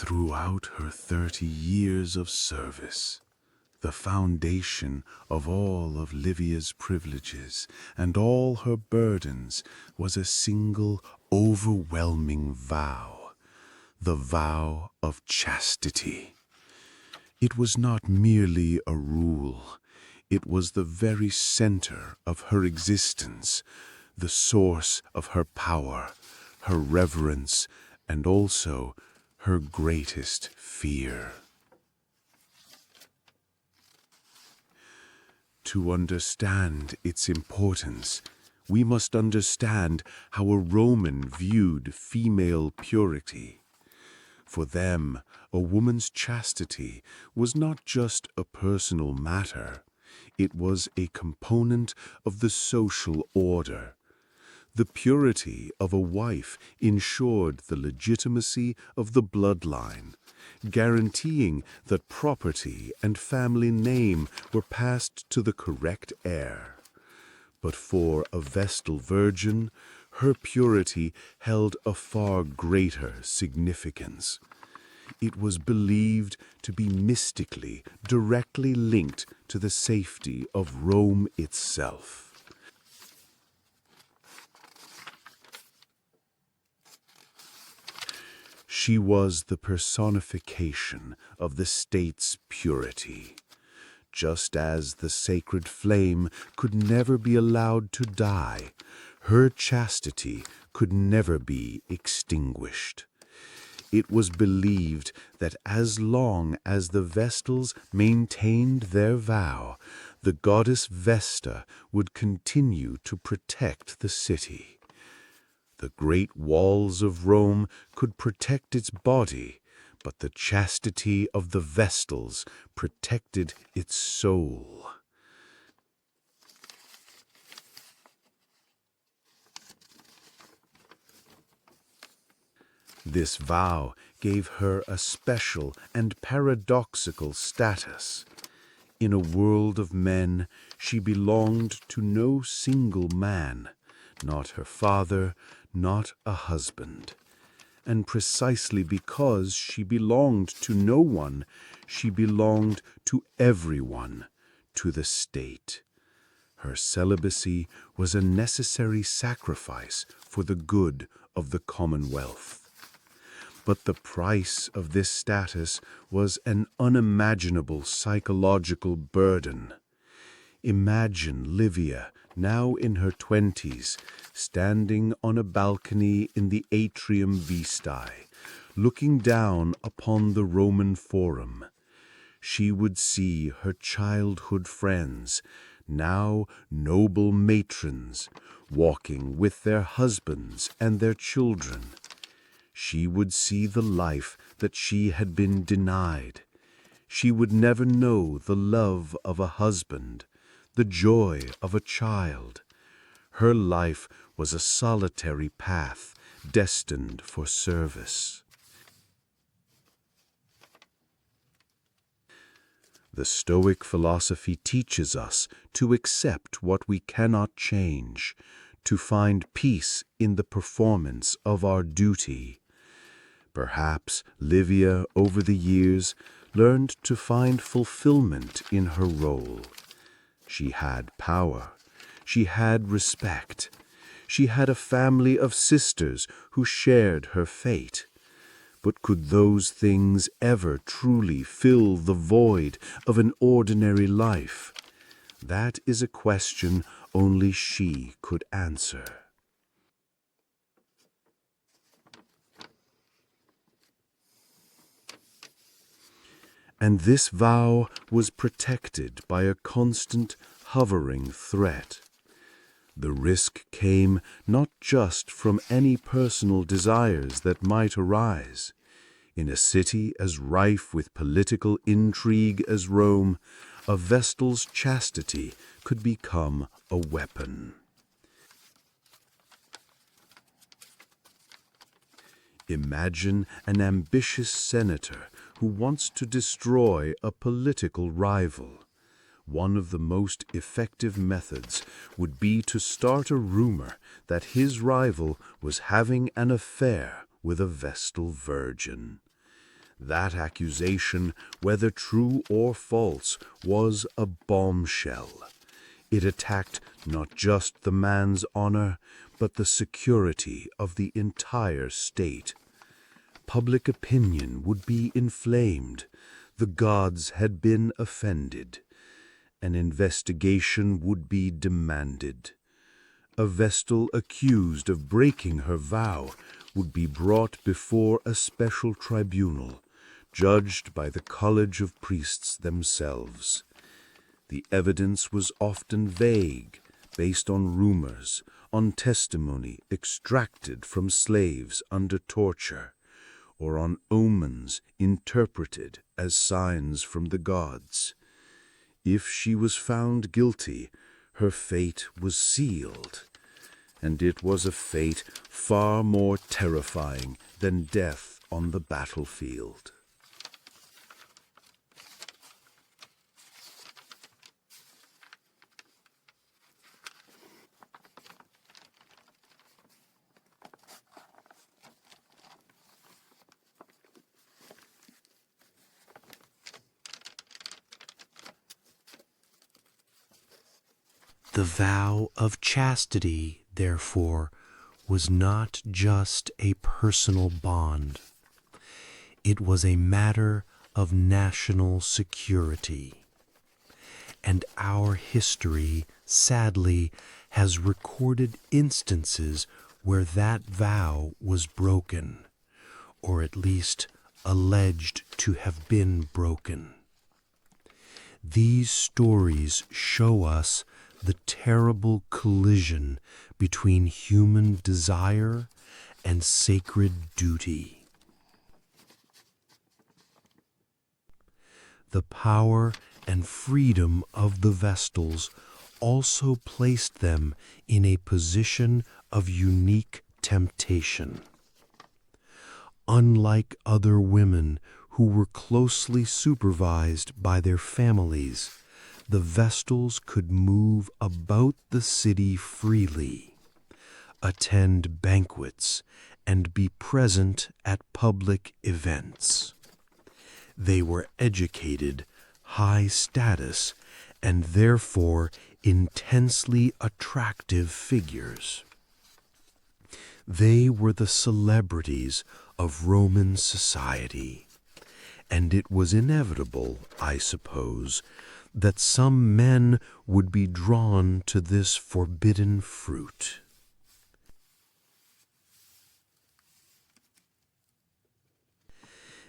throughout her 30 years of service. The foundation of all of Livia's privileges and all her burdens was a single overwhelming vow, the vow of chastity. It was not merely a rule, it was the very center of her existence, the source of her power, her reverence, and also her greatest fear. To understand its importance, we must understand how a Roman viewed female purity. For them, a woman's chastity was not just a personal matter, it was a component of the social order. The purity of a wife ensured the legitimacy of the bloodline, guaranteeing that property and family name were passed to the correct heir. But for a Vestal Virgin, her purity held a far greater significance. It was believed to be mystically, directly linked to the safety of Rome itself. She was the personification of the state's purity. Just as the sacred flame could never be allowed to die, her chastity could never be extinguished. It was believed that as long as the Vestals maintained their vow, the goddess Vesta would continue to protect the city. The great walls of Rome could protect its body, but the chastity of the Vestals protected its soul. This vow gave her a special and paradoxical status. In a world of men, she belonged to no single man, not her father, not a husband. And precisely because she belonged to no one, she belonged to everyone, to the state. Her celibacy was a necessary sacrifice for the good of the commonwealth. But the price of this status was an unimaginable psychological burden. Imagine Livia, now in her 20s, standing on a balcony in the Atrium Vestae, looking down upon the Roman Forum. She would see her childhood friends, now noble matrons, walking with their husbands and their children. She would see the life that she had been denied. She would never know the love of a husband, the joy of a child. Her life was a solitary path destined for service. The Stoic philosophy teaches us to accept what we cannot change, to find peace in the performance of our duty. Perhaps Livia, over the years, learned to find fulfillment in her role. She had power. She had respect. She had a family of sisters who shared her fate. But could those things ever truly fill the void of an ordinary life? That is a question only she could answer. And this vow was protected by a constant, hovering threat. The risk came not just from any personal desires that might arise. In a city as rife with political intrigue as Rome, a Vestal's chastity could become a weapon. Imagine an ambitious senator who wants to destroy a political rival. One of the most effective methods would be to start a rumor that his rival was having an affair with a Vestal Virgin. That accusation, whether true or false, was a bombshell. It attacked not just the man's honor, but the security of the entire state. Public opinion would be inflamed. The gods had been offended. An investigation would be demanded. A Vestal accused of breaking her vow would be brought before a special tribunal, judged by the College of Priests themselves. The evidence was often vague, based on rumors, on testimony extracted from slaves under torture, or on omens interpreted as signs from the gods. If she was found guilty, her fate was sealed, and it was a fate far more terrifying than death on the battlefield. The vow of chastity, therefore, was not just a personal bond. It was a matter of national security. And our history, sadly, has recorded instances where that vow was broken, or at least alleged to have been broken. These stories show us the terrible collision between human desire and sacred duty. The power and freedom of the Vestals also placed them in a position of unique temptation. Unlike other women who were closely supervised by their families, the Vestals could move about the city freely, attend banquets, and be present at public events. They were educated, high status, and therefore intensely attractive figures. They were the celebrities of Roman society, and it was inevitable, I suppose, that some men would be drawn to this forbidden fruit.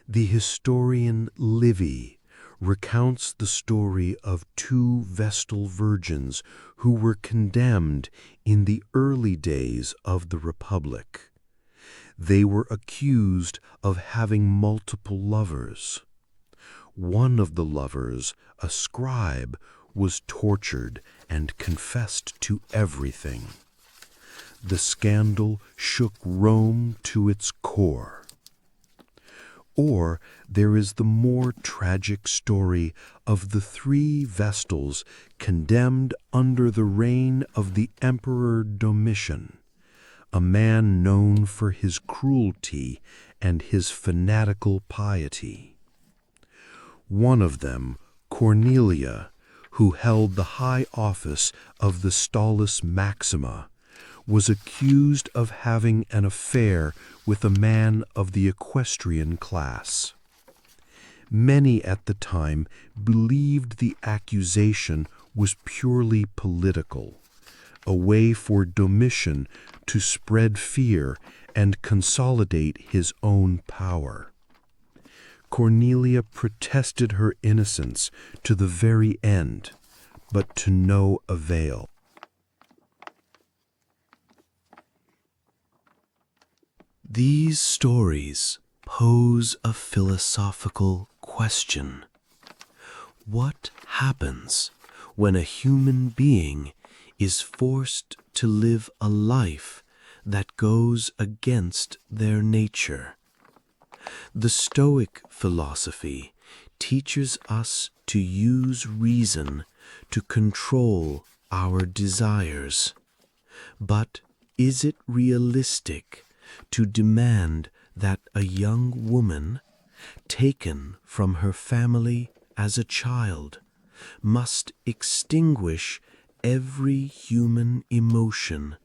The historian Livy recounts the story of two Vestal Virgins who were condemned in the early days of the Republic. They were accused of having multiple lovers. One of the lovers, a scribe, was tortured and confessed to everything. The scandal shook Rome to its core. Or there is the more tragic story of the three Vestals condemned under the reign of the Emperor Domitian, a man known for his cruelty and his fanatical piety. One of them, Cornelia, who held the high office of the Stallus Maxima, was accused of having an affair with a man of the equestrian class. Many at the time believed the accusation was purely political, a way for Domitian to spread fear and consolidate his own power. Cornelia protested her innocence to the very end, but to no avail. These stories pose a philosophical question. What happens when a human being is forced to live a life that goes against their nature? The Stoic philosophy teaches us to use reason to control our desires. But is it realistic to demand that a young woman, taken from her family as a child, must extinguish every human emotion,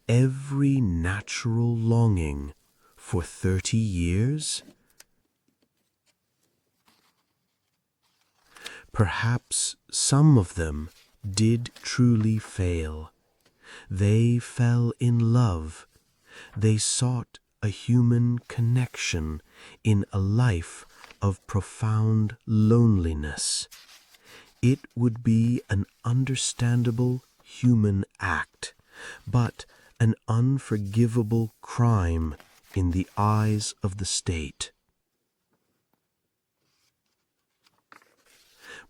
every natural longing for 30 years? Perhaps some of them did truly fail. They fell in love. They sought a human connection in a life of profound loneliness. It would be an understandable human act, but an unforgivable crime in the eyes of the state.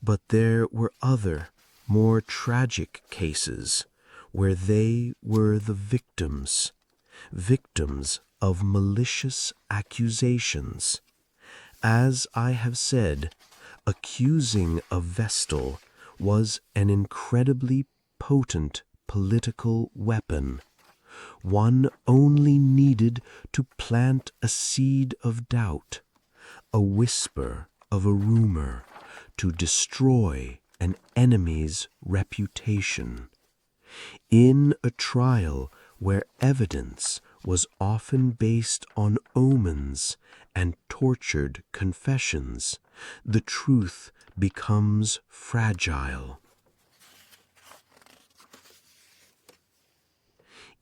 But there were other, more tragic cases where they were the victims of malicious accusations. As I have said, accusing a Vestal was an incredibly potent political weapon. One only needed to plant a seed of doubt, a whisper of a rumor, to destroy an enemy's reputation. In a trial where evidence was often based on omens and tortured confessions, the truth becomes fragile.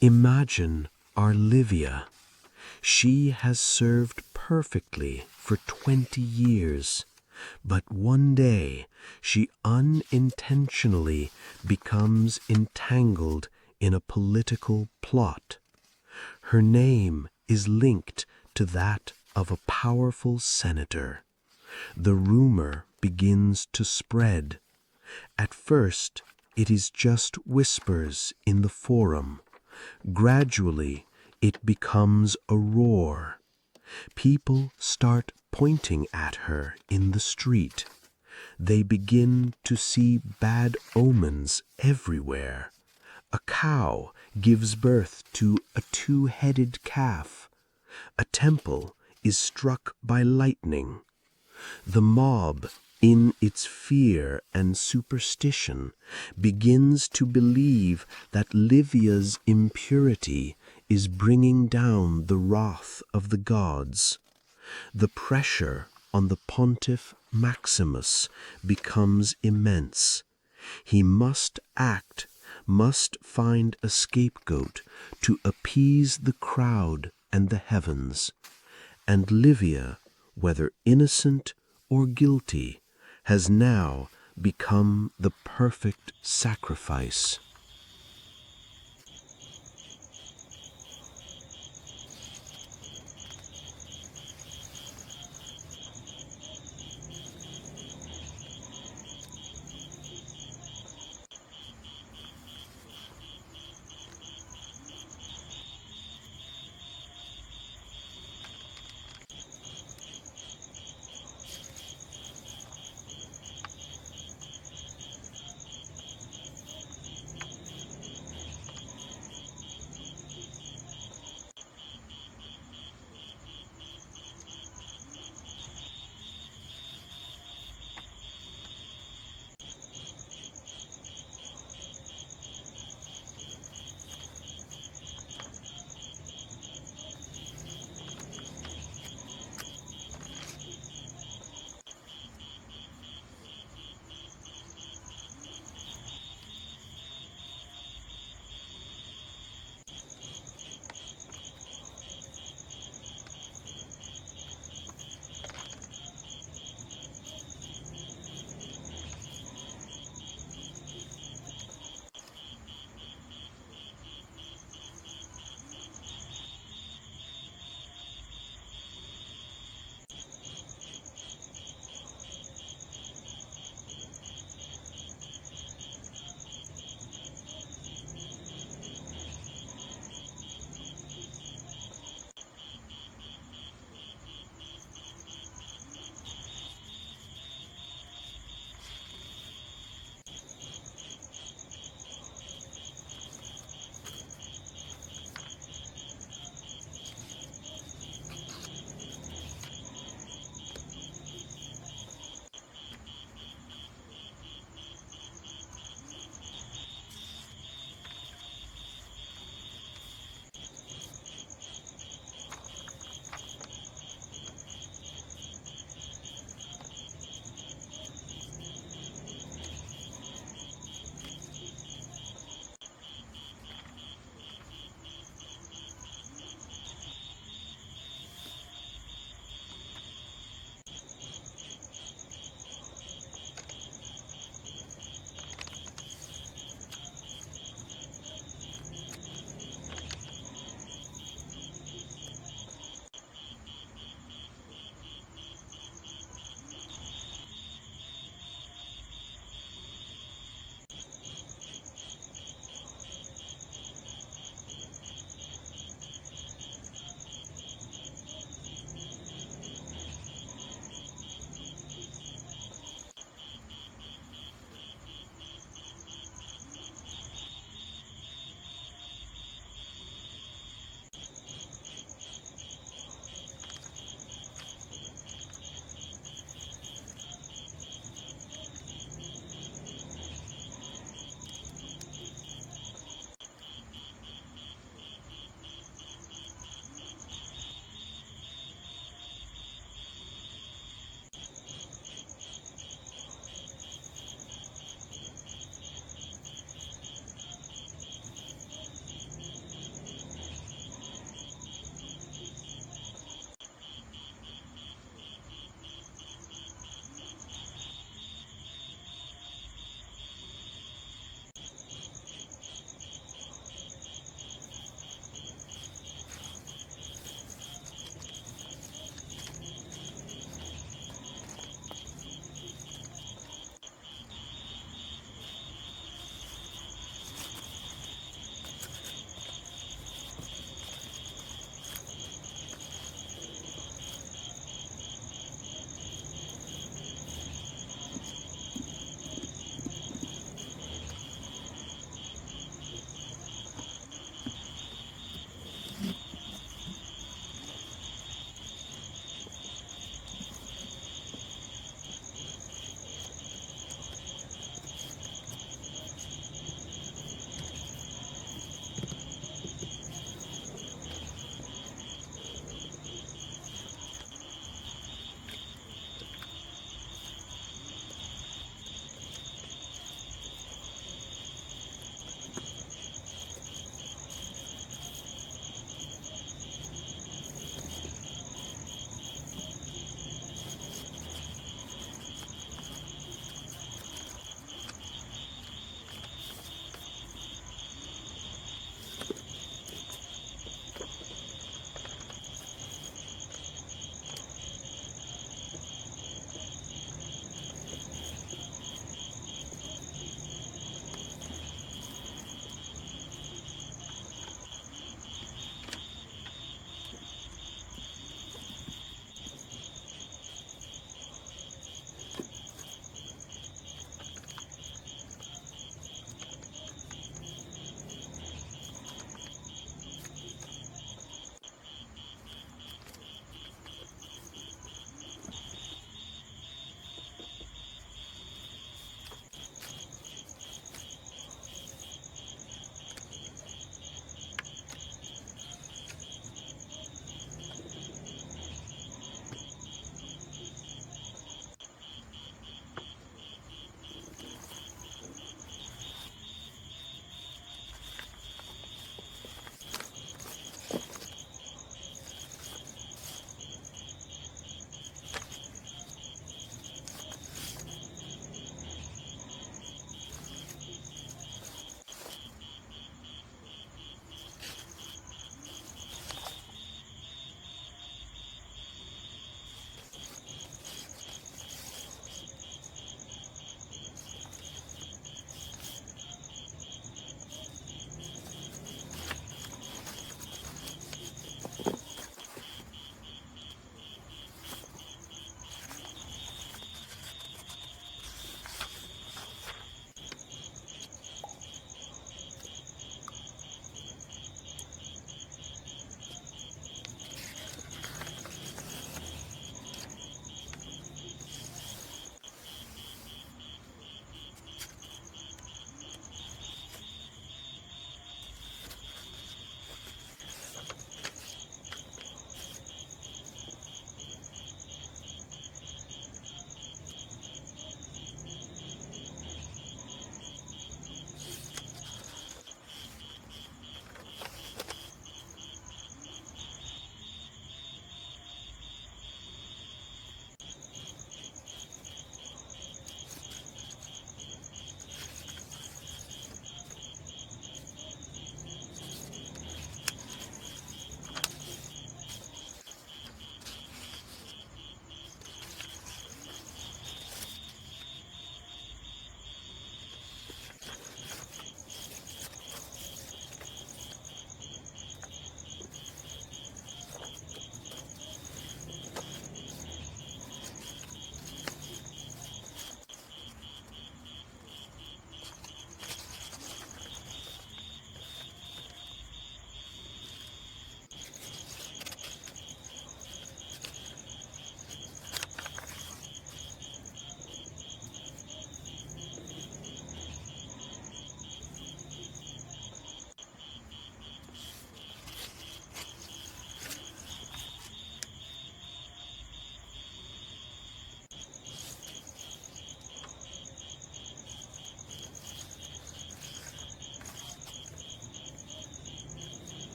Imagine our Livia. She has served perfectly for 20 years, but one day she unintentionally becomes entangled in a political plot. Her name is linked to that of a powerful senator. The rumor begins to spread. At first, it is just whispers in the forum. Gradually, it becomes a roar. People start pointing at her in the street. They begin to see bad omens everywhere. A cow gives birth to a two-headed calf. A temple is struck by lightning. The mob, in its fear and superstition, begins to believe that Livia's impurity is bringing down the wrath of the gods. The pressure on the Pontiff Maximus becomes immense. He must act, must find a scapegoat to appease the crowd and the heavens. And Livia, whether innocent or guilty, has now become the perfect sacrifice.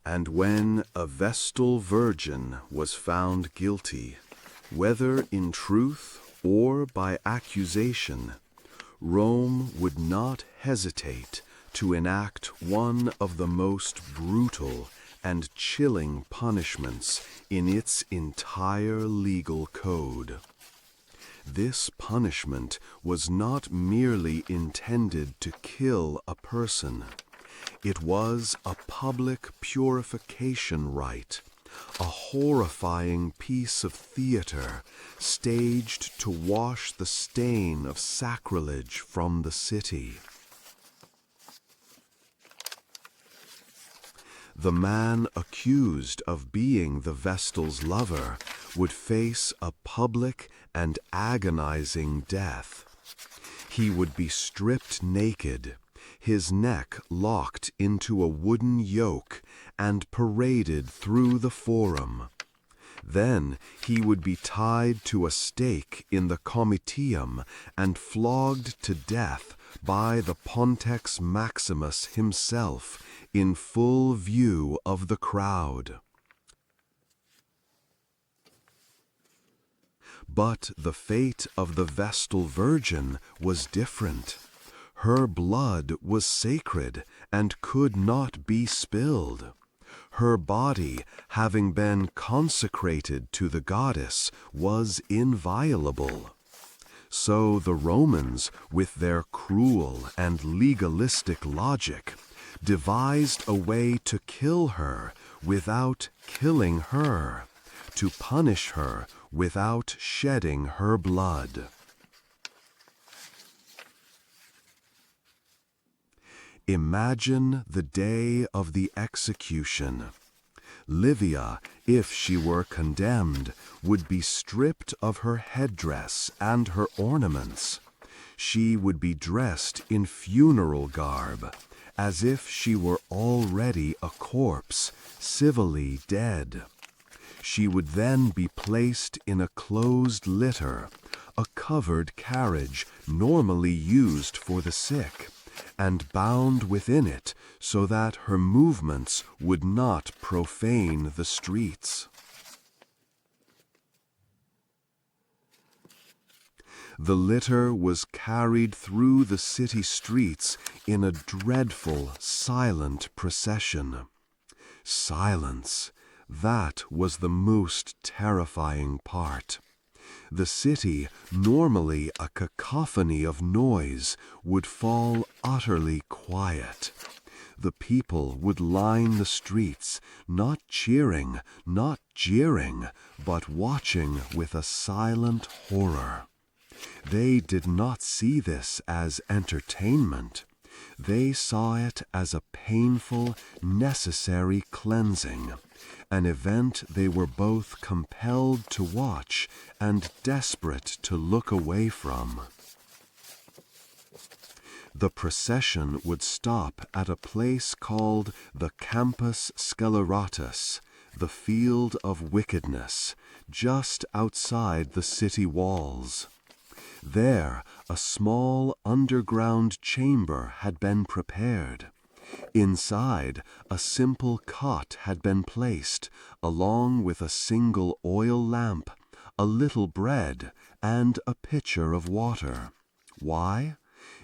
And when a Vestal Virgin was found guilty, whether in truth or by accusation, Rome would not hesitate to enact one of the most brutal and chilling punishments in its entire legal code. This punishment was not merely intended to kill a person. It was a public purification rite, a horrifying piece of theater staged to wash the stain of sacrilege from the city. The man accused of being the Vestal's lover would face a public and agonizing death. He would be stripped naked, his neck locked into a wooden yoke, and paraded through the forum. Then he would be tied to a stake in the Comitium and flogged to death by the Pontex Maximus himself in full view of the crowd. But the fate of the Vestal Virgin was different. Her blood was sacred and could not be spilled. Her body, having been consecrated to the goddess, was inviolable. So the Romans, with their cruel and legalistic logic, devised a way to kill her without killing her, to punish her without shedding her blood. Imagine the day of the execution. Livia, if she were condemned, would be stripped of her headdress and her ornaments. She would be dressed in funeral garb, as if she were already a corpse, civilly dead. She would then be placed in a closed litter, a covered carriage normally used for the sick, and bound within it so that her movements would not profane the streets. The litter was carried through the city streets in a dreadful, silent procession. Silence, that was the most terrifying part. The city, normally a cacophony of noise, would fall utterly quiet. The people would line the streets, not cheering, not jeering, but watching with a silent horror. They did not see this as entertainment. They saw it as a painful, necessary cleansing, an event they were both compelled to watch and desperate to look away from. The procession would stop at a place called the Campus Sceleratus, the Field of Wickedness, just outside the city walls. There, a small underground chamber had been prepared. Inside, a simple cot had been placed, along with a single oil lamp, a little bread, and a pitcher of water. Why?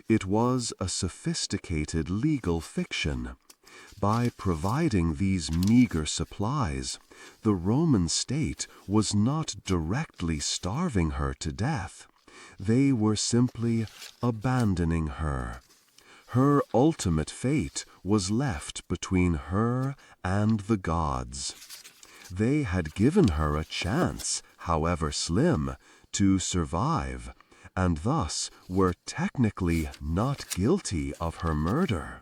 It was a sophisticated legal fiction. By providing these meager supplies, the Roman state was not directly starving her to death. They were simply abandoning her. Her ultimate fate was left between her and the gods. They had given her a chance, however slim, to survive, and thus were technically not guilty of her murder.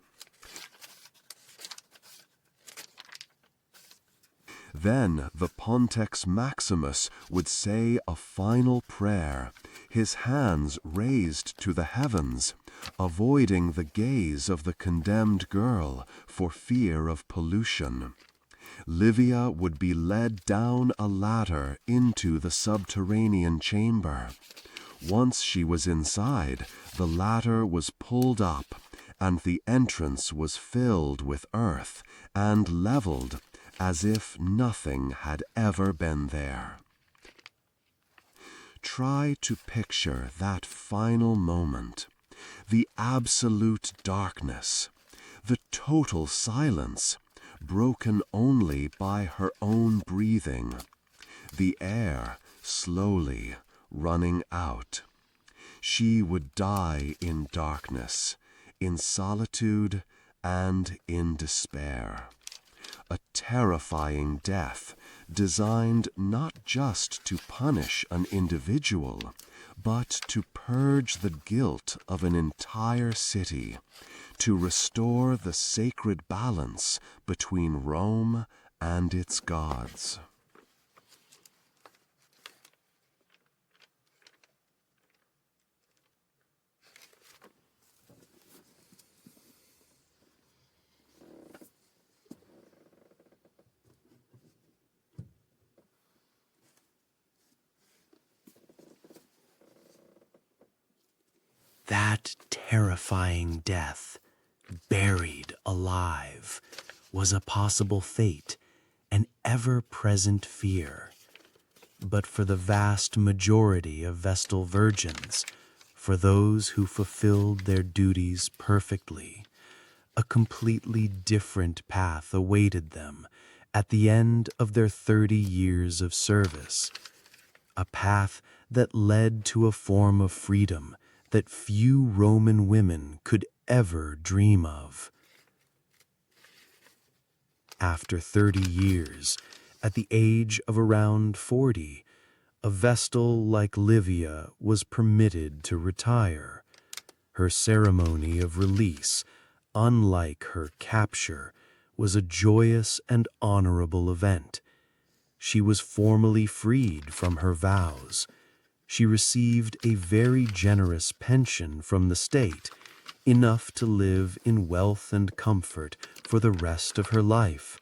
Then the Pontex Maximus would say a final prayer, his hands raised to the heavens, avoiding the gaze of the condemned girl for fear of pollution. Livia would be led down a ladder into the subterranean chamber. Once she was inside, the ladder was pulled up, and the entrance was filled with earth and leveled, as if nothing had ever been there. Try to picture that final moment, the absolute darkness, the total silence, broken only by her own breathing, the air slowly running out. She would die in darkness, in solitude, and in despair. A terrifying death designed not just to punish an individual, but to purge the guilt of an entire city, to restore the sacred balance between Rome and its gods. That terrifying death, buried alive, was a possible fate, an ever-present fear. But for the vast majority of Vestal Virgins, for those who fulfilled their duties perfectly, a completely different path awaited them at the end of their 30 years of service, a path that led to a form of freedom that few Roman women could ever dream of. After 30 years, at the age of around 40, a Vestal like Livia was permitted to retire. Her ceremony of release, unlike her capture, was a joyous and honorable event. She was formally freed from her vows. She received a very generous pension from the state, enough to live in wealth and comfort for the rest of her life.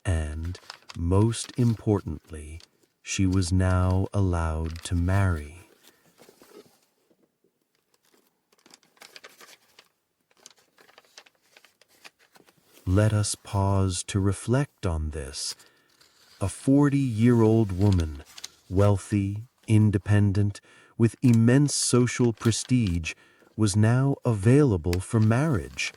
And, most importantly, she was now allowed to marry. Let us pause to reflect on this. A 40-year-old woman, wealthy, independent, with immense social prestige, was now available for marriage.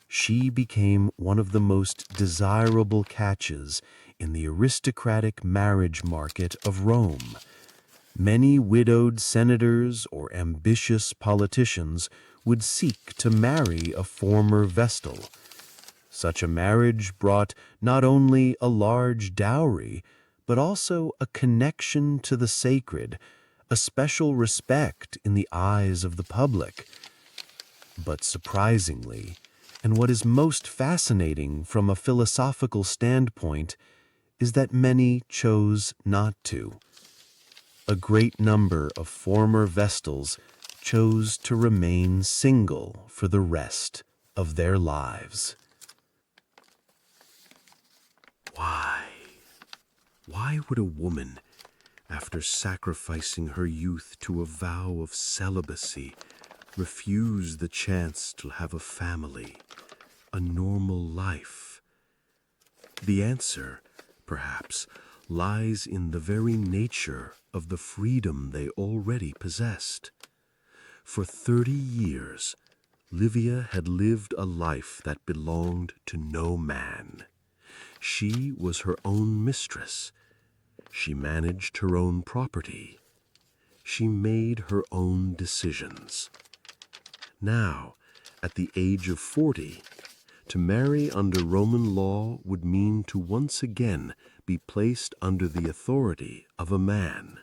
She became one of the most desirable catches in the aristocratic marriage market of Rome. Many widowed senators or ambitious politicians would seek to marry a former Vestal. Such a marriage brought not only a large dowry, but also a connection to the sacred, a special respect in the eyes of the public. But surprisingly, and what is most fascinating from a philosophical standpoint, is that many chose not to. A great number of former Vestals chose to remain single for the rest of their lives. Why would a woman, after sacrificing her youth to a vow of celibacy, refuse the chance to have a family, a normal life? The answer, perhaps, lies in the very nature of the freedom they already possessed. For 30 years, Livia had lived a life that belonged to no man. She was her own mistress. She managed her own property. She made her own decisions. Now, at the age of 40, to marry under Roman law would mean to once again be placed under the authority of a man,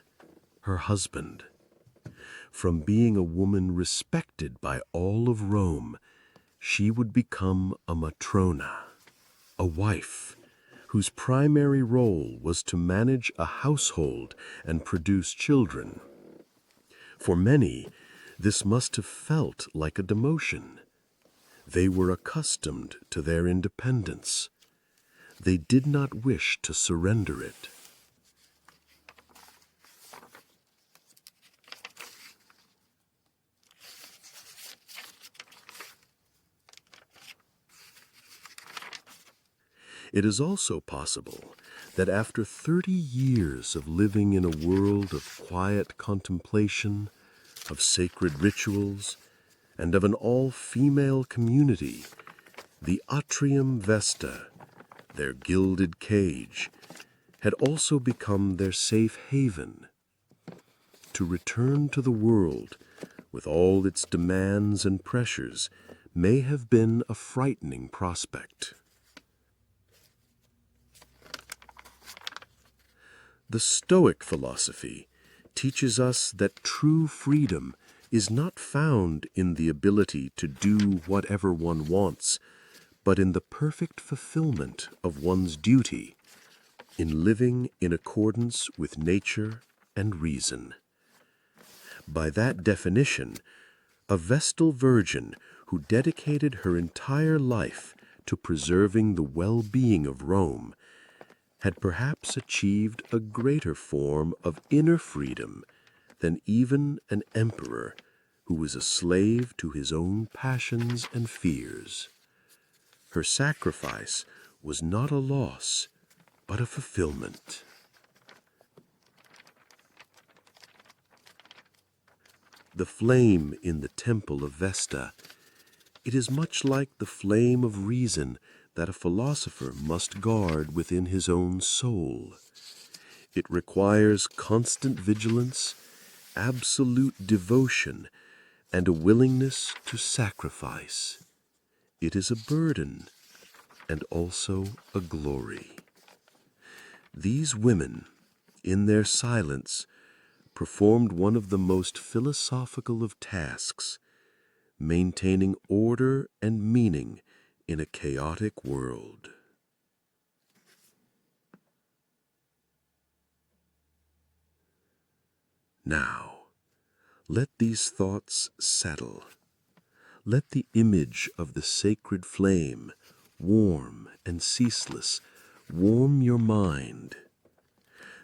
her husband. From being a woman respected by all of Rome, she would become a matrona, a wife, whose primary role was to manage a household and produce children. For many, this must have felt like a demotion. They were accustomed to their independence. They did not wish to surrender it. It is also possible that after 30 years of living in a world of quiet contemplation, of sacred rituals, and of an all-female community, the atrium vesta, their gilded cage, had also become their safe haven. To return to the world, with all its demands and pressures, may have been a frightening prospect. The Stoic philosophy teaches us that true freedom is not found in the ability to do whatever one wants, but in the perfect fulfillment of one's duty, in living in accordance with nature and reason. By that definition, a Vestal Virgin who dedicated her entire life to preserving the well-being of Rome had perhaps achieved a greater form of inner freedom than even an emperor who was a slave to his own passions and fears. Her sacrifice was not a loss, but a fulfillment. The flame in the temple of Vesta, it is much like the flame of reason that a philosopher must guard within his own soul. It requires constant vigilance, absolute devotion, and a willingness to sacrifice. It is a burden and also a glory. These women, in their silence, performed one of the most philosophical of tasks, maintaining order and meaning in a chaotic world. Now, let these thoughts settle. Let the image of the sacred flame, warm and ceaseless, warm your mind.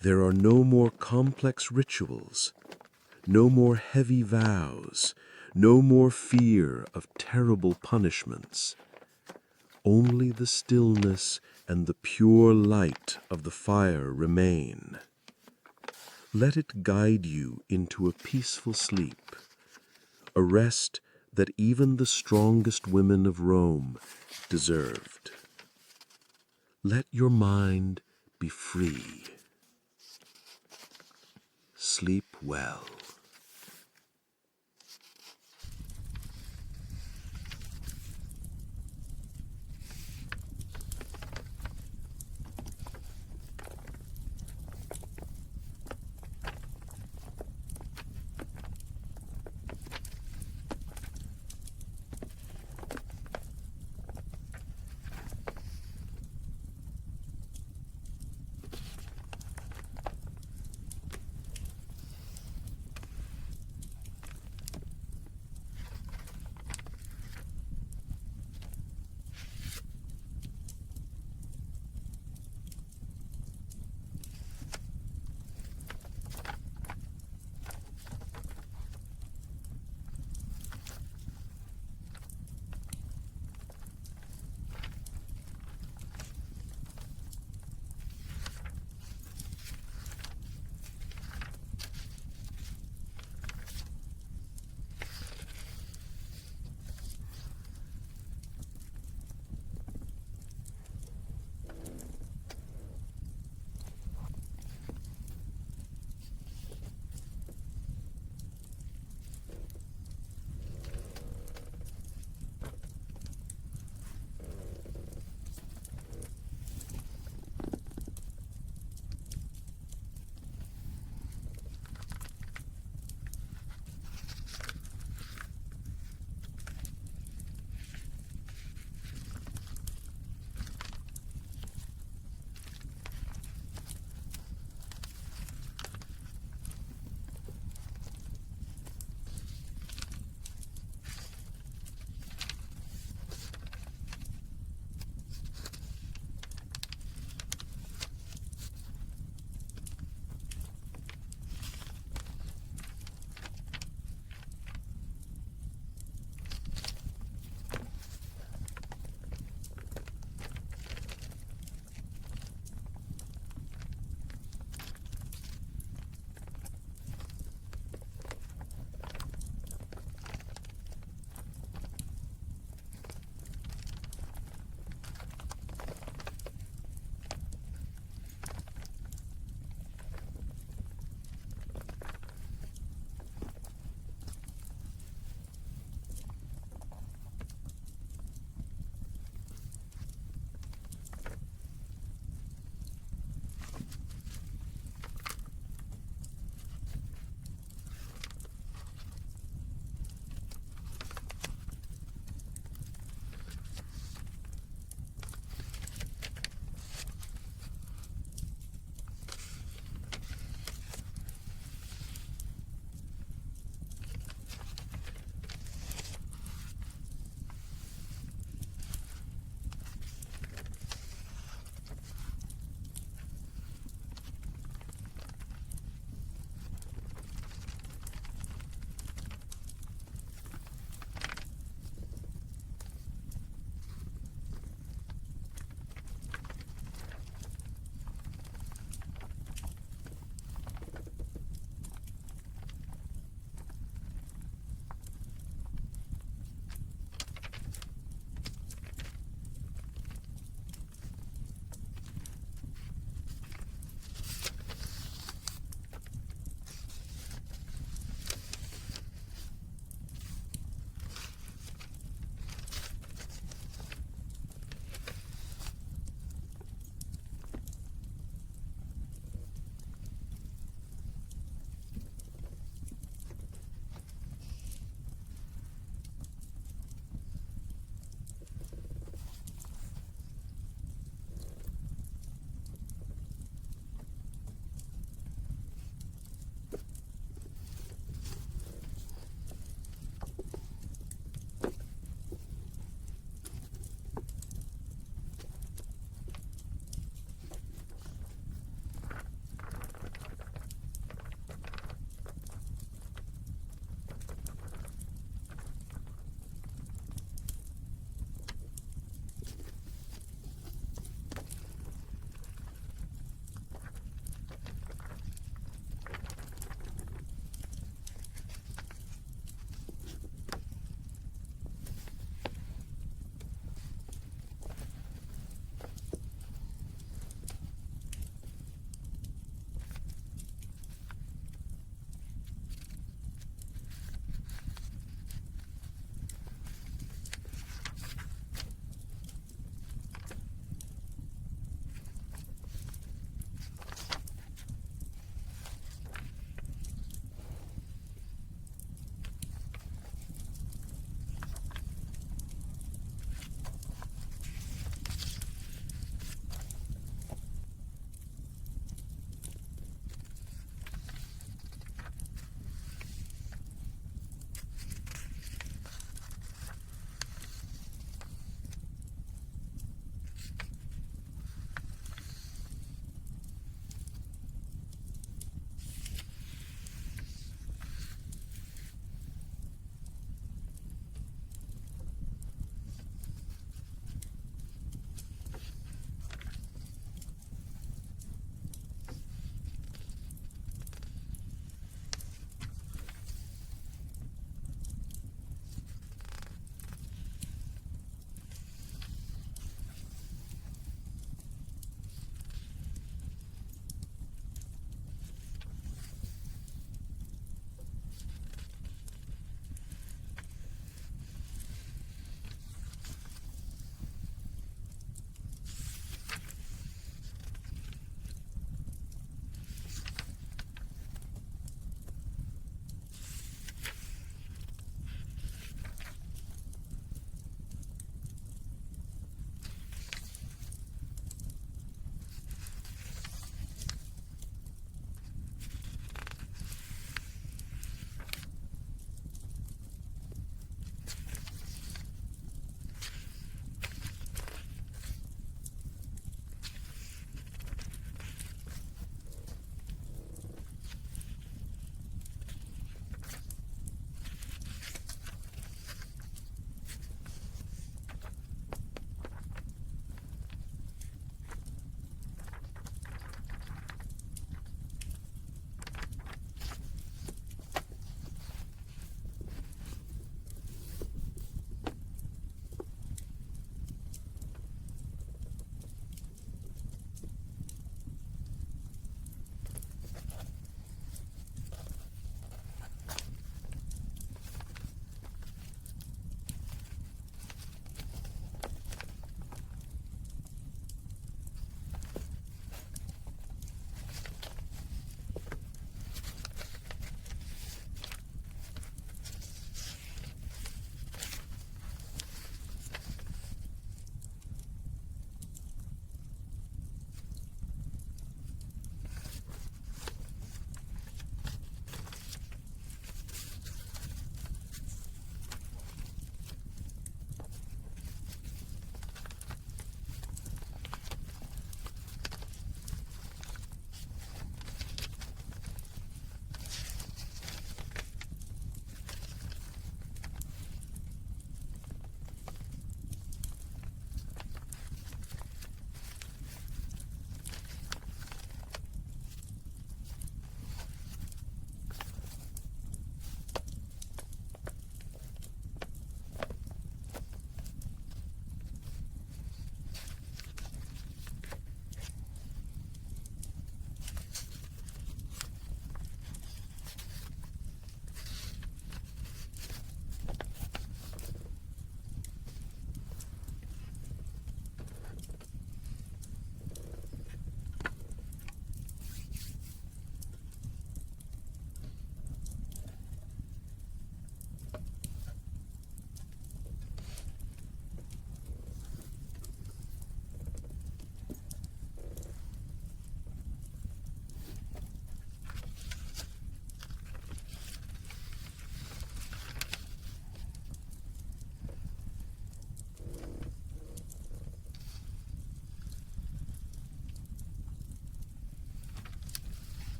There are no more complex rituals, no more heavy vows, no more fear of terrible punishments. Only the stillness and the pure light of the fire remain. Let it guide you into a peaceful sleep, a rest that even the strongest women of Rome deserved. Let your mind be free. Sleep well.